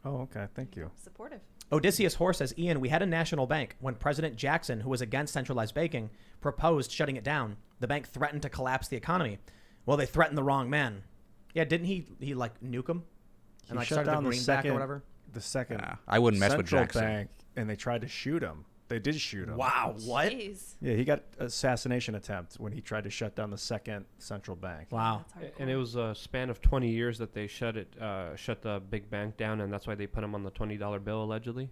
Oh, okay. Thank you. Supportive. Odysseus Horse says, Ian, we had a national bank. When President Jackson, who was against centralized banking, proposed shutting it down, the bank threatened to collapse the economy. Well, they threatened the wrong man. Yeah, didn't he like nuke him? And He shut down the greenback or whatever? The second I wouldn't mess with central Jackson. bank, and they tried to shoot him. They did shoot him. Wow, what? Jeez. Yeah, he got assassination attempt when he tried to shut down the second central bank. Wow. And it was a span of 20 years that they shut the big bank down, and that's why they put him on the $20 bill allegedly.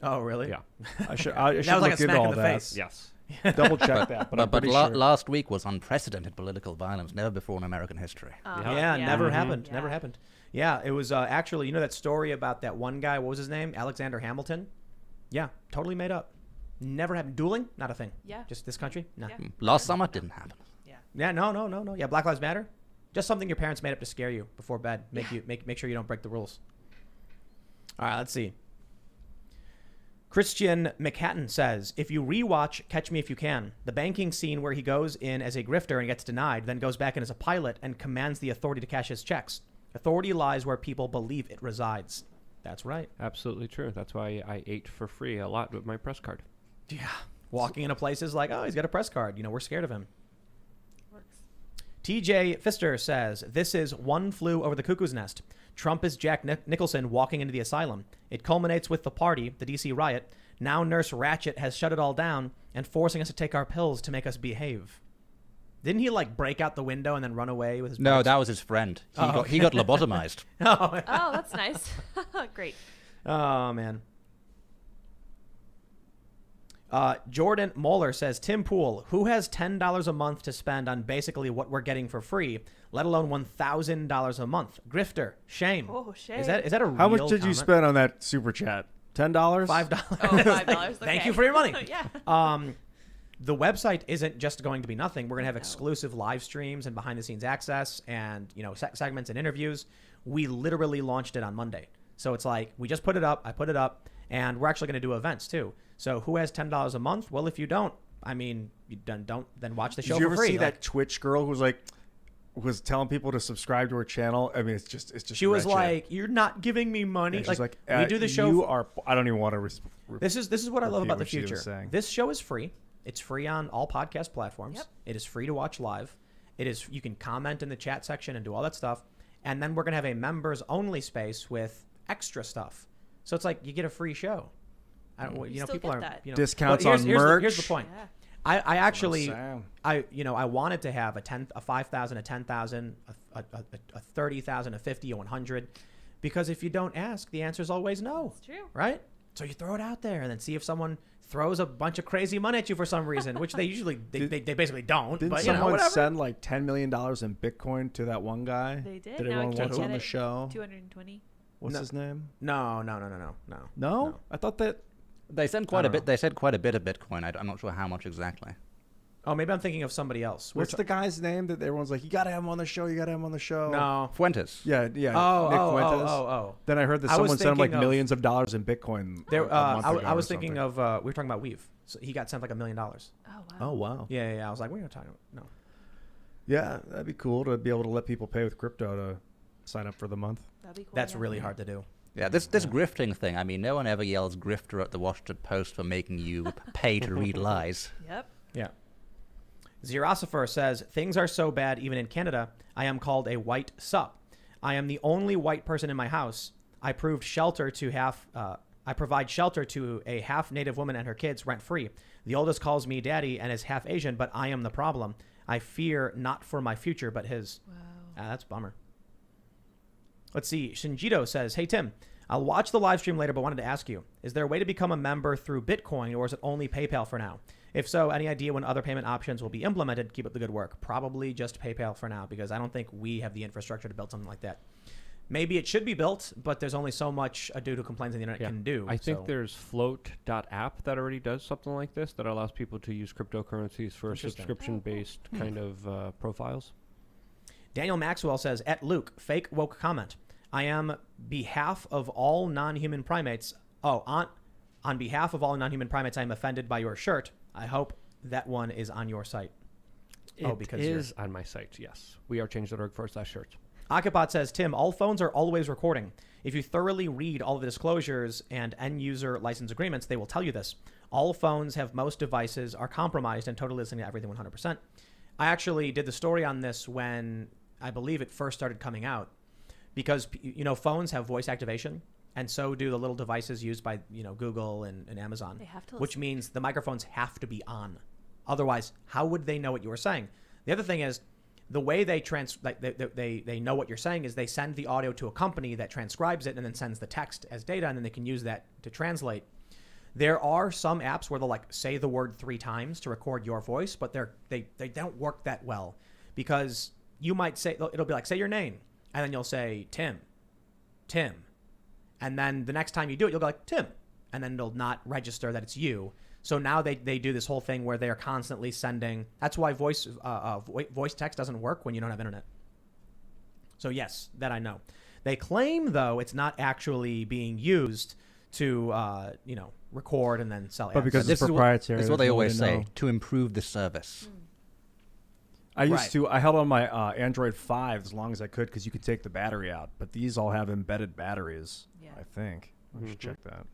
Oh, really? Yeah. I should That was look like a into smack all in the that. face. Yes. Double check that. But I'm pretty sure. Last week was unprecedented political violence, never before in American history. Yeah, never happened. Yeah. Never happened. Yeah, it was actually, that story about that one guy, what was his name? Alexander Hamilton? Yeah, totally made up. Never happened. Dueling? Not a thing. Yeah. Just this country? No. Yeah. Last summer didn't happen. Yeah. Yeah, no. Yeah, Black Lives Matter? Just something your parents made up to scare you before bed. Make sure you don't break the rules. All right, let's see. Christian McHatton says, if you rewatch Catch Me If You Can, the banking scene where he goes in as a grifter and gets denied, then goes back in as a pilot and commands the authority to cash his checks. Authority lies where people believe it resides. That's right. Absolutely true. That's why I ate for free a lot with my press card. Yeah. Walking into places like, oh, he's got a press card. We're scared of him. Works. TJ Pfister says, this is One Flew Over the Cuckoo's Nest. Trump is Jack Nicholson walking into the asylum. It culminates with the party, the DC riot. Now Nurse Ratchet has shut it all down and forcing us to take our pills to make us behave. Didn't he break out the window and then run away with his No, pills? that was his friend. He got lobotomized. Oh, Oh, that's nice. Great. oh man. Jordan Moeller says, Tim Pool, who has $10 a month to spend on basically what we're getting for free, let alone $1,000 a month? Grifter. Shame. Oh, shame. Is that a real How much did you comment? spend on that super chat? $10? $5. Oh, $5. Thank okay. you for your money. Yeah. The website isn't just going to be nothing. We're going to have exclusive live streams and behind the scenes access and, segments and interviews. We literally launched it on Monday. So it's we just put it up. I put it up and we're actually going to do events too. So who has $10 a month? Well, if you don't, you don't then watch the show Did you for ever free. see that Twitch girl who was telling people to subscribe to her channel? I mean, it's just. She was wretched. like, "You're not giving me money." Yeah, she's like, we do the show. You are. I don't even want to. This is what I love about the what she was future. saying. This show is free. It's free on all podcast platforms. Yep. It is free to watch live. You can comment in the chat section and do all that stuff. And then we're going to have a members only space with extra stuff. So it's you get a free show. I don't, you know, Still people get are that. you know, Discounts well, on here's the merch. point. Yeah. I actually saying. I wanted to have a 5,000, a 10,000, a 30,000, a 50, a 100, because if you don't ask, the answer is always no. It's true. Right? So you throw it out there and then see if someone throws a bunch of crazy money at you for some reason, which they usually they basically don't. Didn't But you know, someone whatever. send like $10 million in Bitcoin to that one guy? They did. That Now everyone I can't wants on get the it. show? 220. What's No. his name? No. No? I thought that. They sent I quite a don't bit. know. They said quite a bit of Bitcoin. I'm not sure how much exactly. Oh, maybe I'm thinking of somebody else. What's the guy's name that everyone's like, you got to have him on the show? You got to have him on the show. No. Fuentes. Yeah. Oh, Nick oh, Fuentes. oh. Then I heard that I was someone sent him like thinking of- millions of dollars in Bitcoin. There, a month ago I was or thinking something. of we were talking about Weave. So he got sent like $1 million. Oh, wow. Oh wow. Yeah. I was like, we're gonna talk. No. Yeah, that'd be cool to be able to let people pay with crypto to sign up for the month. That'd be cool. That's yeah. really hard to do. Yeah, this grifting thing. I mean, no one ever yells grifter at the Washington Post for making you pay to read lies. Yep. Yeah. Xerosifer says, things are so bad even in Canada, I am called a white sup. I am the only white person in my house. I provide shelter to a half native woman and her kids rent free. The oldest calls me daddy and is half Asian, but I am the problem. I fear not for my future, but his. Wow. That's a bummer. Let's see. Shinjito says, hey, Tim, I'll watch the live stream later, but wanted to ask you, is there a way to become a member through Bitcoin, or is it only PayPal for now? If so, any idea when other payment options will be implemented? Keep up the good work. Probably just PayPal for now, because I don't think we have the infrastructure to build something like that. Maybe it should be built, but there's only so much a dude who complains on the internet can do. I think so. there's float.app that already does something like this that allows people to use cryptocurrencies for Interesting. subscription-based kind of profiles. Daniel Maxwell says, at Luke, fake woke comment. I am behalf of all non-human primates. On behalf of all non-human primates, I am offended by your shirt. I hope that one is on your site. It is on my site, yes. wearechange.org/shirts. Akipot says, Tim, all phones are always recording. If you thoroughly read all the disclosures and end-user license agreements, they will tell you this. All phones have most devices are compromised and totally listening to everything 100%. I actually did the story on this when I believe it first started coming out, because phones have voice activation, and so do the little devices used by Google and Amazon. They have to which listen. means the microphones have to be on. Otherwise, how would they know what you were saying? The other thing is, the way they they know what you're saying is they send the audio to a company that transcribes it and then sends the text as data, and then they can use that to translate. There are some apps where they'll say the word 3 times to record your voice, but they don't work that well, because you might say, it'll be like, say your name, and then you'll say Tim, and then the next time you do it, you'll go like Tim, and then it'll not register that it's you. So now they do this whole thing where they are constantly sending. That's why voice text doesn't work when you don't have internet. So yes, that I know. They claim, though, it's not actually being used to record and then sell. But ads. because This it's is what- proprietary. This is what they there's no way always to say, know. to improve the service. I used Right. to. I held on my Android 5 as long as I could because you could take the battery out. But these all have embedded batteries. Yeah. I think. I should check that.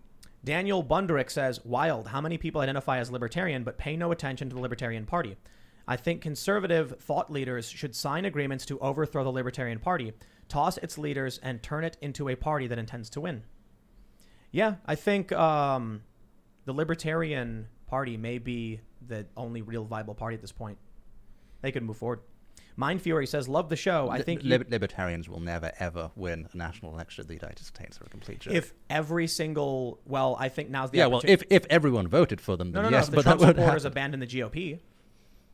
Daniel Bunderick says, wild, how many people identify as libertarian but pay no attention to the Libertarian Party? I think conservative thought leaders should sign agreements to overthrow the Libertarian Party, toss its leaders, and turn it into a party that intends to win. Yeah, I think the Libertarian Party may be the only real viable party at this point. They could move forward. Mind Fury says, love the show. I think Libertarians will never, ever win a national election in the United States. They're a complete joke. if every single, I think now's the yeah, well, opportunity. if everyone voted for them, then No, yes, if the but Trump that would supporters happen. abandon the GOP,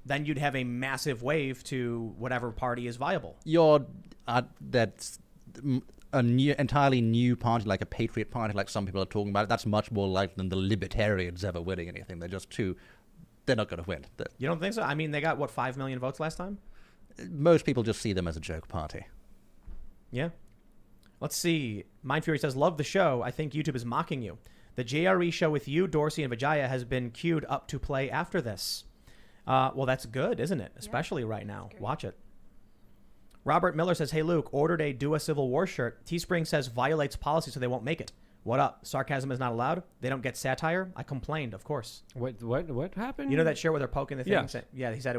then you'd have a massive wave to whatever party is viable. That's a entirely new party, like a patriot party, like some people are talking about. That's much more likely than the Libertarians ever winning anything. They're just too. They're not going to win. You don't think so? I mean, they got, 5 million votes last time? Most people just see them as a joke party. Yeah. Let's see. Mind Fury says, love the show. I think YouTube is mocking you. The JRE show with you, Dorsey, and Vijaya has been queued up to play after this. Well, that's good, isn't it? Especially right now. great. Watch it. Robert Miller says, hey, Luke, ordered a Do a Civil War shirt. Teespring says violates policy, so they won't make it. What up? Sarcasm is not allowed? They don't get satire? I complained, of course. What happened? You know that shirt where they're poking the thing? Yes. Yeah, he said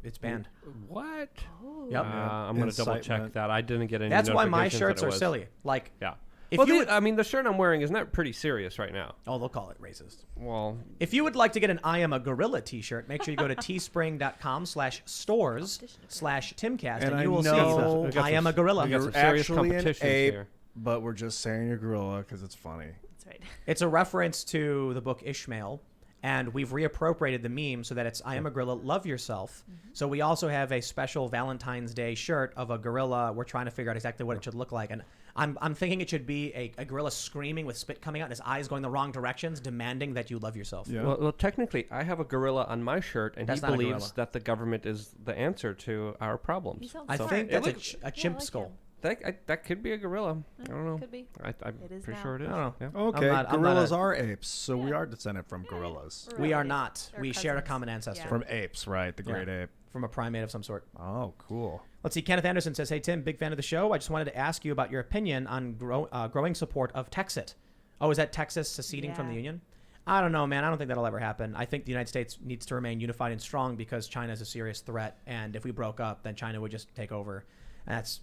it's banned. What? Oh. Yep. I'm going to double check Incitement. that. I didn't get any That's why my notifications that shirts it are was. silly. Like, Yeah. If Well, you would, I mean, the shirt I'm wearing is not pretty serious right now. oh, they'll call it racist. Well, If you would like to get an I Am a Gorilla t-shirt, make sure you go to teespring.com/stores/Timcast and I you will know- We see got I some- Am a Gorilla. we got You're some serious actually an competitions ape, here. but we're just saying you're gorilla because it's funny. That's right. It's a reference to the book Ishmael, and we've reappropriated the meme so that it's I Am a Gorilla, Love Yourself. So we also have a special Valentine's Day shirt of a gorilla. We're trying to figure out exactly what it should look like. And I'm thinking it should be a gorilla screaming with spit coming out and his eyes going the wrong directions, demanding that you love yourself. Yeah. well, technically, I have a gorilla on my shirt, and That's he not a believes gorilla. that the government is the answer to our He problems. sounds I smart. think It that's looks- a chimp I like skull. him. That could be a gorilla. I don't know. Could be. I'm It is pretty now. sure it is. I don't know. Yeah. Okay, I'm not gorillas a- are apes, so we Yeah. are descended from gorillas. We're We are related. not. They're We share a cousins. common ancestor. Yeah. From apes, right? The Yeah. great ape. From a primate of some sort. Oh, cool. Let's see. Kenneth Anderson says, "Hey Tim, big fan of the show. I just wanted to ask you about your opinion on growing support of Texit. Oh, is that Texas seceding from the Yeah. Union? I don't know, man. I don't think that'll ever happen. I think the United States needs to remain unified and strong because China is a serious threat, and if we broke up, then China would just take over, and that's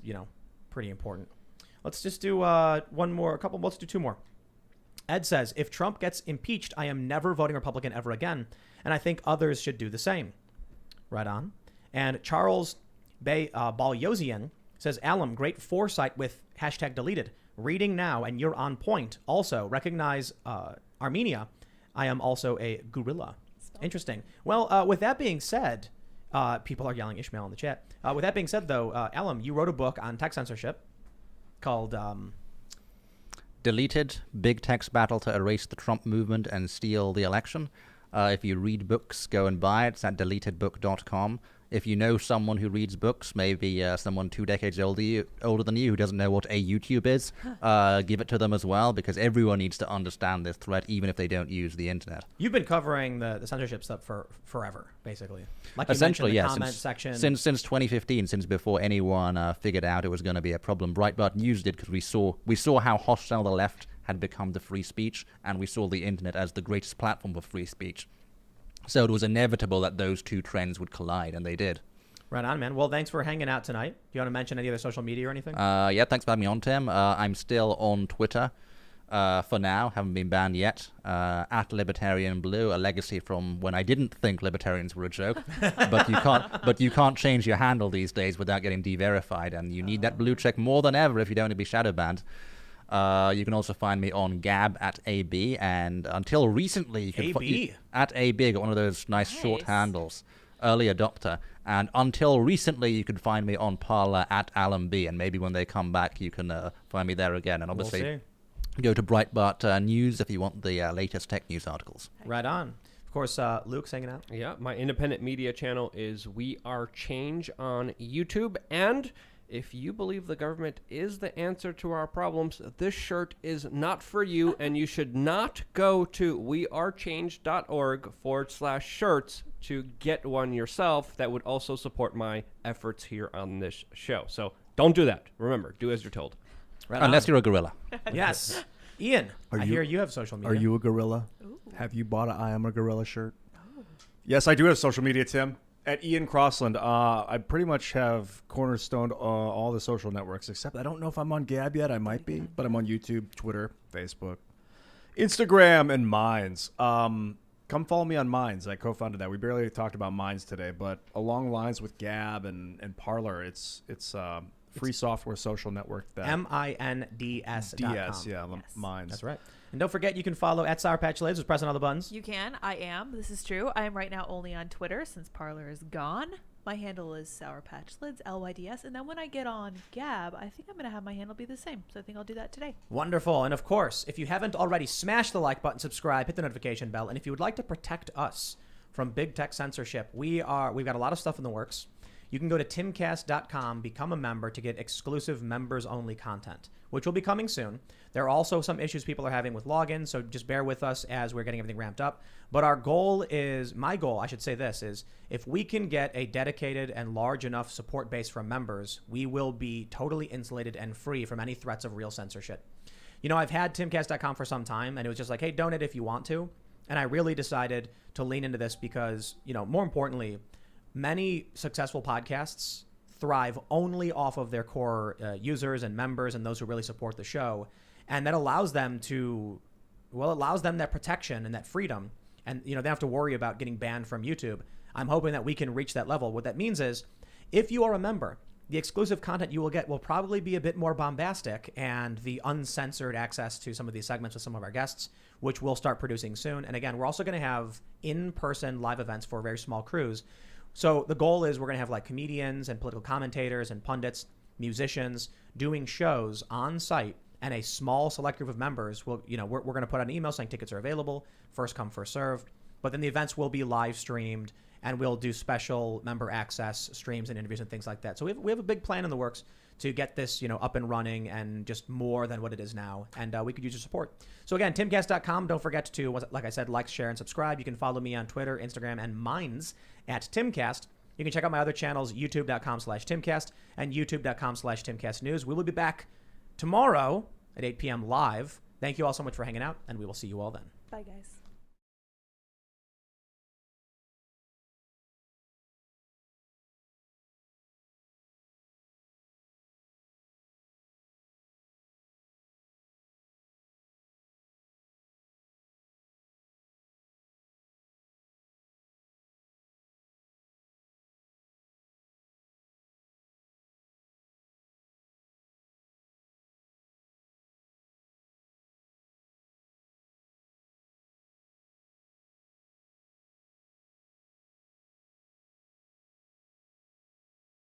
pretty important. Let's just do one more, a couple. Let's do two more. Ed says, if Trump gets impeached, I am never voting Republican ever again, and I think others should do the same. Right on. And Charles Balyosian says, Allum, great foresight with #deleted. Reading now, and you're on point. Also, recognize Armenia. I am also a gorilla. Interesting. Well, with that being said, people are yelling Ishmael in the chat. With that being said, though, Allum, you wrote a book on tech censorship called... Deleted, big text battle to erase the Trump movement and steal the election. If you read books, go and buy it. It's at deletedbook.com. If you know someone who reads books, maybe someone 2 decades older than you who doesn't know what a YouTube is, give it to them as well, because everyone needs to understand this threat, even if they don't use the internet. You've been covering the censorship stuff for forever, basically. Like you Essentially, mentioned, the yes. comment section. Since 2015, since before anyone figured out it was going to be a problem, Breitbart News did, because we saw how hostile the left had become to free speech, and we saw the internet as the greatest platform for free speech. So it was inevitable that those two trends would collide, and they did. Right on, man. Well, thanks for hanging out tonight. Do you want to mention any other social media or anything? Yeah, thanks for having me on, Tim. I'm still on Twitter for now. Haven't been banned yet. At Libertarian Blue, a legacy from when I didn't think libertarians were a joke. but you can't change your handle these days without getting de-verified, and you need that blue check more than ever if you don't want to be shadow banned. You can also find me on Gab at AB, and until recently, you could AB? at AB. Got one of those nice short Nice. handles. Early adopter, and until recently, you could find me on Parler at Allum B, and maybe when they come back, you can find me there again. And obviously, We'll see. go to Breitbart News if you want the latest tech news articles. Right on. Of course, Luke's hanging out. Yeah, my independent media channel is We Are Change on YouTube. And if you believe the government is the answer to our problems, this shirt is not for you, and you should not go to wearechange.org/shirts to get one yourself. That would also support my efforts here on this show. So don't do that. Remember, do as you're told. Right Unless on. you're a gorilla. Yes. Ian, Are I you- hear you have social media. Are you a gorilla? Have you bought a I Am a Gorilla shirt? Yes, I do have social media, Tim. At Ian Crossland, I pretty much have cornerstoned all the social networks, except I don't know if I'm on Gab yet. I might be, but I'm on YouTube, Twitter, Facebook, Instagram, and Minds. Come follow me on Minds. I co-founded that. We barely talked about Minds today, but along the lines with Gab and Parler, it's free software social network that MINDS.com. DS, yeah, Yes. Minds. That's right. And don't forget, you can follow at Sour Patch Lids, who's pressing all the buttons. You can. I am. This is true. I am right now only on Twitter since Parler is gone. My handle is Sour Patch Lids, LYDS. And then when I get on Gab, I think I'm going to have my handle be the same. So I think I'll do that today. Wonderful. And of course, if you haven't already, smash the like button, subscribe, hit the notification bell. And if you would like to protect us from big tech censorship, we've got a lot of stuff in the works. You can go to timcast.com, become a member to get exclusive members-only content, which will be coming soon. There are also some issues people are having with logins, so just bear with us as we're getting everything ramped up. But my goal, I should say this, is if we can get a dedicated and large enough support base from members, we will be totally insulated and free from any threats of real censorship. You know, I've had timcast.com for some time, and it was just like, hey, donate if you want to. And I really decided to lean into this because, more importantly, many successful podcasts thrive only off of their core users and members and those who really support the show. And that allows them that protection and that freedom. And, they don't have to worry about getting banned from YouTube. I'm hoping that we can reach that level. What that means is, if you are a member, the exclusive content you will get will probably be a bit more bombastic, and the uncensored access to some of these segments with some of our guests, which we'll start producing soon. And again, we're also going to have in-person live events for very small crews. So the goal is we're going to have like comedians and political commentators and pundits, musicians doing shows on site, and a small select group of members will, we're going to put out an email saying tickets are available, first come, first served. But then the events will be live streamed, and we'll do special member access streams and interviews and things like that. So we have a big plan in the works to get this, up and running and just more than what it is now. And we could use your support. So again, timcast.com. Don't forget to, like I said, like, share, and subscribe. You can follow me on Twitter, Instagram, and Minds at Timcast. You can check out my other channels, youtube.com/Timcast and youtube.com/TimcastNews. We will be back tomorrow at 8 p.m. live. Thank you all so much for hanging out, and we will see you all then. Bye, guys.